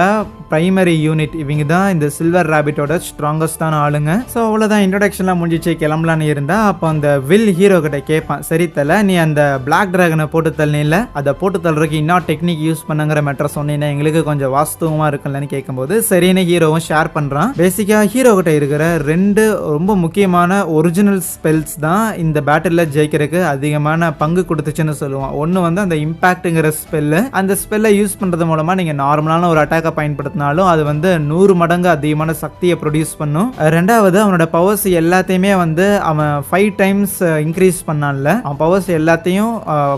பிரைமரி யூனிட். இவங்க தான் இந்த சில்வர் ராபிட்டோட ஸ்ட்ராங்கஸ்டான ஆளுங்க. ஸோ அவ்வளோதான், இன்ட்ரோடக்ஷன்லாம் முடிஞ்சிச்சு, கிளம்பலான்னு இருந்தா அப்போ அந்த வில் ஹீரோ கிட்ட கேட்பான், சரி தல நீ அந்த பிளாக் டிராகனை போட்டு தள்ளினில்ல, அதை போட்டு தள்ளுறதுக்கு இன்னும் டெக்னிக் யூஸ் பண்ணுங்கிற மேட்டர் சொன்னீங்கன்னா எங்களுக்கு கொஞ்சம் வாஸ்தவமா இருக்குல்லன்னு கேட்கும்போது சரின்னு ஹீரோவும் ஷேர் பண்றான். பேசிக்கா ஹீரோ கிட்ட இருக்கிற 2 ரொம்ப முக்கியமான ஒரிஜினல் ஸ்பெல்ஸ் தான் இந்த பேட்டில் ஜெயிக்கிறதுக்கு அதிகமான பங்கு கொடுத்துச்சுன்னு சொல்லுவான். ஒன்று வந்து அந்த இம்பாக்ட்ங்கிற ஸ்பெல்லு. அந்த ஸ்பெல்லை யூஸ் பண்றது மூலமா நீங்க நார்மலான ஒரு அட்டாக்கை பயன்படுத்தினாலும் அது வந்து 100 மடங்கு அதிகமான சக்தியை ப்ரொடியூஸ் பண்ணும். ரெண்டாவது அவனோட பவர்ஸ் எல்லாத்தையுமே வந்து அவன் 5 டைம்ஸ் இன்க்ரீஸ் பண்ணான்ல, அவன் பவர்ஸ் எல்லாத்தையும்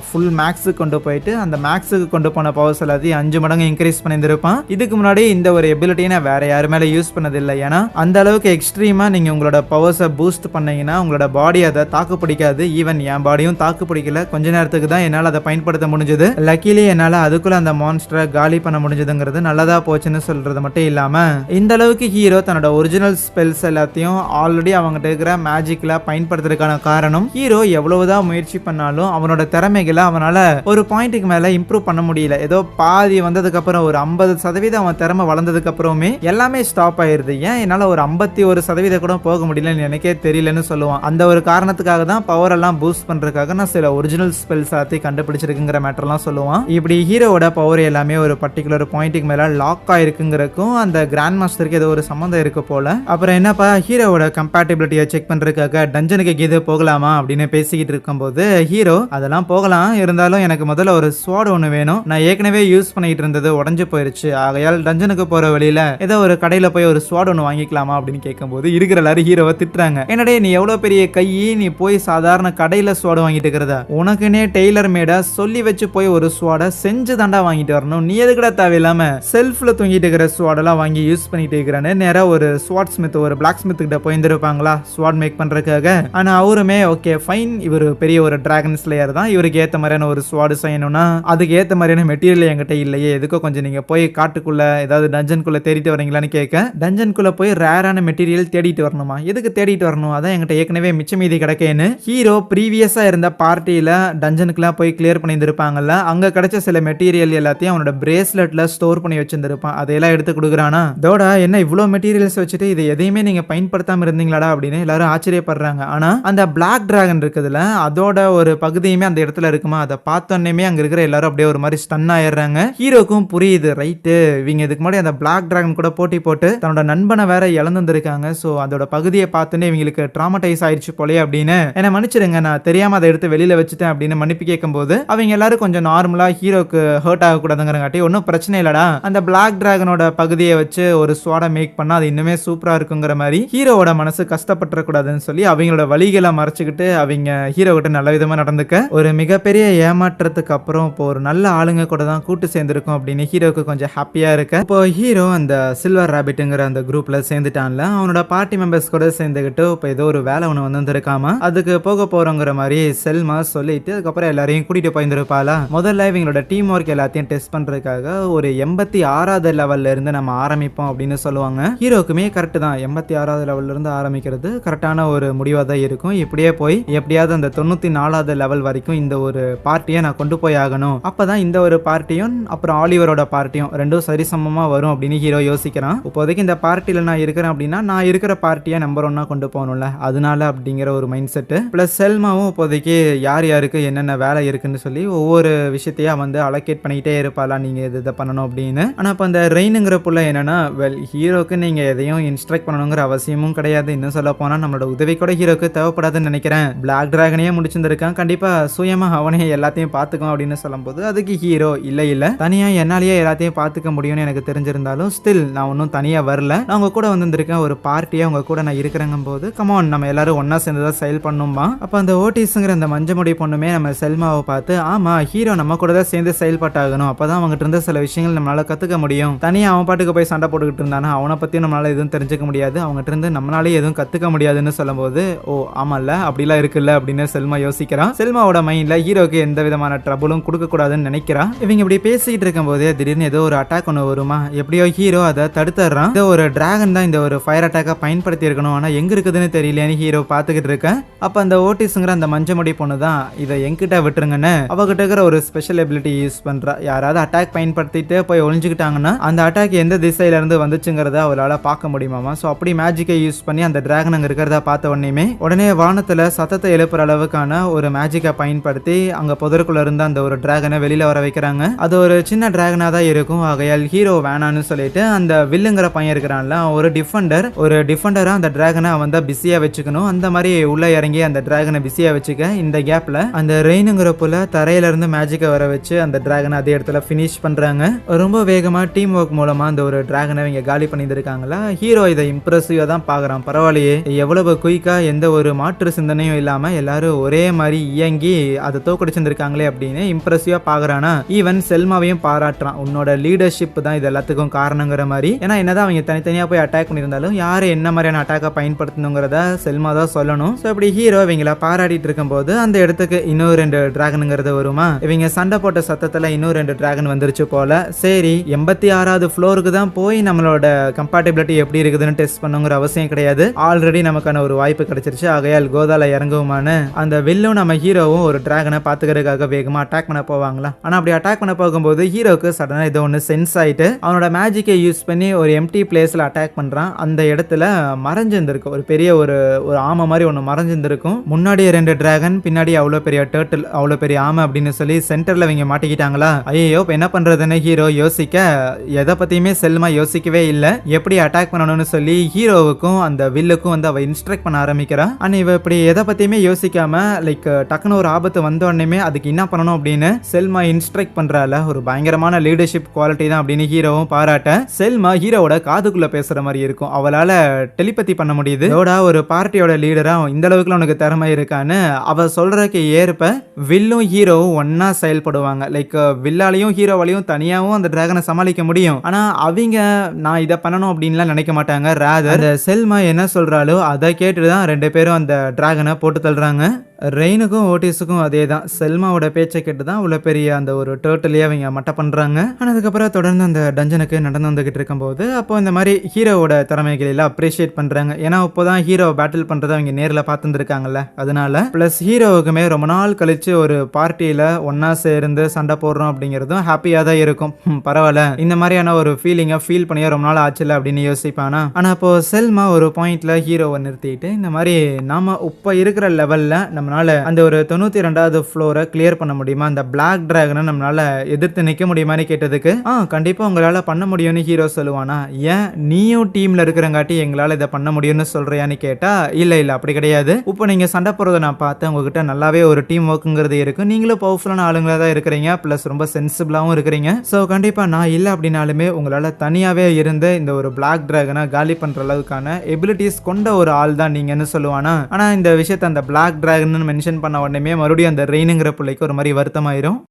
ஃபுல் மேக்ஸுக்கு கொண்டு போயிட்டு அந்த மேக்ஸுக்கு கொண்டு போன பவர்ஸ் எல்லாத்தையும் 5 மடங்கு இன்க்ரீஸ் பண்ணியிருப்பான். இதுக்கு முன்னாடி இந்த ஒரு எபிலிட்டியை நான் வேற யாரு மேலே யூஸ் பண்ணதில்லை. ஏன்னா அந்த அளவுக்கு எக்ஸ்ட்ரீமா நீங்க உங்களோட பவர்ஸை பூஸ்ட் பண்ணீங்கன்னா உங்களோட பாடி அதை தாக்கு பிடிக்காது. ஈவன் என் பாடியும் தாக்கு பிடிக்கல. கொஞ்ச நேரத்துக்கு தான் என்னால் அதை பயன்படுத்த முடிஞ்சது. லக்கிலி என்னால் அதுக்குள்ள அந்த மான்ஸ்டரை காலி பண்ண முடிஞ்சதுங்கிறது நல்லதா போச்சுன்னு சொல்றது மட்டும் இல்லாம இந்த அளவுக்கு ஹீரோ தன்னோட ஒரிஜினல் ஸ்பெல்ஸ் எல்லாத்தையும் ஆல்ரெடி அவங்ககிட்ட இருக்கிற மேஜிக்ல பயன்படுத்துறதுக்கான காரணம், ஹீரோ எவ்வளவுதான் முயற்சி பண்ணாலும் அவனோட திறமைகளை அவனால ஒரு பாயிண்ட்டுக்கு மேல இம்ப்ரூவ் பண்ண முடியல. ஏதோ பாதி வந்ததுக்கு அப்புறம் ஒரு 50% அவன் திறமை வளர்ந்ததுக்கு அப்புறமே எல்லாமே ஸ்டாப் ஆயிருது. ஏன் என்னால ஒரு 51% கூட போக முடியலன்னு எனக்கே தெரியலன்னு சொல்லுவான். அந்த ஒரு காரணத்துக்காக தான் பவர் எல்லாம் பூஸ்ட் பண்றதுக்காக நான் சில ஒரிஜினல் ஸ்பெல்ஸ் எல்லாத்தையும் கண்டுபிடிச்சிருக்குங்கிற மேட்டர்லாம் சொல்லுவான். இப்படி ஹீரோவோட பவர் எல்லாமே ஒரு பர்டிகுலர் பாயிண்ட்டுக்கு மேல லாக் ஆயிருக்குங்கிறக்கும் அந்த கிராண்ட் மாஸ்டருக்கு ஏதோ ஒரு சம்மந்தம் இருக்கு போல. அப்புறம் என்னப்பா ஹீரோவோட கம்பேட்டிபிலிட்டியை செக் பண்றதுக்காக டஞ்சனுக்கு கீது போகலாமா அப்படின்னு பேசிக்கிட்டு இருக்கும்போது ஹீரோ அதெல்லாம் போகலாம், இருந்தாலும் எனக்கு முதல்ல ஒரு ஸ்வாட் ஒன்று வேணும். நான் ஏற்கனவே யூஸ் பண்ணிட்டு இருந்தது உடஞ்சு போயிருச்சு. ஆகையால் டஞ்சனுக்கு போற வழியில ஏதோ ஒரு கடையில போய் ஒரு ஸ்வாட் ஒன்று வாங்கிக்கலாமா அப்படின்னு கேட்கும்போது இருக்கிற எல்லாரும் ஹீரோவை திட்டுறாங்க. என்னடே நீ எவ்வளவு பெரிய கை, நீ போய் சாதாரண கடையில ஸ்வாட் வாங்கிட்டு இருக்கிறதா? உனக்குன்னே டெய்லர் மேடா சொல்லி வச்சு போய் ஒரு ஸ்வாட செஞ்சு தாண்டா வாங்கிட்டு வரணும். நீ எதுக்கடா தேவையில்லாம செல்ஃப்ல தூங்கிட்டு இருக்கிற ஸ்வாடெல்லாம் வாங்கி யூஸ் பண்ணிட்டு இருக்கிறான்னு நேரா ஒரு ஸ்வாட் ஸ்மித், ஒரு பிளாக் ஸ்மித் கிட்ட போயிருந்திருப்பாங்களா ஸ்வாட் மேக் பண்றதுக்காக. ஆனா அவருமே ஓகே ஃபைன், இவர் பெரிய ஒரு டிராகன் ஸ்லேயர் தான், இவருக்கு ஏத்த மாதிரியான ஒரு ஸ்வாட் செய்யணும்னா அதுக்கு ஏத்த மாதிரியான மெட்டீரியல் என்கிட்ட இல்லையே, எதுக்கோ கொஞ்சம் நீங்க போய் காட்டுக்குள்ள ஏதாவது டஞ்சனுக்குள்ள தேடிட்டு வரீங்களான்னு கேட்க, டஞ்சனுக்குள்ள போய் ரேரான மெட்டீரியல் தேடிட்டு வரணுமா? எதுக்கு தேடிட்டு வரணும்? அதான் என்கிட்ட ஏற்கனவே மிச்ச மீதி கிடைக்கேன்னு ஹீரோ ப்ரீவியஸா இருந்த பார்ட்டியில டஞ்சனுக்குலாம் போய் கிளியர் பண்ணியிருந்திருப்பாங்கல்ல, அங்க கிடைச்ச சில மெட்டீரியல் எல்லாத்தையும் அவனோட பிரேஸ்லெட்ல ஸ்டோர் பண்ணி வச்சிருந்திருப்பான். அதையெல்லாம் எடுத்து கொடுக்குறானா. தோடா என்ன இவ்வளோ மெட்டீரியல் மெட்டீரியல்ஸ் வச்சுட்டு இது எதையுமே நீங்க பயன்படுத்தாம இருந்தீங்களாடா அப்படின்னு எல்லாரும் ஆச்சரியப்படுறாங்க. ஆனா அந்த பிளாக் டிராகன் இருக்குதுல அதோட ஒரு பகுதியுமே அந்த இடத்துல இருக்குமா, அதை பார்த்தோன்னே அங்க இருக்கிற எல்லாரும் அப்படியே ஒரு மாதிரி ஸ்டன் ஆயிடுறாங்க. ஹீரோக்கும் புரியுது, ரைட்டு இவங்க இதுக்கு முன்னாடி அந்த பிளாக் டிராகன் கூட போட்டி போட்டு தன்னோட நண்பனை வேற இழந்து வந்திருக்காங்க. ஸோ அதோட பகுதியை பார்த்தோன்னே இவங்களுக்கு ட்ராமடைஸ் ஆயிடுச்சு போலே அப்படின்னு என்ன மன்னிச்சிடுங்க, நான் தெரியாம அதை எடுத்து வெளியில வச்சுட்டேன் அப்படின்னு மன்னிப்பு கேட்கும்போது அவங்க எல்லாரும் கொஞ்சம் நார்மலா ஹீரோக்கு ஹர்ட் ஆகக்கூடாதுங்கிறங்காட்டி ஒன்றும் பிரச்சனை இல்லடா, அந்த பிளாக் டிராகனோட பகுதியை வச்சு ஒரு ஸ்வாடை மேக் பண்ணா அது இன்னுமே சூப்பரா இருக்குங்கிற மாதிரி ஹீரோவோட மனசு கஷ்டப்பட்டுறக்கூடாதுன்னு சொல்லி அவங்களோட வழிகளை மறைச்சுக்கிட்டு அவங்க ஹீரோ கிட்ட நல்ல விதமா நடந்துக்க ஒரு மிகப்பெரிய ஏமாற்றத்துக்கு அப்புறம் இப்போ ஒரு நல்ல ஆளுங்க கூட தான் கூட்டு சேர்ந்திருக்கும் அப்படின்னு ஹீரோக்கு கொஞ்சம் ஹாப்பியா இருக்க. இப்போ ஹீரோ அந்த சில்வர் ராபிட்ங்கிற அந்த குரூப்ல சேர்ந்துட்டான்ல, அவனோட பார்ட்டி மெம்பர்ஸ் கூட சேர்ந்துக்கிட்டு இப்போ ஏதோ ஒரு வேலை ஒன்று வந்திருக்காம அதுக்கு போக போறோங்கிற மாதிரி செல்மா சொல்லிட்டு அதுக்கப்புறம் எல்லாரையும் கூட்டிட்டு போயிருந்திருப்பாளா. முதல்ல இவங்களோட டீம் ஒர்க் எல்லாத்தையும் டெஸ்ட் பண்றதுக்காக ஒரு 86வது லெவல்ல இருந்து நம்ம ஆரம்பிப்போம் அப்படின்னு சொல்லுவாங்க. ஹீரோக்குமே கரெக்ட் தான், 86வது லெவல்ல இருந்து ஆரம்பிக்கிறது கரெக்டான ஒரு முடிவா தான் இருக்கும். இப்படியே போய் எப்படியாவது அந்த 94வது லெவல் வரைக்கும் இந்த ஒரு பார்ட்டியை நான் கொண்டு போய் ஆகணும், அப்பதான் இந்த ஒரு பார்ட்டியும் அப்புறம் ஆலிவரோட பார்ட்டியும் ரெண்டும் சரிசமமா வரும் அப்படின்னு ஹீரோ யோசிக்கிறான். இப்போதைக்கு இந்த பார்ட்டியில நான் இருக்கிறேன் அப்படின்னா நான் இருக்கிற பார்ட்டியை நம்பர் 1 கொண்டு போகணும்ல, அதனால அப்படிங்கிற ஒரு மைண்ட் செட். பிளஸ் செல்மாவும் இப்போதைக்கு யார் யாருக்கு என்னென்ன வேலை இருக்குன்னு சொல்லி ஒவ்வொரு விஷயத்தையா வந்து அலோகேட் பண்ணிக்கிட்டே இருப்பாளா, நீங்க இதை பண்ணணும் அப்படின்னு. ஆனா இப்போ அந்த ரெயினுங்கிற புள்ள என்னன்னா, வெல் ஹீரோக்கு நீங்க எதையும் இன்ஸ்ட்ரக்ட் பண்ணணுங்கிற அவசியமும் கிடையாது. இன்னும் சொல்ல போனா நம்மளோட உதவி கூட ஹீரோக்கு தேவைப்படாதுன்னு நினைக்கிறேன். பிளாக் டிராகனையே முடிச்சிருந்திருக்கான், கண்டிப்பா சுயமா அவனே எல்லாத்தையும் பார்த்துக்கும் அப்படின்னு சொல்லும்போது அதுக்கு ஹீரோ இல்ல தனியா என்னாலேயே எல்லாத்தையும் பார்த்துக்க முடியும்னு எனக்கு தெரிஞ்சிருந்தாலும் ஸ்டில் நான் ஒன்றும் தனியா வரல, நான் உங்க கூட வந்திருக்கேன், ஒரு பார்ட்டியா உங்க கூட நான் இருக்கிறேங்கும் போது கமான் நம்ம எல்லாரும் ஒன்னா சேர்ந்துதான் செயல் பண்ணுமா. அப்ப அந்த ஓட்டிஸ்ங்கிற அந்த மஞ்சமுடி பொண்ணுமே நம்ம செல்மாவை பார்த்து ஆமா ஹீரோ நம்ம கூட தான் சேர்ந்து செயல்பட்டாகணும், அப்பதான் அவங்ககிட்ட இருந்த சில விஷயங்கள் நம்மளால கத்துக்க முடியும், தனியா அவன் பாட்டுக்கு போய் சண்டை போட்டுக்கிட்டு இருந்தானா அவனை பத்தி நம்மளால எதுவும் தெரிஞ்சுக்க முடியாது, அவங்ககிட்ட இருந்து நம்மளாலே எதுவும் கத்துக்க முடியாதுன்னு சொல்லும்போது ஓ ஆமால்ல அப்படிலாம் இருக்குல்ல அப்படின்னு செல்மா யோசிக்கிறான். செல்மாவோட மைண்ட்ல ஹீரோக்கு எந்த விதமான ட்ரபுளும் கொடுக்க கூடாதுன்னு நினைக்கிறான். இவங்க இப்படி பேசிக்கிட்டு இருக்கும் போதே திடீர்னு ஏதோ ஒரு அட்டாக் ஒன்று வருமா, எப்படியோ ஹீரோ அதை தடுத்துறான். இந்த ஒரு டிராகன் தான் இந்த ஒரு ஃபயர் அட்டாக்கை பயன்படுத்தி இருக்கணும், ஆனா எங்க இருக்குதுன்னு தெரியலன்னு ஹீரோ பாத்துக்கிட்டு இருக்கேன். அப்ப அந்த ஓட்டிஸ்ங்கிற அந்த மஞ்சமுடி பொண்ணு தான் இதை என்கிட்ட விட்டுருங்கன்னு அவகிட்ட இருக்கிற ஒரு ஸ்பெஷல் எபிலிட்டி யூஸ் பண்றா. யாராவது அட்டாக் பயன்படுத்திட்டு போய் ஒளிஞ்சுக்கிட்டாங்கன்னா அந்த அட்டாக் எந்த திசையில இருந்து வந்துச்சுங்கிறத அவளால பார்க்க முடியுமாமா. ஸோ அப்படி மேஜிக்கை யூஸ் பண்ணி அந்த டிராகன் அங்க இருக்கிறத பார்த்த உடனே வானத்துல சத்தத்தை எழுப்புற அளவுக்கான ஒரு மேஜிக்கை பயன்படுத்தி அங்க புதருக்குள்ள இருந்த அந்த ஒரு டிராகனை வெளியில வர வைக்கிறாங்க. அது ஒரு சின்ன டிராகனா தான் இருக்கும். ஆகையால் ஹீரோ வேணான்னு சொல்லிட்டு அந்த வில்லுங்கிற பையன் இருக்கிறான்ல ஒரு டிஃபெண்டரா அந்த டிராகனை அவன் தான் பிஸியா வச்சுக்கணும். அந்த மாதிரி உள்ள இறங்கி அந்த டிராகனை பிஸியா வச்சுக்க இந்த கேப்ல அந்த ரெயினுங்கிற புல தரையில இருந்து மேஜிக்கை வர வச்சு அந்த டிராகனை அதே இடத்துல பினிஷ் பண்றாங்க. ரொம்ப வேகமா டீம் ஒர்க் மூலமா அந்த ஒரு டிராகனை இவங்க காலி பண்ணியிருக்காங்களா. ஹீரோ இதை இம்ப்ரெசிவா தான் பாக்குறான். பரவாயில்லையே எவ்வளவு குயிக்கா எந்த ஒரு மாற்று சிந்தனையும் இல்லாம எல்லாரும் ஒரே மாதிரி இயங்கி அதை தோக்கடிச்சிருக்காங்களே அப்படின்னு இம்ப்ரெசிவா பாக்குறானா. ஈவன் செல்மாவையும் பாராட்டுறான், உன்னோட லீடர்ஷிப் தான் இது எல்லாத்துக்கும் காரணங்கிற மாதிரி. ஏன்னா என்னதான் அவங்க தனித்தனியா போய் அட்டாக் பண்ணியிருந்தாலும் யாரு என்ன மாதிரியான அட்டாக்கை பயன்படுத்தணுங்கிறத செல்மா தான் சொல்லணும். ஸோ அப்படி ஹீரோ இவங்கள பாராட்டிட்டு இருக்கும் போது அந்த இடத்துக்கு இன்னும் 2 டிராகனுங்கிறது வருமா. இவங்க சண்டை போட்ட சத்தத்துல இன்னும் 2 டிராகன் வந்துருச்சு போல. சரி 86வது ஃப்ளோருக்கு தான் போய் நம்மளோட கம்பேட்டபிலிட்டி எப்படி இருக்குதுன்னு டெஸ்ட் பண்ணுங்கிற அவசியம் கிடையாது, ஆல்ரெடி நமக்கான ஒரு வாய்ப்பு கிடைச்சிருச்சு. ஆகையால் கோதால இறங்குவோமான்னு அந்த வில்லும் நம்ம ஹீரோவும் ஒரு டிராகனை பாத்துக்கிறதுக்காக வேகமா அட்டாக் பண்ண போவாங்களா. ஆனா அப்படி அட்டாக் பண்ண போகும்போது ஹீரோக்கு சடனா இது ஒன்று சென்ஸ் ஆயிட்டு அவனோட மேஜிக்கை யூஸ் பண்ணி ஒரு எம்டி பிளேஸ்ல அட்டாக் பண்றான். அந்த இடத்துல மறைஞ்சிருந்திருக்கும் ஒரு பெரிய ஒரு ஆமை மாதிரி ஒன்று மறைஞ்சிருந்திருக்கும். முன்னாடி 2 டிராகன், பின்னாடி அவ்வளோ பெரிய டர்ட்டில், அவ்வளோ பெரிய ஆமை அப்படின்னு சொல்லி சென்டர்ல இவங்க மாட்டிக்கிட்டாங்களா. ஐயோ என்ன பண்றதுன்னு ஹீரோ யோசிக்க எதை பத்தியுமே செல்மா யோசிக்கவே இல்லை. எப்படி அட்டாக் பண்ணணும்னு சொல்லி ஹீரோவுக்கும் அந்த வில்லுக்கும் வந்து அவ இன்ஸ்ட்ரக்ட் பண்ண ஆரம்பிக்கிறா. ஆனா இவ இப்படி எதை பத்தியுமே யோசிக்காம லைக் டக்குன்னு ஒரு ஆபத்து வந்த உடனே அதுக்கு என்ன பண்ணணும் அப்படின்னு செல்மா இன்ஸ்ட்ரக்ட் பண்றால ஒரு பயங்கரமான லீடர்ஷிப் குவாலிட்டி தான் அப்படின்னு ஹீரோவும் பாராட்ட. செல்மா ஹீரோவோட காதுக்குள்ள பேசுற மாதிரி இருக்கும், அவளால டெலிபதி பண்ண முடியுது. ஒரு பார்ட்டியோட லீடரா இந்த அளவுக்கு உனக்கு திறமை இருக்கான்னு அவ சொல்றதுக்கு ஏற்ப வில்லும் ஹீரோவும் ஒன்னா செயல்படுவாங்க. லைக் வில்லாலையும் ஹீரோவாலையும் தனியாவும் அந்த டிராகனை சமாளிக்க முடியும், ஆனா அவங்க நான் இதை பண்ணணும் அப்படின்லாம் நினைக்க மாட்டாங்க. ராதர் அந்த செல்மா என்ன சொல்றாலோ அதை கேட்டுதான் 2 பேரும் அந்த டிராகனை போட்டு தள்ளுறாங்க. ரெயினுக்கும் ஓட்டிஸுக்கும் அதே தான், செல்மாவோட பேச்சை கேட்டு தான் அவ்வளோ பெரிய அந்த ஒரு டர்ட்டிலேயே அவங்க மட்டை பண்ணுறாங்க. ஆனால் அதுக்கப்புறம் தொடர்ந்து அந்த டஞ்சனுக்கு நடந்து வந்துகிட்டு இருக்கும்போது அப்போ இந்த மாதிரி ஹீரோவோட திறமைகள் எல்லாம் அப்ரிஷியேட் பண்ணுறாங்க. ஏன்னா இப்போ தான் ஹீரோ பேட்டில் பண்ணுறதை அவங்க நேரில் பார்த்துருக்காங்கல்ல, அதனால ப்ளஸ் ஹீரோவுக்குமே ரொம்ப நாள் கழிச்சு ஒரு பார்ட்டியில் ஒன்றா சேர்ந்து சண்டை போடுறோம் அப்படிங்கிறதும் ஹாப்பியாக தான் இருக்கும். பரவாயில்ல இந்த மாதிரியான ஒரு ஃபீலிங்கை ஃபீல் பண்ணியே ரொம்ப நாள் ஆச்சுல அப்படின்னு அப்படின்னு யோசிப்பானா. ஆனா அப்போ செல்மா ஒரு பாயிண்ட்ல ஹீரோவை நிறுத்திட்டு இந்த மாதிரி நாம இப்ப இருக்கிற லெவல்ல நம்மளால அந்த ஒரு 92வது ஃப்ளோரை கிளியர் பண்ண முடியுமா, அந்த பிளாக் டிராகனை நம்மளால எதிர்த்து நிக்க முடியுமான்னு கேட்டதுக்கு கண்டிப்பா உங்களால பண்ண முடியும்னு ஹீரோ சொல்லுவானா. ஏன் நீயும் டீம்ல இருக்கிறங்காட்டி எங்களால இதை பண்ண முடியும்னு சொல்றியான்னு கேட்டா இல்ல இல்ல அப்படி கிடையாது. இப்போ நீங்க சண்டை போறதை நான் பார்த்தேன், உங்ககிட்ட நல்லாவே ஒரு டீம் ஒர்க்குங்கிறது இருக்கு, நீங்களும் பவர்ஃபுல்லான ஆளுங்களா தான் இருக்கிறீங்க, பிளஸ் ரொம்ப சென்சிபிளாவும் இருக்கிறீங்க. ஸோ கண்டிப்பா நான் இல்லை அப்படின்னாலுமே உங்களால தனியாவே இருந்து இந்த ஒரு பிளாக் டிராகனை காலி பண்ற அளவுக்கான எபிலிட்டிஸ் கொண்ட ஒரு ஆள் தான் நீங்கன்னு சொல்லுவானா. ஆனா இந்த விஷயத்தை அந்த பிளாக் டிராகன் மென்ஷன் பண்ண உடனே மறுபடியும் அந்த ரெயினுங்கிற பிள்ளைக்கு ஒரு மாதிரி வருத்தமாயிரும்.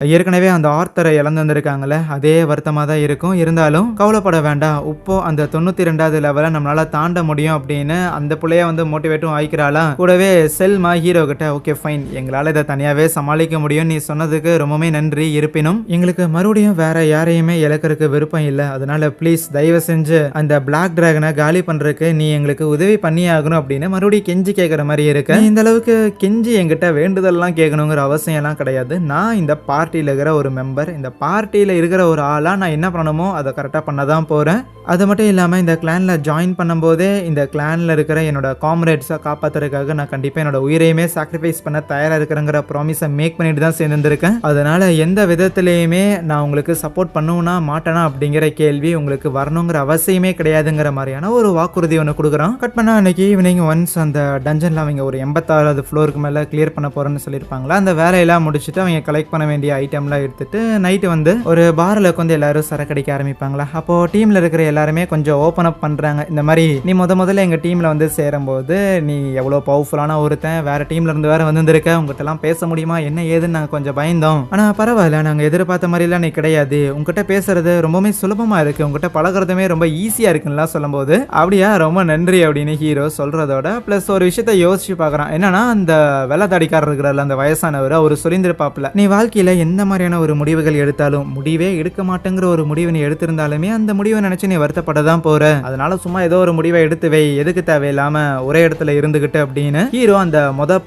ஏற்கனவே அந்த ஆர்த்தரை இழந்து வந்திருக்காங்களே அதே வருத்தமாக தான் இருக்கும். இருந்தாலும் கவலைப்பட வேண்டாம், இப்போ அந்த 92வது லெவலை நம்மளால தாண்ட முடியும் அப்படின்னு அந்த பிள்ளைய வந்து மோட்டிவேட்டும் ஆயிக்கிறாளா. கூடவே செல்மா ஹீரோ கிட்ட ஓகே ஃபைன், எங்களால் இதை தனியாகவே சமாளிக்க முடியும், நீ சொன்னதுக்கு ரொம்பவே நன்றி, இருப்பினும் எங்களுக்கு மறுபடியும் வேற யாரையுமே இழக்கிறதுக்கு விருப்பம் இல்லை, அதனால ப்ளீஸ் தயவு செஞ்சு அந்த பிளாக் டிராகனை காலி பண்றதுக்கு நீ எங்களுக்கு உதவி பண்ணி ஆகணும் அப்படின்னு மறுபடியும் கெஞ்சி கேட்குற மாதிரி இருக்கு. இந்த அளவுக்கு கெஞ்சி என்கிட்ட வேண்டுதல்லாம் கேட்கணுங்கிற அவசியம் எல்லாம் கிடையாது. நான் இந்த பார்ட்டியில் இருக்கிற ஒரு மெம்பர், இந்த பார்ட்டியில் இருக்கிற ஒரு ஆளா நான் என்ன பண்ணணுமோ அதை கரெக்டாக பண்ண தான் போறேன். அது மட்டும் இல்லாமல் இந்த கிளான்ல ஜாயின் பண்ணும்போதே இந்த கிளான்ல இருக்கிற என்னோட காம்ரேட்ஸை காப்பாத்துறதுக்காக நான் கண்டிப்பாக என்னோட உயிரையுமே சாக்ரிஃபைஸ் பண்ண தயாராக இருக்கிறேங்கிற ப்ராமிஸை மேக் பண்ணிட்டு தான் சேர்ந்துருக்கேன். அதனால எந்த விதத்திலையுமே நான் உங்களுக்கு சப்போர்ட் பண்ணுவேனா மாட்டேனா அப்படிங்கிற கேள்வி உங்களுக்கு வரணுங்கிற அவசியமே கிடையாதுங்கிற மாதிரியான ஒரு வாக்குறுதி ஒன்று கொடுக்குறான். கட் பண்ணா அன்னைக்கு ஈவினிங் ஒன்ஸ் அந்த டஞ்சன்ல அவங்க ஒரு 86வது ஃப்ளோருக்கு மேலே கிளியர் பண்ண போறேன்னு சொல்லியிருப்பாங்களா. அந்த வேலையெல்லாம் முடிச்சுட்டு அவங்க கலெக்ட் பண்ண வேண்டிய ஐட்டம்லாம் எடுத்துட்டு நைட்டு வந்து ஒரு பார்ல வந்து எல்லாரும் சரக்கடிக்க ஆரம்பிப்பாங்களா. அப்போ டீம்ல இருக்கிற எல்லாருமே கொஞ்சம் ஓப்பன் அப் பண்றாங்க. இந்த மாதிரி நீ முதல்ல எங்க டீம்ல வந்து சேரும்போது நீ எவ்வளவு பவர்ஃபுல்லான ஒருத்தன், வேற டீம்ல இருந்து வேற வந்திருக்க, உங்ககிட்ட எல்லாம் பேச முடியுமா என்ன ஏதுன்னு நாங்க கொஞ்சம் பயந்தோம். ஆனா பரவாயில்ல, நாங்க எதிர்பார்த்த மாதிரி எல்லாம் நீ கிடையாது, உங்ககிட்ட பேசுறது ரொம்பவே சுலபமா இருக்கு, உங்ககிட்ட பழகுறதுமே ரொம்ப ஈஸியா இருக்குன்னு சொல்லும் போது அப்படியா ரொம்ப நன்றி அப்படின்னு ஹீரோ சொல்றதோட பிளஸ் ஒரு விஷயத்த யோசிச்சு பாக்குறான். என்னன்னா அந்த வெள்ளத்தாடிக்காரர் இருக்கிற அந்த வயசானவர் அவர் சொல்லியிருப்பாப்ல, நீ வாழ்க்கையில எந்த மாதிரியான ஒரு முடிவுகள் எடுத்தாலும் முடிவே எடுக்க மாட்டேங்கிற ஒரு முடிவை நீ எடுத்திருந்தாலுமே அந்த முடிவை நினைச்சு நீ வருத்தப்பட தான் போற, அதனால சும்மா ஏதோ ஒரு முடிவை எடுத்து வை, எதுக்கு தேவையில்லாம ஒரே இடத்துல இருந்துகிட்டு அப்படின்னு ஹீரோ அந்த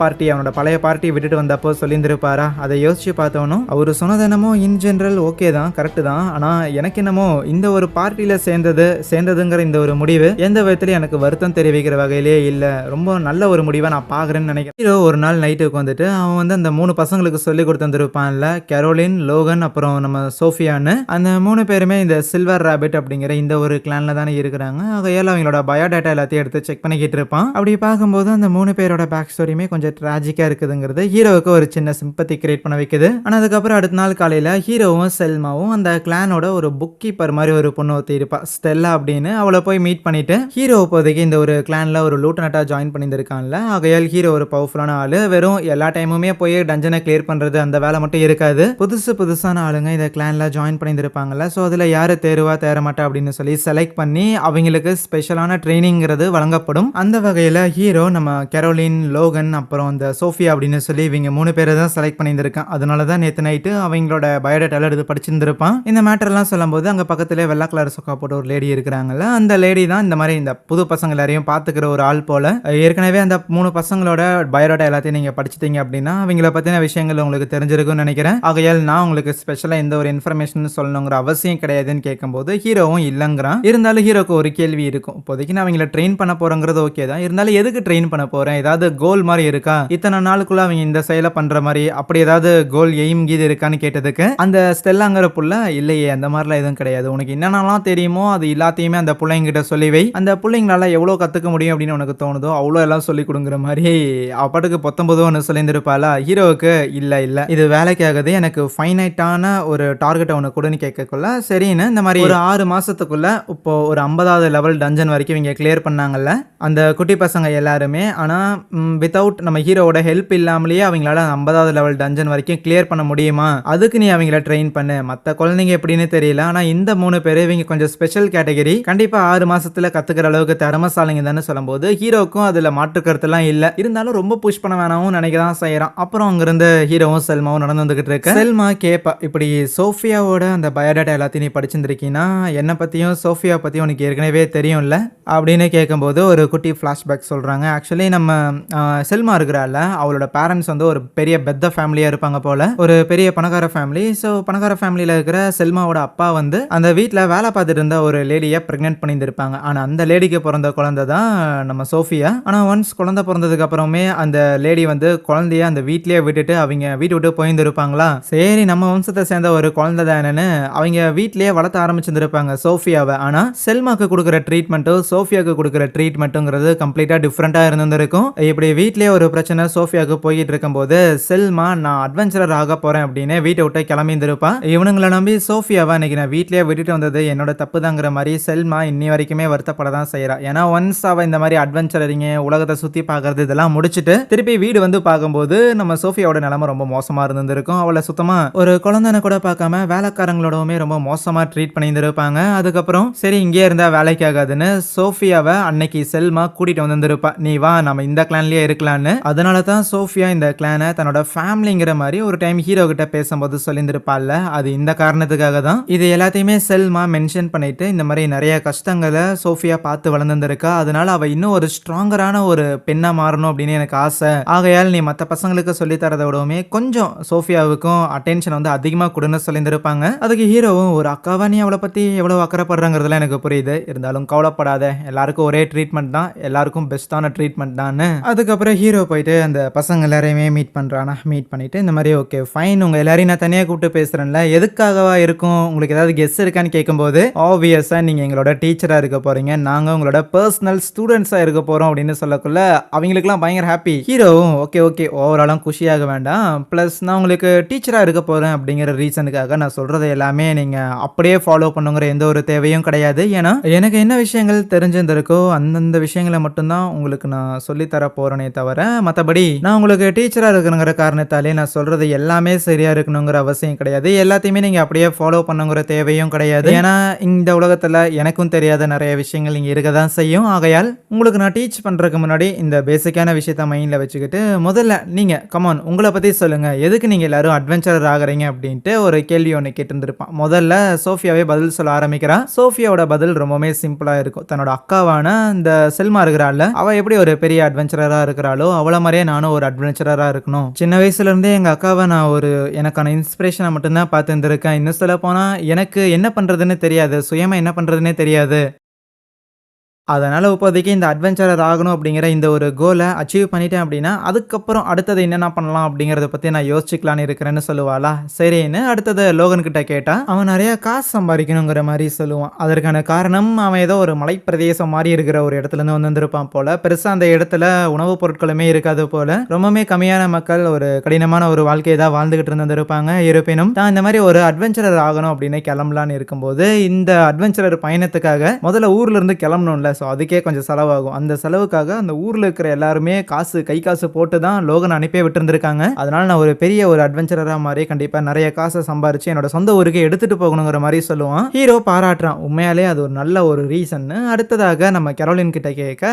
பார்ட்டி அவனோட பழைய பார்ட்டி விட்டுட்டு வந்தப்போ சொல்லியிருந்திருப்பாரா. அதை யோசிச்சு பார்த்தோனும் அவரு சொன்னது என்னமோ இன் ஜெனரல் ஓகே தான், கரெக்ட் தான், ஆனா எனக்கு என்னமோ இந்த ஒரு பார்ட்டியில சேர்ந்ததுங்கிற இந்த ஒரு முடிவு எந்த விதத்திலும் எனக்கு வருத்தம் தெரிவிக்கிற வகையிலே இல்ல, ரொம்ப நல்ல ஒரு முடிவை நான் பாக்குறேன்னு நினைக்கிறேன். ஹீரோ ஒரு நாள் நைட்டுக்கு வந்துட்டு அவன் வந்து அந்த 3 பசங்களுக்கு சொல்லி கொடுத்துருப்பான்ல, கரோலின், லோகன், அப்புறம் நம்ம சோஃபியான்னு, அந்த 3 பேருமே இந்த சில்வர் ராபிட் அப்படிங்கிற இந்த ஒரு கிளான்ல தானே இருக்கிறாங்க. ஆகையால அவங்களோட பயோடேட்டா எல்லாத்தையும் எடுத்து செக் பண்ணிக்கிட்டு இருப்பான். அப்படி பார்க்கும்போது அந்த 3 பேரோட பேக் ஸ்டோரியுமே கொஞ்சம் டிராஜிக்கா இருக்குதுங்கிறது ஹீரோவுக்கு ஒரு சின்ன சிம்பத்தி கிரியேட் பண்ண வைக்குது. ஆனா அதுக்கப்புறம் அடுத்த நாள் காலையில ஹீரோவும் செல்மாவும் அந்த கிளானோட ஒரு புக் கீப்பர் மாதிரி ஒரு பொண்ணு ஒருத்தி இருப்பா, ஸ்டெல்லா அப்படின்னு, அவளை போய் மீட் பண்ணிட்டு ஹீரோ இப்போதைக்கு இந்த ஒரு கிளான்ல ஒரு லூட்டனட்டா ஜாயின் பண்ணியிருக்கான்ல. ஆகையால் ஹீரோ ஒரு பவர்ஃபுல்லான ஆளு, வெறும் எல்லா டைமுமே போய் டஞ்சனை கிளியர் பண்றது அந்த வேலை மட்டும் இருக்காது, புதுசான ஆளுங்க இந்த கிளான்ல ஜாயின் பண்ணியிருப்பாங்கல்ல, ஸோ அதில் யாரு தேருவா தேரமாட்டா அப்படின்னு சொல்லி செலக்ட் பண்ணி அவங்களுக்கு ஸ்பெஷலான ட்ரைனிங்கிறது வழங்கப்படும். அந்த வகையில் ஹீரோ நம்ம கரோலின், லோகன், அப்புறம் இந்த சோஃபியா அப்படின்னு சொல்லி இவங்க 3 பேரை தான் செலக்ட் பண்ணியிருக்கான். அதனால தான் நேற்று நைட்டு அவங்களோட பயோடேட்டால எடுத்து படிச்சிருந்திருப்பான். இந்த மேட்டர்லாம் சொல்லும்போது அங்கே பக்கத்திலே வெள்ளை கலர் சொக்கா போட்ட ஒரு லேடி இருக்கிறாங்கல்ல, அந்த லேடி தான் இந்த மாதிரி இந்த புது பசங்க எல்லாரையும் பார்த்துக்கிற ஒரு ஆள் போல. ஏற்கனவே அந்த 3 பசங்களோட பயோடேட்டா எல்லாத்தையும் நீங்கள் படிச்சிட்டீங்க அப்படின்னா அவங்கள பற்றின விஷயங்கள் உங்களுக்கு தெரிஞ்சிருக்கும்னு நினைக்கிறேன். ஆகையால் நான் உங்களுக்கு ஸ்பெஷலாக எந்த ஒரு இன்ஃபர்மேஷன் சொல்லணுங்கிற அவசியம் கிடையாதுன்னு கேட்கும்போது ஹீரோவும் இல்லைங்கிறான். இருந்தாலும் ஹீரோக்கு ஒரு கேள்வி இருக்கும், இப்போதைக்கு நான் அவங்கள ட்ரெயின் பண்ண போறேங்கிறது ஓகே தான், இருந்தாலும் எதுக்கு ட்ரெயின் பண்ண போறேன், ஏதாவது கோல் மாதிரி இருக்கா, இத்தனை நாளுக்குள்ள அவங்க இந்த செயலை பண்ற மாதிரி அப்படி ஏதாவது கோல் எய்ம் கீது இருக்கான்னு கேட்டதுக்கு அந்த ஸ்டெல்லாங்கிற புள்ள இல்லையே அந்த மாதிரிலாம் எதுவும் கிடையாது, உனக்கு என்னென்னலாம் தெரியுமோ அது எல்லாத்தையுமே அந்த பிள்ளைங்கிட்ட சொல்லி வை, அந்த பிள்ளைங்களால எவ்வளோ கற்றுக்க முடியும் அப்படின்னு உனக்கு தோணுதோ அவ்வளோ எல்லாம் சொல்லி கொடுங்குற மாதிரி அப்பாட்டுக்கு 19 ஒன்று சொல்லியிருந்திருப்பாளா. ஹீரோவுக்கு இல்லை இது வேலைக்கு ஆகுது, எனக்கு ஃபைனைட்டான ஒரு டார்கெட்டை ஒன்று கொடுன்னு கேட்கக்குள்ள சரின்னு இந்த மாதிரி ஒரு 6 மாசத்துக்குள்ள இப்போ ஒரு 50வது லெவல் டஞ்சன் வரைக்கும் இவங்க கிளியர் பண்ணாங்கல்ல அந்த குட்டி பசங்க எல்லாருமே. ஆனால் வித்தவுட் நம்ம ஹீரோவோட ஹெல்ப் இல்லாமலேயே அவங்களால 50வது லெவல் டஞ்சன் வரைக்கும் கிளியர் பண்ண முடியுமா, அதுக்கு நீ அவங்கள ட்ரெயின் பண்ணு, மற்ற குழந்தைங்க எப்படின்னு தெரியல, ஆனால் இந்த 3 பேர் இவங்க கொஞ்சம் ஸ்பெஷல் கேட்டகரி, கண்டிப்பா 6 மாசத்துல கத்துக்கிற அளவுக்கு திறமசாலிங்க தானே சொல்லும்போது ஹீரோக்கும் அதுல மாற்றுக்கருத்துலாம் இல்லை. இருந்தாலும் ரொம்ப புஷ் பண்ண வேணாவும் நினைக்க தான் செய்யறான். அப்புறம் அங்கிருந்து ஹீரோவும் செல்மாவும் நடந்து வந்துகிட்டு இருக்க இருக்க செல்மா கேப்பா, இப்படி சோஃபியாவோட அந்த பயோடேட்டா எல்லாத்தையும் நீ படிச்சிருந்திருக்கீன்னா என்ன பத்தியும் சோஃபியா பத்தி உனக்கு ஏற்கனவே தெரியும்ல அப்படின்னு கேட்கும்போது ஒரு குட்டி ஃபிளாஷ்பேக் சொல்றாங்க. ஆக்சுவலி நம்ம செல்மா இருக்கிறாள், அவளோட பேரண்ட்ஸ் வந்து ஒரு பெரிய பெத்த ஃபேமிலியா இருப்பாங்க போல, ஒரு பெரிய பணக்கார ஃபேமிலி. ஸோ பணக்கார ஃபேமிலியில இருக்கிற செல்மாவோட அப்பா வந்து அந்த வீட்டில் வேலை பார்த்துட்டு இருந்த ஒரு லேடியை பிரெக்னென்ட் பண்ணியிருந்திருப்பாங்க. ஆனால் அந்த லேடிக்கு பிறந்த குழந்தை தான் நம்ம சோஃபியா. ஆனால் ஒன்ஸ் குழந்தை பிறந்ததுக்கு அப்புறமே அந்த லேடி வந்து குழந்தைய அந்த வீட்லயே விட்டுட்டு அவங்க வீட்டு விட்டு போயிருந்திருப்பாங்களா. சரி நம்ம வம்சத்தை சேர்ந்த ஒரு குழந்தை தானேன்னு அவங்க வீட்லயே வளர்த்த ஆரம்பிச்சிருந்திருப்பாங்க சோஃபியாவை. ஆனால் செல்மாக்கு கொடுக்குற ட்ரீட்மெண்ட்டும் சோஃபியாவுக்கு கொடுக்குற ட்ரீட்மெண்ட்டுங்கிறது கம்ப்ளீட்டாக டிஃப்ரெண்ட்டாக இருந்திருக்கும். இப்படி வீட்லயே ஒரு பிரச்சனை சோஃபியாவுக்கு போயிட்டு இருக்கும்போது செல்மா நான் அட்வென்ச்சரர் ஆக போறேன் அப்படின்னு வீட்டை விட்டு கிளம்பியிருந்திருப்பா. இவனுங்களை நம்பி சோஃபியாவை அன்னைக்கு நான் வீட்லயே விட்டுட்டு வந்தது என்னோட தப்பு தாங்கிற மாதிரி செல்மா இன்னி வரைக்குமே வருத்தப்பட தான் செய்யறா. ஏன்னா ஒன்ஸ் அவ இந்த மாதிரி அட்வென்ச்சரிங்க உலகத்தை சுத்தி பார்க்கறது இதெல்லாம் முடிச்சுட்டு திருப்பி வீடு வந்து பார்க்கும்போது நம்ம சோஃபியாவோட நிலைமை ரொம்ப மோசமா இருந்திருக்கும். அவளை சுத்தமா ஒரு குழந்தைன்னு கூட பார்க்காம வேலைக்காரங்களோடவுமே ரொம்ப மோசமா ட்ரீட் பண்ணியிருந்திருப்பாங்க. அதுக்கப்புறம் சரி இங்கே இருந்தா வேலைக்கு ஆகாதுன்னு சோஃபியாவை அன்னைக்கு செல்மா கூட்டிட்டு வந்திருப்பா. நீ வா நம்ம இந்த கிளான்லயே இருக்கலான்னு. அதனால தான் சோஃபியா இந்த கிளானை தன்னோட ஃபேமிலிங்கிற மாதிரி ஒரு டைம் ஹீரோ கிட்ட பேசும்போது சொல்லியிருந்திருப்பாள்ல, அது இந்த காரணத்துக்காக தான். இது எல்லாத்தையுமே செல்மா மென்ஷன் பண்ணிட்டு இந்த மாதிரி நிறைய கஷ்டங்களை சோஃபியா பார்த்து வளர்ந்துருக்கா. அதனால அவ இன்னும் ஒரு ஸ்ட்ராங்கரான ஒரு பெண்ணா மாறணும் அப்படின்னு எனக்கு ஆசை. ஆகையால் நீ மற்ற பசங்களுக்கு சொல்லி தரதை விடவுமே கொஞ்சம் சோஃபியாவுக்கும் அட்டென்ஷன் வந்து அதிகமாக கொடுன்னு சொல்லியிருந்திருப்பாங்க. அதுக்கு ஹீரோவும் ஒரு அக்காவா நீ அவளை பத்தி எவ்வளவு அக்கறைப்படுறாங்கிறதுலாம் எனக்கு புரியுது, இருந்தாலும் கவலைப்படாத, எல்லாருக்கும் ஒரே ட்ரீட்மெண்ட் தான், எல்லாருக்கும் பெஸ்டான ட்ரீட்மெண்ட் தான். அதுக்கப்புறம் ஹீரோ போயிட்டு அந்த பசங்க எல்லாரையுமே மீட் பண்றானா. மீட் பண்ணிட்டு இந்த மாதிரி ஓகே ஃபைன், உங்க எல்லாரையும் நான் தனியாக கூப்பிட்டு பேசுறேன்ல, எதுக்காகவா இருக்கும், உங்களுக்கு ஏதாவது கெஸ் இருக்கான்னு கேட்கும்போது ஆப்வியஸா நீங்க எங்களோட டீச்சரா இருக்க போறீங்க, நாங்க உங்களோட பர்சனல் ஸ்டூடெண்ட்ஸா இருக்க போறோம் அப்படின்னு சொல்லக்குள்ள அவங்களுக்குலாம் பயங்கர ஹாப்பி. ஹீரோவும் ஓகே ஓகே ஓவராலும் குஷியாக வேண்டாம், பிளஸ் நான் உங்களுக்கு டீச்சரா இருக்க போறேன் அப்படிங்கிற ரீசனுக்காக நான் சொல்றதை எல்லாமே நீங்க அப்படியே ஃபாலோ பண்ணுங்கிற எந்த ஒரு தேவையும் கிடையாது. ஏன்னா எனக்கு என்ன விஷயங்கள் தெரிஞ்சிருந்திருக்கோ அந்தந்த விஷயங்களை மட்டும்தான் உங்களுக்கு நான் சொல்லி தர போறேனே தவிர மற்றபடி நான் உங்களுக்கு டீச்சரா இருக்கணுங்கிற காரணத்தாலே நான் சொல்றது எல்லாமே சரியா இருக்கணுங்கிற அவசியம் கிடையாது. எல்லாத்தையுமே நீங்க அப்படியே ஃபாலோ பண்ணுங்கிற தேவையும் கிடையாது. ஏன்னா இந்த உலகத்துல எனக்கும் தெரியாத நிறைய விஷயங்கள் இங்க இருக்க தான் செய்யும். ஆகையால் உங்களுக்கு நான் டீச் பண்றதுக்கு முன்னாடி இந்த பேசிக்கான விஷயத்த மைண்ட்ல வச்சுக்கிட்டு முதல்ல நீங்க கமான் உங்களை பத்தி சொல்லுங்க, எதுக்கு நீங்க எல்லாரும் அட்வென்ச்சரர் ஆகுறீங்க அப்படின்ட்டு ஒரு கேள்வி ஒன்று கேட்டிருந்திருப்பான். முதல்ல சோஃபியாவே பதில் சொல்ல ஆரம்பிக்கிறா. சோஃபியாவோட பதில் ரொம்பவே சிம்பிளா இருக்கும். தன்னோட அக்காவான இந்த செல்மா இருக்கிறாள், அவ எப்படி ஒரு பெரிய அட்வென்ச்சரரா இருக்கிறாளோ அவள மாதிரியே நானும் ஒரு அட்வென்ச்சரரா இருக்கணும். சின்ன வயசுல இருந்தே எங்க அக்காவை நான் ஒரு எனக்கான இன்ஸ்பிரேஷனை மட்டும்தான் பார்த்து இருந்திருக்கேன். இன்னும் சொல்ல போனா எனக்கு என்ன பண்றதுன்னு தெரியாது, சுயமா என்ன பண்றதுன்னே தெரியாது. அதனால இப்போதைக்கு இந்த அட்வென்ச்சரர் ஆகணும் அப்படிங்கிற இந்த ஒரு கோலை அச்சீவ் பண்ணிட்டேன் அப்படின்னா அதுக்கப்புறம் அடுத்தது என்னென்ன பண்ணலாம் அப்படிங்கிறத பற்றி நான் யோசிச்சுக்கலான்னு இருக்கிறேன்னு சொல்லுவாளா. சரின்னு அடுத்தது லோகன் கிட்ட கேட்டா அவன் நிறைய காசு சம்பாதிக்கணுங்கிற மாதிரி சொல்லுவான். அதற்கான காரணம் அவன் ஏதோ ஒரு மலை பிரதேசம் மாதிரி இருக்கிற ஒரு இடத்துல இருந்து வந்திருப்பான் போல. பெருசா அந்த இடத்துல உணவுப் பொருட்களுமே இருக்காது போல. ரொம்பவே கம்மியான மக்கள் ஒரு கடினமான ஒரு வாழ்க்கையை தான் வாழ்ந்துகிட்டு இருந்திருப்பாங்க. இருப்பினும் தான் இந்த மாதிரி ஒரு அட்வென்ச்சரர் ஆகணும் அப்படின்னு கிளம்பலான்னு இருக்கும்போது இந்த அட்வென்ச்சரர் பயணத்துக்காக முதல்ல ஊர்ல இருந்து கிளம்பணும்ல, ஸோ அதுக்கே கொஞ்சம் செலவாகும். அந்த செலவுக்காக அந்த ஊரில் இருக்கிற எல்லாருமே கை காசு போட்டு தான் லோகன் அனுப்பி விட்டுருந்துருக்காங்க. அதனால நான் ஒரு பெரிய ஒரு அட்வென்ச்சரராக மாதிரி கண்டிப்பாக நிறைய காசை சம்பாரிச்சு என்னோட சொந்த ஊருக்கு எடுத்துட்டு போகணுங்கிற மாதிரி சொல்லுவான். ஹீரோ பாராட்டுறான், உண்மையாலே அது ஒரு நல்ல ஒரு ரீசன். அடுத்ததாக நம்ம கெரோலின் கிட்ட கேட்க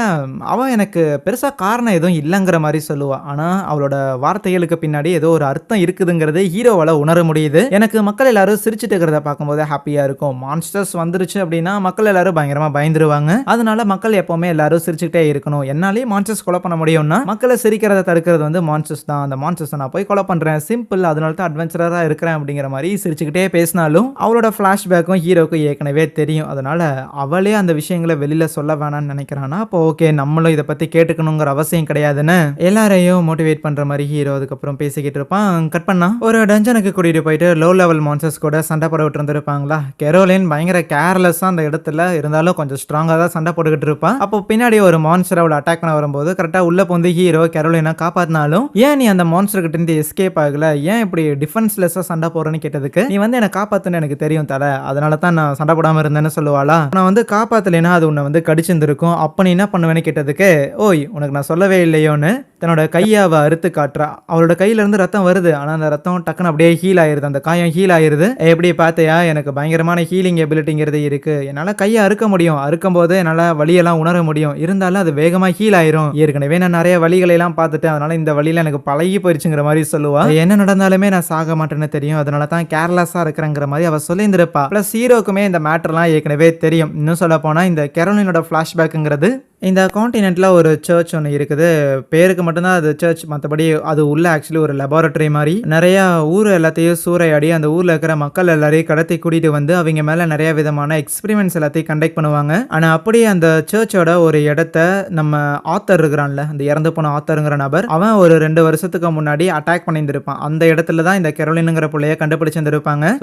அவன் எனக்கு பெருசாக காரணம் எதுவும் இல்லைங்கிற மாதிரி சொல்லுவான். ஆனால் அவளோட வார்த்தைகளுக்கு பின்னாடி ஏதோ ஒரு அர்த்தம் இருக்குதுங்கிறது ஹீரோவால் உணர முடியுது. எனக்கு மக்கள் எல்லாரும் சிரிச்சுட்டு இருக்கிறத பார்க்கும்போது ஹாப்பியாக இருக்கும். மான்ஸ்டர்ஸ் வந்துருச்சு அப்படின்னா மக்கள் எல்லாரும் பயங்கரமாக பயந்துருவாங்க. அதனால மக்கள் எப்பவுமே எல்லாரும் சிரிச்சுக்கிட்டே இருக்கணும். என்னாலே மான்ஸ்டர்ஸ் கொலை பண்ண முடியும்னா மக்களை சிரிக்கிறத தடுக்கிறது வந்து மான்ஸ்டர்ஸ் தான். அந்த மான்ஸ்டர்ஸ் நான் போய் கொலை பண்றேன், சிம்பிள், அதனால தான் அட்வென்ச்சரரா இருக்கிறேன் அப்படிங்கிற மாதிரி சிரிச்சுக்கிட்டே பேசினாலும் அவளோட ஃபிளாஷ்பேக்கும் ஹீரோக்கும் ஏற்கனவே தெரியும். அதனால அவளே அந்த விஷயங்களை வெளியில சொல்ல வேணாம்னு நினைக்கிறானா. அப்போ ஓகே நம்மளும் இதை பத்தி கேட்டுக்கணுங்கிற அவசியம் கிடையாதுன்னு எல்லாரையும் மோட்டிவேட் பண்ற மாதிரி ஹீரோ அதுக்கப்புறம் பேசிக்கிட்டு இருப்பான். கட் பண்ணா ஒரு டஞ்சனுக்கு கூட்டிட்டு போயிட்டு லோ லெவல் மான்ஸ்டர்ஸ் கூட சண்டை போட விட்டு இருந்திருப்பாங்களா. கெரோலின் பயங்கர கேர்லெஸ்ஸா அந்த இடத்துல இருந்தாலும் கொஞ்சம் ஸ்ட்ராங்கா தான் சண்டை போட்டுக்கிட்டு இருப்பா. அப்போ பின்னாடி ஒரு மான்ஸ்டர் அவளை அட்டாக் பண்ண வரும்போது கரெக்டா உள்ள போந்து ஹீரோ கெரோலினா காப்பாத்தினாலும் ஏன் நீ அந்த மான்ஸ்டர் கிட்ட இருந்து எஸ்கேப் ஆகல, ஏன் இப்படி டிஃபென்ஸ்லெஸ்ஸா சண்டை போறேன்னு கேட்டதுக்கு நீ வந்து என்ன காப்பாத்துன்னு எனக்கு தெரியும் தல, அதனால தான் நான் சண்டை போடாம இருந்தேன்னு சொல்லுவாளா. நான் வந்து காப்பாத்தலைன்னா அது உன்னை வந்து கடிச்சிருந்திருக்கும், அப்ப நீ என்ன பண்ணுவேன்னு கேட்டதுக்கு ஓய் உனக்கு நான் சொல்லவே இல்லையோன்னு தன்னோட கையை அவ அறுத்து காட்டுறா. அவளோட கையில இருந்து ரத்தம் வருது. ஆனா அந்த ரத்தம் டக்குன்னு அப்படியே ஹீல் ஆயிருது. அந்த காயம் ஹீல் ஆயிருது. எப்படி பார்த்தியா, எனக்கு பயங்கரமான ஹீலிங் எபிலிட்டிங்கிறது இருக்கு. என்னால கையை அறுக்க முடியும். அறுக்கும்போது என்னால வலியெல்லாம் உணர முடியும். இருந்தாலும் அது வேகமா ஹீல் ஆயிரும். ஏற்கனவே நான் நிறைய வலிகளை எல்லாம் பார்த்துட்டேன். அதனால இந்த வலியில எனக்கு பழகி போயிருச்சுங்கிற மாதிரி சொல்லுவா. என்ன நடந்தாலுமே நான் சாக மாட்டேன்னு தெரியும். அதனால தான் கேர்லெஸ்ஸா இருக்கிறேங்கிற மாதிரி அவ சொல்லியிருந்திருப்பா. பிளஸ் ஹீரோக்குமே இந்த மேட்டர்லாம் ஏற்கனவே தெரியும். இன்னும் சொல்ல போனா இந்த கெரோலினோட ஃபிளாஷ்பேக்குங்கிறது இந்த கான்டினென்ட்ல ஒரு சர்ச் ஒன்று இருக்குது. பேருக்கு மட்டும்தான் அது சர்ச், மற்றபடி அது உள்ள ஆக்சுவலி ஒரு லெபார்டரி மாதிரி நிறைய ஊர் எல்லாத்தையும் சூறையாடி அந்த ஊர்ல இருக்கிற மக்கள் எல்லாரையும் கடத்தி கூட்டிட்டு வந்து அவங்க மேல நிறைய விதமான எக்ஸ்பெரிமெண்ட்ஸ் எல்லாத்தையும் கண்டக்ட் பண்ணுவாங்க. ஆனா அப்படியே அந்த சர்ச்சோட ஒரு இடத்த நம்ம ஆத்தர் இருக்கிறான்ல, அந்த இறந்து போன ஆத்தருங்கிற நபர், அவன் ஒரு 2 வருஷத்துக்கு முன்னாடி அட்டாக் பண்ணியிருந்திருப்பான். அந்த இடத்துல தான் இந்த கெரோலினுங்கிற பிள்ளைய கண்டுபிடிச்சிருந்திருப்பாங்க.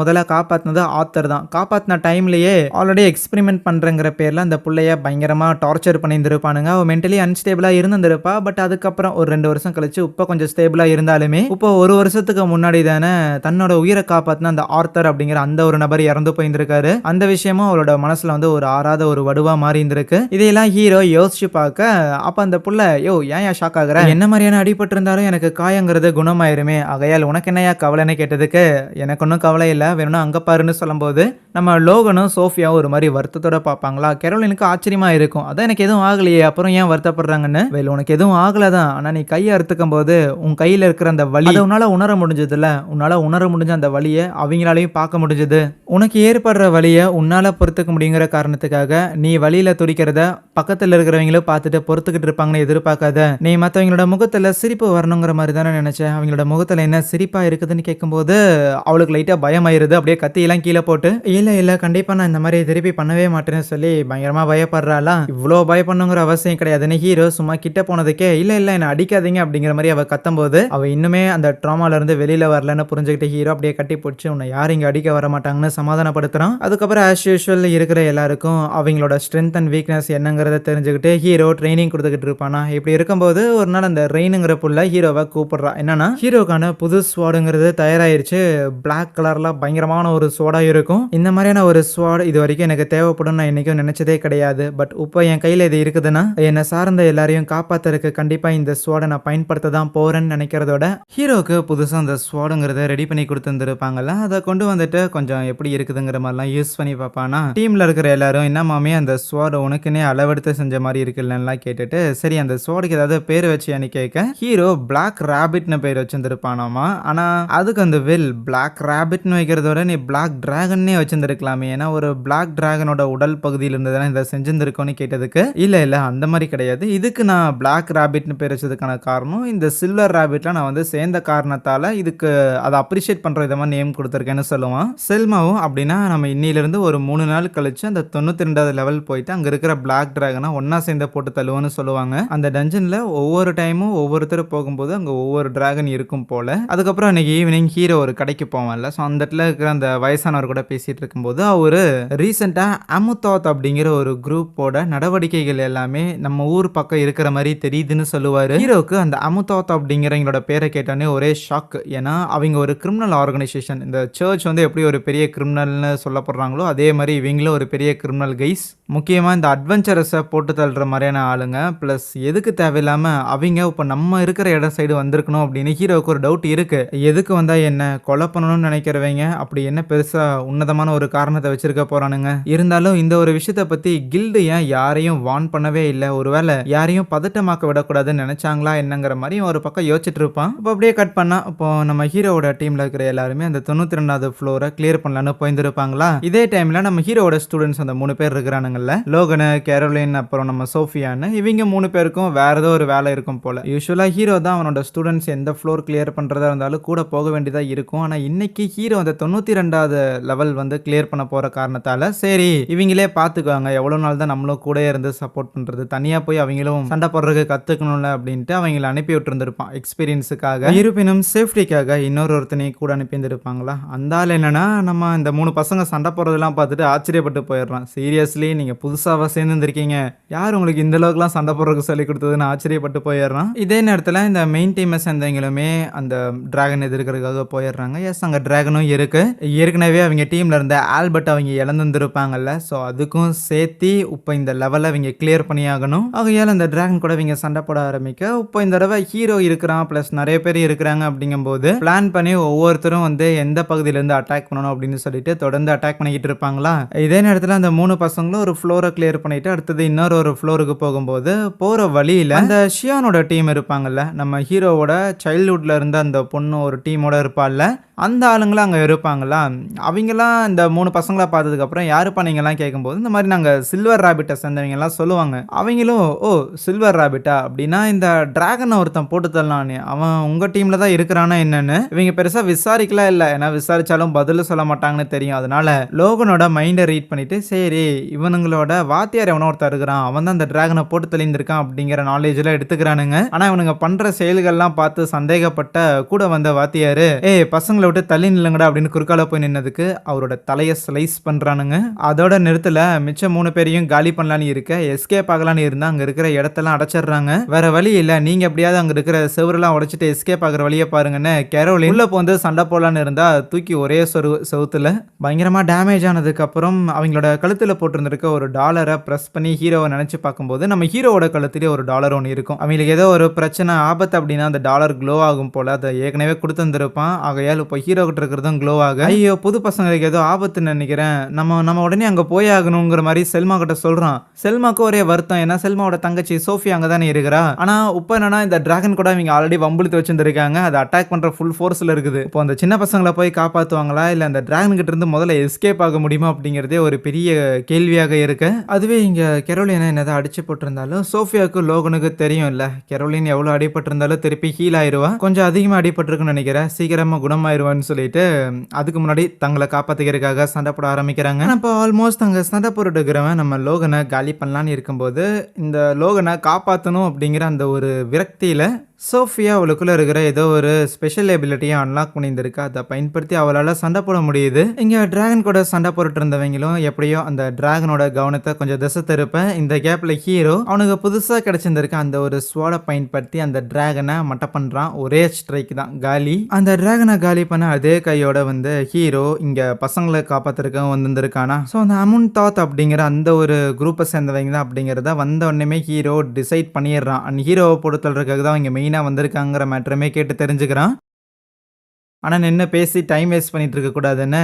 முதல்ல காப்பாத்தினது ஆத்தர் தான். காப்பாத்தின டைம்லயே ஆல்ரெடி எக்ஸ்பெரிமெண்ட் பண்றங்கிற பேர்ல அந்த பிள்ளைய பயங்கரமா டார்ச்சர் பண்ணியிருந்திருப்பானுங்க. அவ மென்டலி அன்ஸ்டேபிளா இருந்திருப்பா. பட் அதுக்கப்புறம் ஒரு 2 வருஷம் கழிச்சு இப்போ கொஞ்சம் ஸ்டேபிளா இருந்தாலுமே இப்போ 1 வருஷத்துக்கு முன்னாடி தானே தன்னோட உயிரை காப்பாத்தின அந்த ஆர்த்தர் அப்படிங்கிற அந்த ஒரு நபர் இறந்து போயிருந்திருக்காரு. அந்த விஷயமும் அவளோட மனசுல வந்து ஒரு ஆறாத ஒரு வடுவா மாறி இருந்திருக்கு. இதையெல்லாம் ஹீரோ யோசிச்சு பார்க்க அப்ப அந்த புள்ள, யோ ஏன் ஷாக் ஆகுற, என்ன மாதிரியான அடிபட்டு இருந்தாலும் எனக்கு காயங்கிறது குணமாயிருமே, ஆகையால் உனக்கு என்னையா கவலைன்னு கேட்டதுக்கு எனக்கு ஒன்றும் கவலை இல்லை, வேணும்னா அங்க பாருன்னு சொல்லும்போது நம்ம லோகனும் சோஃபியாவும் ஒரு மாதிரி வருத்தத்தோட பார்ப்பாங்களா. கெரோலினுக்கு ஆச்சரியமா இருக்கும். அதான் எனக்கு எதுவும் ஆகலையே, அப்புறம் ஏன் வருத்தப்படுறாங்கன்னு. வேலை உனக்கு எதுவும் ஆகலதான், ஆனா நீ கையை அறுத்துக்கும் போது உன் கையில இருக்கிற அந்த வலி உன்னால உணர முடிஞ்சதுல, உன்னால உணர முடிஞ்ச அந்த வலியை அவங்களாலையும் பார்க்க முடிஞ்சது. உனக்கு ஏற்படுற வலியை உன்னால பொறுத்துக்க முடியுங்கிற காரணத்துக்காக நீ வலியில துடிக்கிறத பக்கத்துல இருக்கிறவங்களும் பார்த்துட்டு பொறுத்துக்கிட்டு இருப்பாங்கன்னு எதிர்பார்க்காத. நீ மற்றவங்களோட முகத்துல சிரிப்பு வரணுங்கிற மாதிரி தானே நினைச்சேன். அவங்களோட முகத்துல என்ன சிரிப்பா இருக்குதுன்னு கேட்கும்போது அவளுக்கு லைட்டா பயம் ஆயிருது. அப்படியே கத்தியெல்லாம் கீழே போட்டு, இல்ல கண்டிப்பா நான் இந்த மாதிரி திருப்பி பண்ணவே மாட்டேன்னு சொல்லி பயங்கரமா பயப்படுறாளா. இவ்வளோ பயப்படணுங்கிற அவசியம் கிடையாதுன்னு ஹீரோ சும்மா கிட்ட போனதுக்கே இல்ல என்ன அடிக்காதீங்க அப்படிங்கிற மாதிரி அவ கத்தும்போது அவ இன்னுமே அந்த ட்ராமால இருந்து வெளியில வரலன்னு புரிஞ்சுக்கிட்டு ஹீரோ அப்படியே கட்டி பிடிச்சி உன்னை யாரும் இங்க அடிக்க வர மாட்டாங்கன்னு சமாதானப்படுத்துறான். அதுக்கப்புறம் ஆஸ் யூஷுவல் இருக்கிற எல்லாருக்கும் அவங்களோட ஸ்ட்ரென்த் அண்ட் வீக்னஸ் என்னங்கிறத தெரிஞ்சுக்கிட்டு ஹீரோ ட்ரைனிங் கொடுத்துக்கிட்டு இருப்பானா. இப்படி இருக்கும்போது ஒரு நாள் அந்த ரெயினுங்கிற புள்ள ஹீரோவை கூப்பிடுறா. என்னன்னா ஹீரோக்கான புது ஸ்வாடுங்கிறது தயாராயிருச்சு. பிளாக் கலர்ல பயங்கரமான ஒரு ஸ்வாடா இருக்கும். இந்த மாதிரியான ஒரு ஸ்வாட் இது வரைக்கும் எனக்கு தேவைப்படும் நான் என்னைக்கும் நினைச்சதே கிடையாது. பட் இப்போ என் கையில இது இருக்குதுன்னா என்னை சார்ந்த எல்லாரையும் காப்பாத்துறதுக்கு கண்டிப்பா இந்த ஸ்வாடை நான் பயன்படுத்த தான் போறேன்னு நினைக்கிறதோட ஹீரோக்கு புதுசா அந்த ஸ்வாடுங்கிறத ரெடி பண்ணி கொடுத்துருந்துருப்பாங்கல்ல, அதை கொண்டு வந்துட்டு கொஞ்சம் எப்படி இருக்குதுங்கிற மாதிரிலாம் யூஸ் பண்ணி பார்ப்பானா. டீம்ல இருக்கிற எல்லாரும் என்ன மாமே அந்த ஸ்வாடை உனக்குன்னே அளவெடுத்து செஞ்ச மாதிரி இருக்குல்லலாம் கேட்டுட்டு, சரி அந்த ஸ்வாடுக்கு ஏதாவது பேர் வச்சியான்னு கேட்க ஹீரோ பிளாக் ராபிட்னு பேர் வச்சிருந்துருப்பானாமா. ஆனா அதுக்கு அந்த வில் பிளாக் ராபிட்னு வைக்கிறதோட நீ பிளாக் டிராகன்னே வச்சிருந்துருக்கலாமே, ஏன்னா ஒரு பிளாக் டிராகனோட உடல் பகுதியில் இருந்து தானே இதை செஞ்சிருந்திருக்கோன்னு கேட்டதுக்கு இல்ல அந்த மாதிரி கிடையாது, இதுக்கு நான் பிளாக் ராபிட்னு பேர் வச்சதுக்கான காரணம் இந்த சில்வர் ராபிட்ல நான் வந்து சேர்ந்த காரணத்தால இதுக்கு அதை அப்ரிஷியேட் பண்ற விதமா நேம் கொடுத்துருக்கேன்னு சொல்லுவான். செல்மாவும் அப்படின்னா நம்ம இன்னிலிருந்து ஒரு 3 நாள் கழிச்சு அந்த 92வது லெவல் போயிட்டு அங்க இருக்கிற பிளாக் டிராகனை ஒன்னா சேர்ந்து போட்டு தள்ளுவோன்னு சொல்லுவாங்க. அந்த டஞ்சன்ல ஒவ்வொரு டைமும் ஒவ்வொருத்தர் போகும்போது அங்க ஒவ்வொரு டிராகன் இருக்கும் போல. அதுக்கப்புறம் அன்னைக்கு ஈவினிங் ஹீரோ ஒரு கடைக்கு போவான்ல, ஸோ அந்த இடத்துல இருக்கிற அந்த வயசானவர் கூட பேசிட்டு இருக்கும்போது அவரு ரீசெண்டா அமுதாத் அப்படிங்கிற ஒரு குரூப்போட நடவடிக்கைகள் எல்லாமே நம்ம ஊர் பக்கம் இருக்கிற மாதிரி தெரியுதுன்னு சொல்லுவாரு. ஹீரோக்கு அந்த அமுதாத் அப்படிங்கிறவங்களோட பேரை கேட்டானே ஒரே ஷாக். ஏன்னா அவங்க ஒரு கிரிமினல் ஆர்கனைசேஷன். இந்த சர்ச் வந்து எப்படி ஒரு பெரிய கிரிமினல்னு சொல்லப்படுறாங்களோ அதே மாதிரி இவங்களும் ஒரு பெரிய கிரிமினல் கைஸ். முக்கியமா இந்த அட்வென்ச்சரஸை போட்டு தள்ளுற மாதிரியான ஆளுங்க. பிளஸ் எதுக்கு தேவையில்லாம அவங்க இப்போ நம்ம இருக்கிற இடம் சைடு வந்திருக்கணும் அப்படின்னு ஹீரோவுக்கு ஒரு டவுட் இருக்கு. எதுக்கு வந்தா என்ன கொலை பண்ணணும்னு நினைக்கிறவங்க அப்படி என்ன பெருசா உன்னதமான ஒரு காரணத்தை வச்சிருக்க போறானுங்க. இருந்தாலும் இந்த ஒரு விஷயத்தை பத்தி கில்டு ஏன் யாரையும் வார்ன் பண்ணவே இல்லை, ஒருவேளை யாரையும் பதட்டமாக்க விடக்கூடாதுன்னு நினைச்சாங்களா என்னங்கிற மாதிரி ஒரு பக்கம் யோசிச்சுட்டு இருப்பான். இப்போ அப்படியே கட் பண்ணா இப்போ நம்ம ஹீரோவோட டீம்ல இருக்கிற எல்லாருமே அந்த 92வது ஃப்ளோரை கிளியர் பண்ணலான்னு போயிருந்திருப்பாங்களா. இதே டைம்ல நம்ம ஹீரோவோட ஸ்டூடெண்ட்ஸ் அந்த 3 பேர் இருக்கிறானுங்கல்ல, லோகனு, கேரோலின், அப்புறம் நம்ம சோஃபியான்னு, இவங்க 3 பேருக்கும் வேற ஏதோ ஒரு வேலை இருக்கும் போல. யூஸ்வலா ஹீரோ தான் அவனோட ஸ்டூடெண்ட்ஸ் எந்த ஃப்ளோர் கிளியர் பண்றதா இருந்தாலும் கூட போக வேண்டியதா இருக்கும். ஆனா இன்னைக்கு ஹீரோ அந்த 92வது லெவல் வந்து கிளியர் பண்ண போற காரணத்தால சரி இவங்களே பாத்துக்குவாங்க, எவ்வளவு நாள் தான் நம்மளும் கூட இருந்து சப்போர்ட் பண்றது, தனியா போய் அவங்களும் சண்டை போடுறதுக்கு கத்துக்கணும்ல அப்படின்ட்டு அவங்களை அனுப்பி விட்டுருந்துருப்பான் எக்ஸ்பீரியன்ஸுக்காக. இருப்பினும் சேஃப்டிக்காக ஒருத்தனையும் கூட அனுப்பி இருந்திருப்பாங்களா. அந்த ஆள் என்னன்னா நம்ம இந்த 3 பசங்க சண்டை போறதெல்லாம் பார்த்துட்டு ஆச்சரியப்பட்டு போயிடுறான். சீரியஸ்லி நீங்க புதுசாக சேர்ந்துருக்கீங்க, யார் உங்களுக்கு இந்த அளவுக்குலாம் சண்டை போடுறதுக்கு சொல்லி கொடுத்ததுன்னு ஆச்சரியப்பட்டு போயிடுறான். இதே நேரத்தில் இந்த மெயின் டீமை சேர்ந்தவங்களுமே அந்த டிராகன் எதிர்க்கிறதுக்காக போயிடுறாங்க. எஸ் அங்கே டிராகனும் இருக்கு. ஏற்கனவே அவங்க டீம்ல இருந்த ஆல்பர்ட் அவங்க இழந்துருப்பாங்கல்ல, ஸோ அதுக்கும் சேர்த்து இப்போ இந்த லெவலை இவங்க கிளியர் பண்ணி ஆகணும். ஆகையால் அந்த டிராகன் கூட இவங்க சண்டை போட ஆரம்பிக்க, இப்போ இந்த தடவை ஹீரோ இருக்கிறான் பிளஸ் நிறைய பேர் இருக்கிறாங்க அப்படிங்கும்போது பிளான் பண்ணி ஒவ்வொருத்தரும் வந்து எந்த பகுதியிலேருந்து அட்டாக் பண்ணணும் அப்படின்னு சொல்லிட்டு தொடர்ந்து அட்டாக் பண்ணிக்கிட்டு இருப்பாங்களா. இதே நேரத்தில் அந்த 3 பசங்களும் ஒரு ஃப்ளோரை கிளியர் பண்ணிட்டு அடுத்தது இன்னொரு ஒரு ஃப்ளோருக்கு போகும்போது போகிற வழியில் அந்த ஷியானோட டீம் இருப்பாங்கல்ல, நம்ம ஹீரோவோட சைல்ட்ஹுட்ல இருந்த அந்த பொண்ணு ஒரு டீமோட இருப்பாள்ல, அந்த ஆளுங்களும் அங்கே இருப்பாங்களா. அவங்களாம் இந்த 3 பசங்களை பார்த்ததுக்கப்புறம் யாருப்பா நீங்கள்லாம் கேட்கும்போது இந்த மாதிரி நாங்கள் சில்வர் ரேபிட்டை சேர்ந்தவங்கலாம் சொல்லுவாங்க. அவங்களும் ஓ சில்வர் ரேபிட்டா அப்படின்னா இந்த டிராகனை ஒருத்தன் போட்டு தரலான்னு அவன் உங்கள் டீமில் தான் இருக்கிறானா என்னன்னு இவங்க பெருசாக விசாரிக்கலாம் இல்லை. ஏன்னா விசாரித்தாலும் பதில் சொல்ல மாட்டாங்கன்னு தெரியும். அதனால லோகனோட மைண்டை ரீட் பண்ணிட்டு சரி இவனுங்களோட வாத்தியார் எவனோ ஒருத்தர் இருக்கிறான், அவன் தான் அந்த டிராகனை போட்டு தெளிந்திருக்கான் அப்படிங்கிற நாலேஜில் எடுத்துக்கிறானுங்க. ஆனால் இவனுங்க பண்ணுற செயல்கள்லாம் பார்த்து சந்தேகப்பட்ட கூட வந்த வாத்தியார் பசங்க விட்டு தள்ளி நில்லுங்கடா அப்படின்னு குறுக்கால போய் நின்னதுக்கு அவரோட தலையை ஸ்லைஸ் பண்றானுங்க. அதோட நிறுத்தல மிச்சம் 3 பேரையும் காலி பண்ணலான்னு இருக்க எஸ்கேப் ஆகலான்னு இருந்தா அங்க இருக்கிற இடத்தெல்லாம் அடைச்சிடுறாங்க. வேற வழி இல்ல, நீங்க எப்படியாவது அங்க இருக்கிற செவரெல்லாம் உடைச்சிட்டு எஸ்கேப் ஆகிற வழியை பாருங்கன்னு கேரோலின் உள்ள போந்து சண்டை போடலான்னு இருந்தா தூக்கி ஒரே செவுத்துல பயங்கரமா டேமேஜ் ஆனதுக்கு அப்புறம் அவங்களோட கழுத்துல போட்டிருந்திருக்க ஒரு டாலரை பிரஸ் பண்ணி ஹீரோவை நினைச்சு பார்க்கும்போது நம்ம ஹீரோவோட கழுத்திலே ஒரு டாலர் ஒன்று இருக்கும். அவங்களுக்கு ஏதோ ஒரு பிரச்சனை ஆபத்து அப்படின்னா அந்த டாலர் க்ளோ ஆகும் போல, அதை ஏற்கனவே கொடுத்துருப்பான். ஆகையால் இப்போ ஹீரோ கிட்ட இருக்கிறதும் க்ளோ ஆக ஐயோ புது பசங்களுக்கு ஏதோ ஆபத்துன்னு நினைக்கிறேன், நம்ம உடனே அங்கே போய் ஆகணுங்கிற மாதிரி செல்மா கிட்ட சொல்றான். செல்மாக்கு ஒரே வருத்தம், ஏன்னா செல்மாவோட தங்கச்சி சோஃபி அங்கே தானே இருக்கிறா. ஆனா இப்போ என்னன்னா இந்த டிராகன் கூட இவங்க ஆல்ரெடி வம்புழுத்து வச்சிருந்திருக்காங்க, அதை அட்டாக் பண்ற ஃபுல் ஃபோர்ஸ்ல இருக்குது. இப்போ அந்த சின்ன பசங்களை போய் காப்பாற்றுவாங்களா இல்லை அந்த டிராகன் கிட்ட இருந்து முதல்ல எஸ்கேப் ஆக முடியுமா அப்படிங்கிறதே ஒரு பெரிய கேள்வியாக இருக்கு. அதுவே இங்க கெரோலினா என்னதான் அடிச்சு போட்டிருந்தாலும் சோஃபியாவுக்கு லோகனுக்கு தெரியும் இல்ல, கெரோலின் எவ்வளவு அடிபட்டிருந்தாலும் திருப்பி ஹீல் ஆயிருவா. கொஞ்சம் அதிகமாக அடிபட்டிருக்குன்னு நினைக்கிறேன், சீக்கிரமா குணமாயிருவான்னு சொல்லிட்டு அதுக்கு முன்னாடி தங்களை காப்பாத்திக்கிறதுக்காக சண்டை போட ஆரம்பிக்கிறாங்க. இப்போ ஆல்மோஸ்ட் அங்கே சண்டை போட்டுக்கிறவன் நம்ம லோகனை காலி பண்ணலான்னு இருக்கும்போது இந்த லோகனை காப்பாற்றணும் அப்படிங்கிற அந்த ஒரு விரக்தியில சோஃபியா அவளுக்குள்ள இருக்கிற ஏதோ ஒரு ஸ்பெஷல் எபிலிட்டியை அன்லாக் பண்ணியிருந்திருக்கு. அதை பயன்படுத்தி அவளால் சண்டை போட முடியுது. இங்கே டிராகன் கூட சண்டை போட்டுட்டு இருந்தவங்களும் எப்படியோ அந்த டிராகனோட கவனத்தை கொஞ்சம் திசை திருப்ப இந்த கேப்ல ஹீரோ அவனுக்கு புதுசாக கிடைச்சிருந்திருக்கு அந்த ஒரு ஸ்வாடை பயன்படுத்தி அந்த டிராகனை மட்டை பண்றான். ஒரே ஸ்ட்ரைக் தான் காலி. அந்த டிராகனை காலி பண்ண அதே கையோட வந்து ஹீரோ இங்கே பசங்களை காப்பாற்றுறக்க வந்திருக்கானா. ஸோ அந்த அமுன் தாத் அப்படிங்கிற அந்த ஒரு குரூப்பை சேர்ந்தவங்க தான் அப்படிங்கிறத வந்த உடனே ஹீரோ டிசைட் பண்ணிடுறான். அந்த ஹீரோவை பொறுத்தல்றதுக்காக தான் அவங்க மெயினாக வந்திருக்காங்கிற மேட்டருமே கேட்டு தெரிஞ்சுக்கிறான். ஆனால் நின்று பேசி டைம் வேஸ்ட் பண்ணிட்டு இருக்கக்கூடாதுன்னு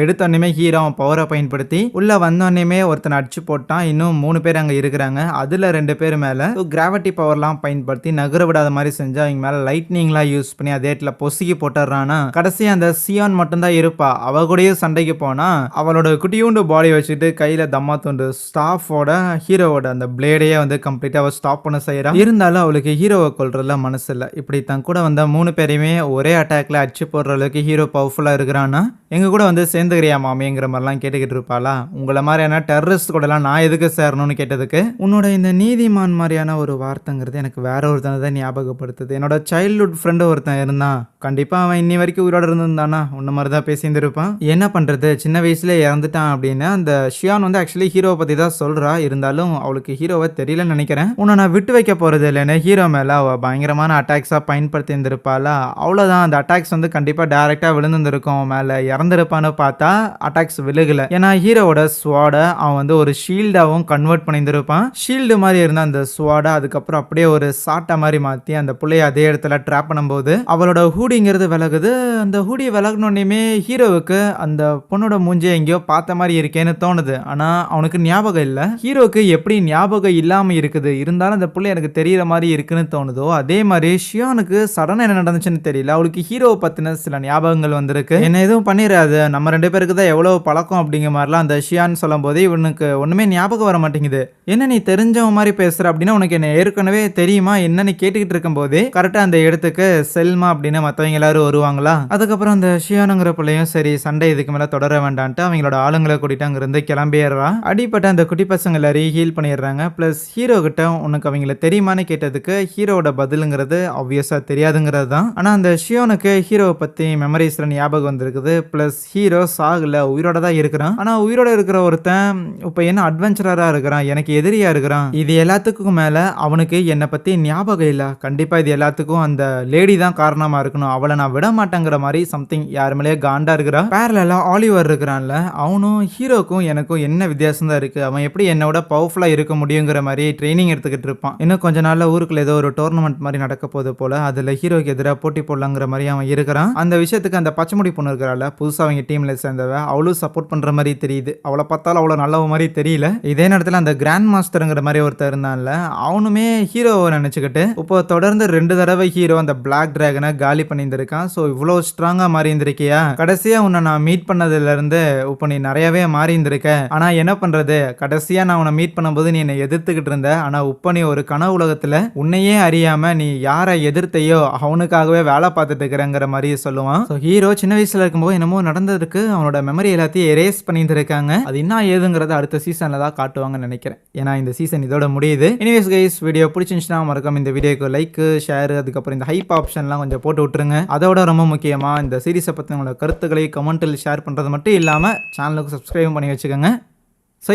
எடுத்தோடனே ஹீரோ பவரை பயன்படுத்தி உள்ளே வந்தோடனே ஒருத்தனை அடிச்சு போட்டான். இன்னும் 3 பேர் அங்கே இருக்கிறாங்க. அதில் 2 பேர் மேலே கிராவிட்டி பவர்லாம் பயன்படுத்தி நகர விடாத மாதிரி செஞ்சு அவங்க மேலே லைட்னிங்லாம் யூஸ் பண்ணி அதே இடத்துல பொசுக்கி போட்டுறானா. கடைசி அந்த சியான் மட்டும்தான் இருப்பா. அவ கூடயும் சண்டைக்கு போனா அவளோட குட்டியூண்டு பாடி வச்சுட்டு கையில் தம்மா துண்டு ஸ்டாஃபோட ஹீரோவோட அந்த பிளேடையே வந்து கம்ப்ளீட்டாக அவள் ஸ்டாப் பண்ண செய்யறான். இருந்தாலும் அவளுக்கு ஹீரோவை கொல்றதுல மனசு இல்லை. இப்படி தன் கூட வந்த 3 பேரையுமே ஒரே அட்டாக்ல அடிச்சு போடுற அளவுக்கு ஹீரோ பவர்ஃபுல்லாக இருக்கிறான்னா எங்க கூட வந்து சேர்ந்துக்கிறியா மாமிங்கிற மாதிரிலாம் கேட்டுக்கிட்டு இருப்பாளா. உங்களை மாதிரியான டெரரிஸ்ட் கூடலாம் நான் எதுக்கு சேரணும்னு கேட்டதுக்கு உன்னோட இந்த நீதிமான் மாதிரியான ஒரு வார்த்தைங்கிறது எனக்கு வேற ஒருத்தனை தான் ஞாபகப்படுத்துது. என்னோட சைல்ட்ஹுட் ஃப்ரெண்டு ஒருத்தன் இருந்தான், கண்டிப்பா அவன் இன்னி வரைக்கும் உயிரோட இருந்திருந்தானா உன்ன மாதிரி தான் பேசியிருந்திருப்பான். என்ன பண்றது, சின்ன வயசுல இறந்துட்டான் அப்படின்னு அந்த ஷியான் வந்து ஆக்சுவலி ஹீரோவை பத்தி தான் சொல்றா. இருந்தாலும் அவளுக்கு ஹீரோவை தெரியலன்னு நினைக்கிறேன். உன்னை நான் விட்டு வைக்க போறது இல்லைன்னு ஹீரோ மேல அவ பயங்கரமான அட்டாக்ஸா பயன்படுத்தி இருந்திருப்பாளா. அவ்வளவுதான், அந்த அட்டாக்ஸ் வந்து கண்டிப்பா டைரக்டா விழுந்திருக்கும். மேல இறந்திருப்பான்னு பார்த்தா அட்டாக்ஸ் விழுகல. ஏன்னா ஹீரோவோட ஸ்வாட அவன் வந்து ஒரு ஷீல்டாவும் கன்வெர்ட் பண்ணியிருந்திருப்பான். ஷீல்டு மாதிரி இருந்த அந்த ஸ்வாட அதுக்கப்புறம் அப்படியே ஒரு சாட்டை மாதிரி மாத்தி அந்த புள்ளைய அதே இடத்துல ட்ராப் பண்ணும்போது அவளோட ஹூடிங்கிறது விலகுது. அந்த ஹூடி விலகினோடனே ஹீரோவுக்கு அந்த பொண்ணோட மூஞ்சி எங்கேயோ பார்த்த மாதிரி இருக்கேன்னு தோணுது. ஆனா அவனுக்கு ஞாபகம் இல்லை. ஹீரோவுக்கு எப்படி ஞாபகம் இல்லாம இருக்குது, இருந்தாலும் அந்த புள்ளை எனக்கு தெரியற மாதிரி இருக்குன்னு தோணுதோ அதே மாதிரி ஷியானுக்கு சடனா என்ன நடந்துச்சுன்னு தெரியல. அவளுக்கு ஹீரோவை பத்தின சில ஞாபகங்கள் வந்திருக்கு. என்ன எதுவும் பண்ணிடாது, நம்ம 2 பேருக்கு தான் எவ்வளவு பழக்கம் அப்படிங்கிற மாதிரிலாம் அந்த ஷியான் சொல்லும் போதே இவனுக்கு ஒண்ணுமே ஞாபகம் வர மாட்டேங்குது. என்ன நீ தெரிஞ்சவன் மாதிரி பேசுற அப்படின்னா உனக்கு என்ன ஏற்கனவே தெரியுமா என்னன்னு கேட்டுக்கிட்டு இருக்கும் போதே கரெக்டா அந்த இடத்துக்கு செல்மா அப்படின்னு மற்றவங்க எல்லாரும் வருவாங்களா. அதுக்கப்புறம் அந்த ஷியானுங்கிற பிள்ளையும் சரி சண்டை இதுக்கு மேல தொடர வேண்டான்ட்டு அவங்களோட ஆளுங்களை கூட்டிட்டு அங்க இருந்து கிளம்பிடுறா. அடிப்பட்ட அந்த குட்டி பசங்க எல்லாரையும் ஹீல் பண்ணிடுறாங்க. பிளஸ் ஹீரோ கிட்ட உனக்கு அவங்களை தெரியுமான்னு கேட்டதுக்கு ஹீரோட பதிலுங்கிறது ஆப்வியஸா தெரியாதுங்கிறது தான். ஆனா அந்த ஷியானுக்கு ஹீரோவை பத்தி மெமரிஸ்ல ஞாபகம் வந்திருக்குது. பிளஸ் ஹீரோ சாகல, உயிரோட தான் இருக்கிறான். ஆனா உயிரோட இருக்கிற ஒருத்தன் இப்ப என்ன அட்வென்ச்சரரா இருக்கிறான், எனக்கு எதிரியா இருக்கிறான். இது எல்லாத்துக்கும் மேல அவனுக்கு என்னை பத்தி ஞாபகம் இல்ல. கண்டிப்பா இது எல்லாத்துக்கும் அந்த லேடி தான் காரணமா இருக்கணும். அவளை நான் விட மாட்டேங்கிற மாதிரி சம்திங் யார் மேலேயே காண்டா இருக்கிறா. பேரலா ஆலிவர் இருக்கிறான்ல, அவனும் ஹீரோக்கும் எனக்கும் என்ன வித்தியாசம் தான் இருக்கு. அவன் எப்படி என்னோட பவர்ஃபுல்லா இருக்க முடியுங்கிற மாதிரி ட்ரைனிங் எடுத்துக்கிட்டு இருப்பான். இன்னும் கொஞ்ச நாள்ல ஊருக்குள்ள ஏதோ ஒரு டோர்னமெண்ட் மாதிரி நடக்க போகுது போல. அதுல ஹீரோக்கு எதிராக போட்டி போடலாங்கிற மாதிரி அவன் இருக்கிறான். அந்த விஷயத்துக்கு அந்த பச்சைமுடி பொண்ணு இருக்கிறாள், புதுசா அவங்க டீம்ல சேர்ந்தவ, அவளும் சப்போர்ட் பண்ற மாதிரி தெரியுது. அவளை பார்த்தாலும் அவ்வளவு நல்லவ மாதிரி தெரியல. இதே நேரத்துல அந்த கிராண்ட் மாஸ்டருங்கிற மாதிரி ஒருத்தர் இருந்தான்ல, அவனுமே ஹீரோவை நினைச்சுக்கிட்டு இப்போ தொடர்ந்து 2 தடவை ஹீரோ அந்த பிளாக் டிராகனை காலி பண்ணியிருந்திருக்கான். ஸோ இவ்வளோ ஸ்ட்ராங்கா மாறி இருந்திருக்கியா, கடைசியா உன்னை நான் மீட் பண்ணதுல இருந்து இப்போ நீ நிறையவே மாறி இருந்திருக்க. ஆனா என்ன பண்றது, கடைசியா நான் உன்னை மீட் பண்ணும்போது நீ என்னை எதிர்த்துக்கிட்டு இருந்த. ஆனா இப்போ நீ ஒரு கனவு உலகத்துல உன்னையே அறியாம நீ யாரை எதிர்த்தையோ அவனுக்காகவே வேலை பார்த்துட்டு இருக்கிறங்கிற மாதிரி சொல்லுவான். ஸோ ஹீரோ சின்ன வயசுல இருக்கும்போது என்னமோ நடந்ததுக்கு அவனோட மெமரி எல்லாத்தையும் எரேஸ் பண்ணியிருந்திருக்காங்க. அது என்ன ஏதுங்கிறத அடுத்த சீசன்ல தான் காட்டுவாங்கன்னு நினைக்கிறேன். ஏன்னா இந்த சீசன் இதோட முடியுது. எனிவேஸ் கைஸ், வீடியோ பிடிச்சிருந்துச்சுன்னா மறக்காம இந்த வீடியோக்கு லைக், ஷேர், அதுக்கப்புறம் இந்த ஹைப் ஆப்ஷன்லாம் கொஞ்சம் போட்டு விட்டுருங்க. அதோட ரொம்ப முக்கியமா இந்த சீரிஸை பற்றி உங்களோட கருத்துக்களை கமெண்ட்டில் ஷேர் பண்ணுறது மட்டும் இல்லாமல் சேனலுக்கு சப்ஸ்கிரைப் பண்ணி வச்சுக்கோங்க. ஸோ